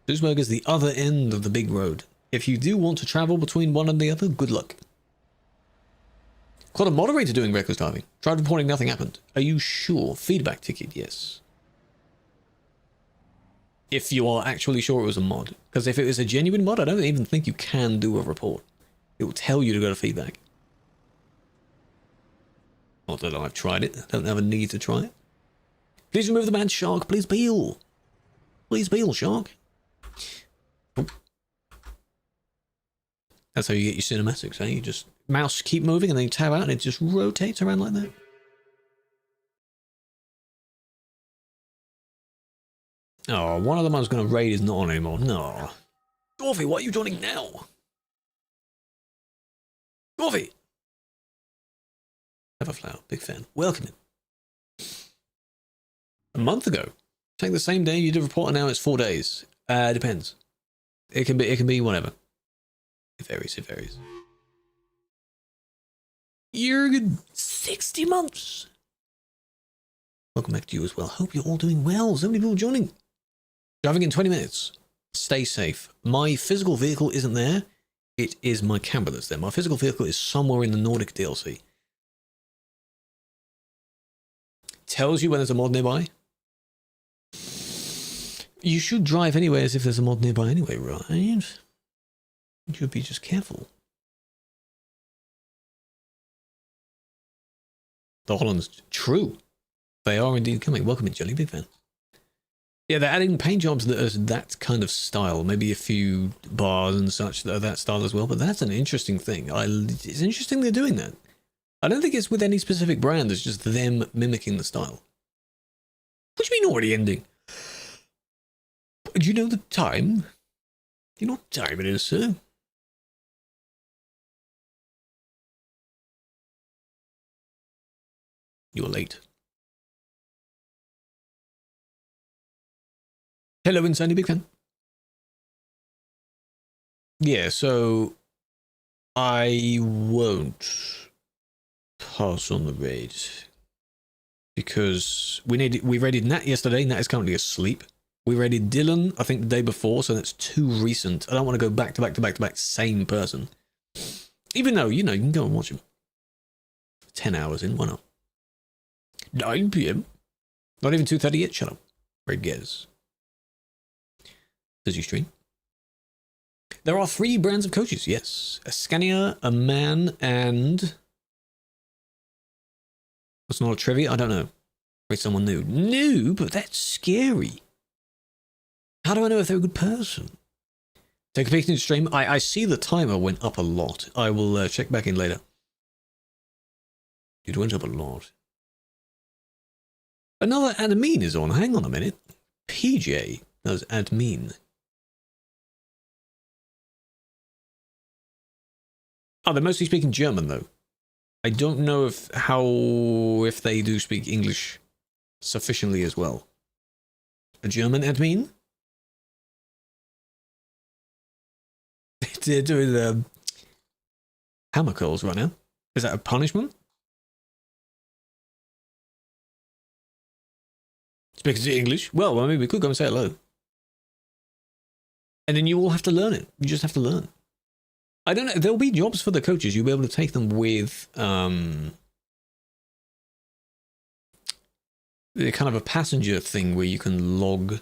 Duisburg is the other end of the big road. If you do want to travel between one and the other, good luck. Caught a moderator doing reckless driving. Tried reporting, nothing happened. Are you sure? Feedback ticket, yes. If you are actually sure it was a mod. Because if it was a genuine mod, I don't even think you can do a report. It will tell you to go to feedback. Not that I've tried it. I don't have a need to try it. Please remove the bad shark. Please peel. Please peel, shark. Oh. That's how you get your cinematics, eh? You just mouse keep moving and then you tab out and it just rotates around like that. Oh, one of them I was going to raid is not on anymore. No. Dwarfi, what are you joining now? Dwarfi! Everflower, big fan. Welcome in. A month ago. Take the same day you did report and now it's 4 days. Depends. It can be whatever. It varies, it varies. You're good 60 months. Welcome back to you as well. Hope you're all doing well. So many people joining. Driving in 20 minutes. Stay safe. My physical vehicle isn't there. It is my camera that's there. My physical vehicle is somewhere in the Nordic DLC. Tells you when there's a mod nearby. You should drive anyway as if there's a mod nearby anyway, right? You should be just careful. The Holland's true. They are indeed coming. Welcome in, Jelly. Big fan. Yeah, they're adding paint jobs that are that kind of style. Maybe a few bars and such that are that style as well. But that's an interesting thing. It's interesting they're doing that. I don't think it's with any specific brand. It's just them mimicking the style. What do you mean already ending? Do you know the time? Do you know what time it is, sir? You're late. Hello, Insanity, big fan. Yeah, so I won't pass on the raid because we raided Nat yesterday. Nat is currently asleep. We raided Dylan, I think the day before, so that's too recent. I don't want to go back to back to back to back, same person. Even though, you know, you can go and watch him. 10 hours in, why not? 9 PM. Not even 2:30 yet, shut up. Raid Gez. Does you stream? There are 3 brands of coaches, yes. A Scania, a Man, and... What's not a trivia? I don't know. Wait, someone new. New? But that's scary. How do I know if they're a good person? Take a peek into the stream. I see the timer went up a lot. I will check back in later. It went up a lot. Another admin is on. Hang on a minute. PJ does admin. Oh, they're mostly speaking German, though. I don't know if they do speak English sufficiently as well. A German admin? They're doing the hammer curls right now. Is that a punishment? Speaking to English? Well, I mean, we could go and say hello. And then you all have to learn it. You just have to learn. I don't know. There'll be jobs for the coaches. You'll be able to take them with the kind of a passenger thing where you can log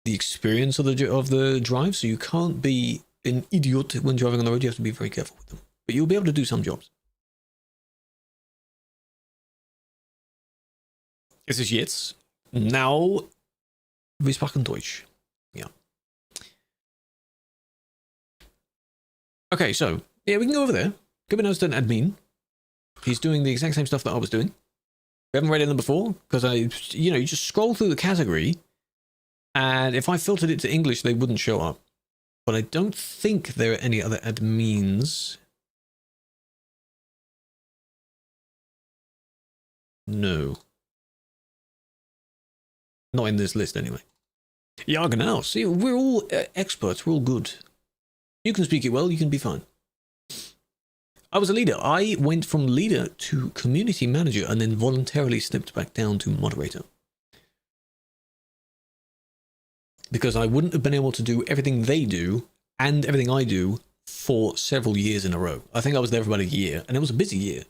the experience of the drive. So you can't be an idiot when driving on the road. You have to be very careful with them. But you'll be able to do some jobs. Es ist jetzt. Now wir sprechen Deutsch. Yeah. Okay, so, yeah, we can go over there. Gubernur's done admin. He's doing the exact same stuff that I was doing. We haven't read them before, because you know, you just scroll through the category, and if I filtered it to English, they wouldn't show up. But I don't think there are any other admins. No. Not in this list, anyway. Ja, genau. See, we're all experts. We're all good. You can speak it well, you can be fine. I was a leader. I went from leader to community manager and then voluntarily slipped back down to moderator. Because I wouldn't have been able to do everything they do and everything I do for several years in a row. I think I was there for about a year, and it was a busy year.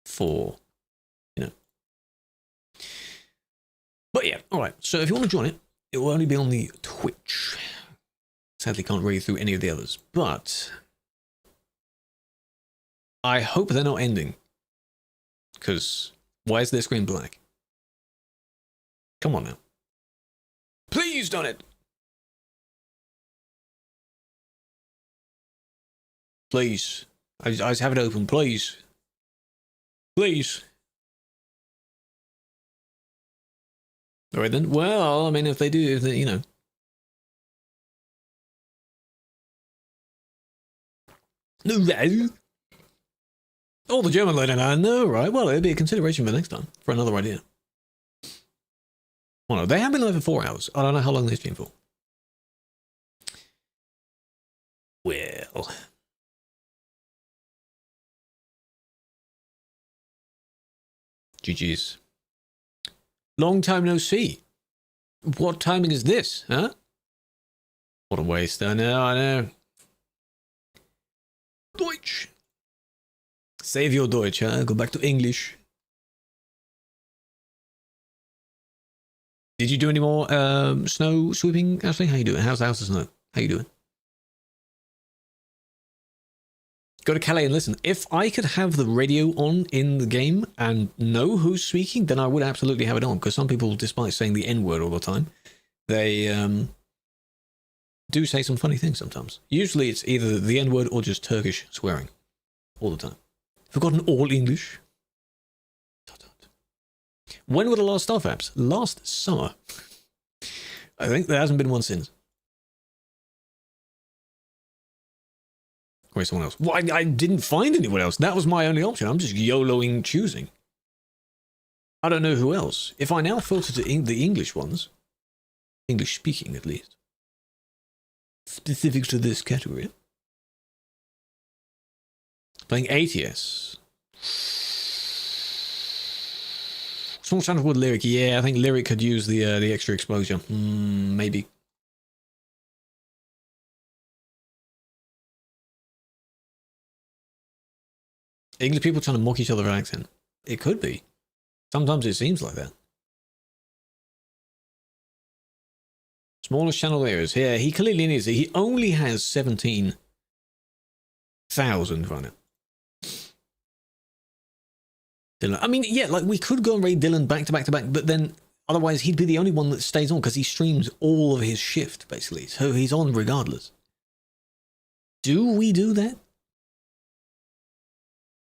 For, you know. But But yeah, all right. So if you want to join it, it will only be on the Twitch. Sadly, can't read through any of the others, but I hope they're not ending. Because why is their screen black? Come on now. Please don't it. Please. I just have it open, please. Please. All right then. Well, I mean, if they do, if they, you know. No. Oh, the German lady, I know, right? Well, it'd be a consideration for next time, for another idea. Oh no, they have been live for 4 hours. I don't know how long they've been for. Well. GG's. Long time no see. What timing is this, huh? What a waste. I know. Deutsch. Save your Deutsch, huh? Go back to English. Did you do any more snow sweeping, Ashley? How you doing? How's the house of snow? How you doing? Go to Calais and listen. If I could have the radio on in the game and know who's speaking, then I would absolutely have it on. Because some people, despite saying the N-word all the time, they do say some funny things sometimes. Usually it's either the N-word or just Turkish swearing all the time. Forgotten all English. When were the last staff apps? Last summer. I think there hasn't been one since. Or someone else. Well, I didn't find anyone else. That was my only option. I'm just YOLOing choosing. I don't know who else. If I now filter to the English ones, English speaking at least, specific to this category, playing ATS. Small channel with Lyric. Yeah, I think Lyric could use the extra exposure. Maybe. English people trying to mock each other's accent. It could be. Sometimes it seems like that. Smallest channel areas. Yeah, he clearly needs it. He only has 17,000 right now. Dylan. I mean, yeah, like we could go and raid Dylan back to back to back, but then otherwise he'd be the only one that stays on because he streams all of his shift, basically. So he's on regardless. Do we do that?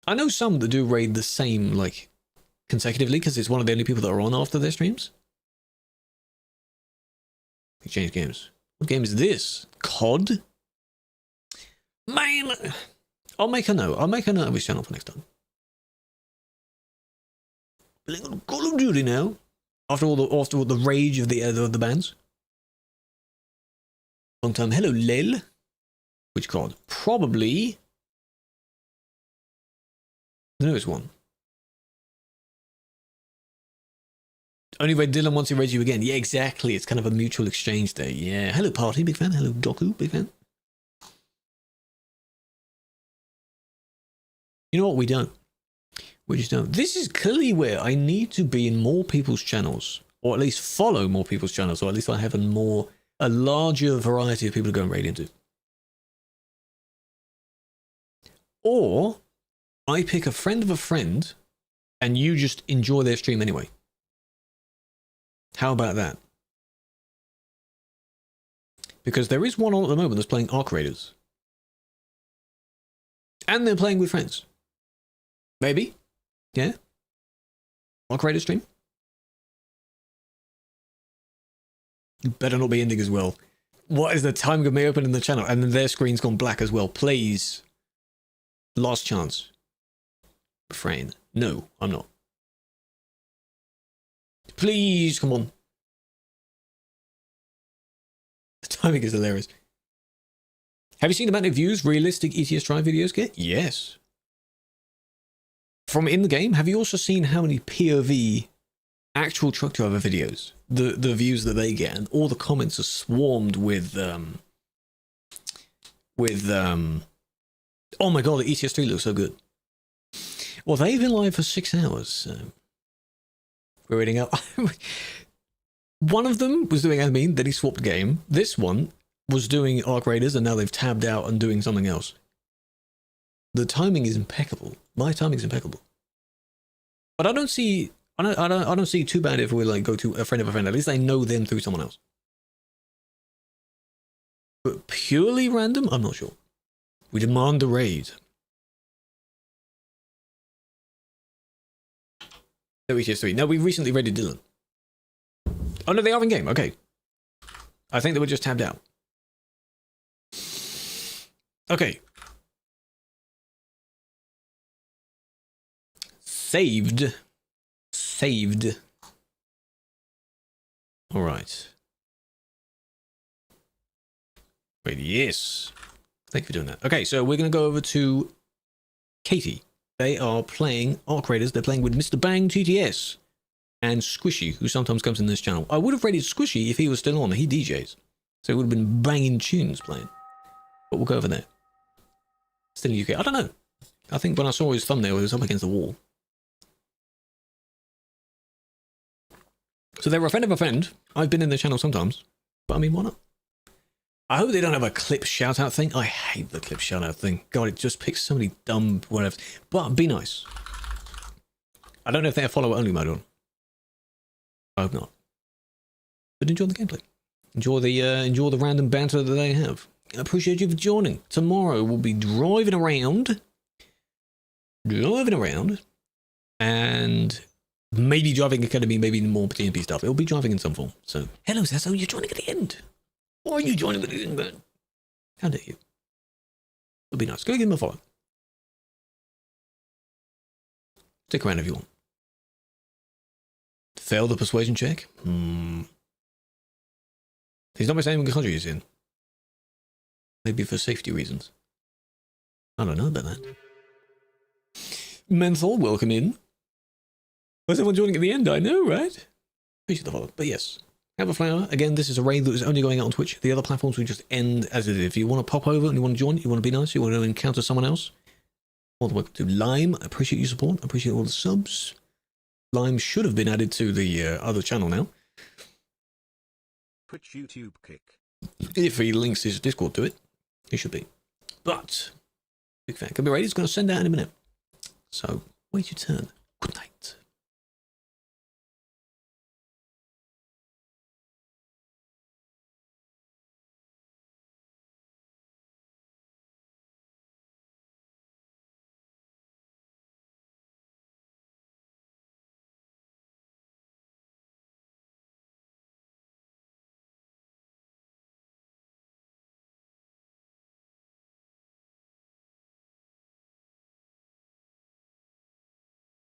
I know some that do raid the same, like, consecutively because it's one of the only people that are on after their streams. Exchange games. What game is this? COD? Man! I'll make a note. I'll make a note of his channel for next time. Playing on Call of Duty now. After all the rage of the bands. Long time. Hello, Lel. Which COD? Probably the newest one. Only raid Dylan once he raids you again. Yeah, exactly. It's kind of a mutual exchange there. Yeah. Hello, Party. Big fan. Hello, Doku. Big fan. You know what? We don't. We just don't. This is clearly where I need to be in more people's channels. Or at least follow more people's channels. Or at least I have a larger variety of people to go and raid into. Or I pick a friend of a friend and you just enjoy their stream anyway. How about that? Because there is one on at the moment that's playing Arc Raiders. And they're playing with friends. Maybe. Yeah. Arc Raiders stream. You better not be ending as well. What is the timing of me opening the channel? And then their screen's gone black as well. Please. Last chance. Refrain. No, I'm not. Please, come on. The timing is hilarious. Have you seen the amount of views realistic ETS Drive videos get? Yes. From in the game, have you also seen how many POV actual truck driver videos, the views that they get, and all the comments are swarmed with oh my god, the ETS 3 looks so good. Well, they've been live for 6 hours, so we're reading up. One of them was doing admin, then he swapped game. This one was doing Arc Raiders, and now they've tabbed out and doing something else. The timing is impeccable. My timing is impeccable. But I don't see too bad if we like go to a friend of a friend. At least I know them through someone else. But purely random, I'm not sure. We demand the raid. WTS3. No, we recently raided Dylan. Oh no, they are in game. Okay. I think they were just tabbed out. Okay. Saved. All right. Wait, yes. Thank you for doing that. Okay, so we're going to go over to Katie. They are playing Arc Raiders. They're playing with Mr. Bang TTS and Squishy, who sometimes comes in this channel. I would have rated Squishy if he was still on. He DJs. So it would have been banging tunes playing. But we'll go over there. Still in UK. I don't know. I think when I saw his thumbnail, it was up against the wall. So they're a friend of a friend. I've been in the channel sometimes. But I mean, why not? I hope they don't have a clip shout-out thing. I hate the clip shout-out thing. God, it just picks so many dumb whatever. But be nice. I don't know if they have follower-only mode on. I hope not. But enjoy the gameplay. Enjoy the random banter that they have. I appreciate you for joining. Tomorrow we'll be driving around. And maybe driving Academy, maybe more TMP stuff. It'll be driving in some form. So, hello, Sasso, you're joining at the end. Why are you joining at the end, man? How dare you? It'll be nice. Go give him a follow. Stick around if you want. Fail the persuasion check? He's not my same country he's in. Maybe for safety reasons. I don't know about that. Menthol, welcome in. Was everyone joining at the end? I know, right? Appreciate the follow. But yes. Have a flower. Again, this is a raid that is only going out on Twitch. The other platforms will just end as it is. If you want to pop over and you want to join, you want to be nice, you want to encounter someone else, all the way to Lime. I appreciate your support. I appreciate all the subs. Lime should have been added to the other channel now. Twitch YouTube kick. If he links his Discord to it, he should be. But, big fan. Could be ready. He's going to send out in a minute. So, wait your turn. Good night.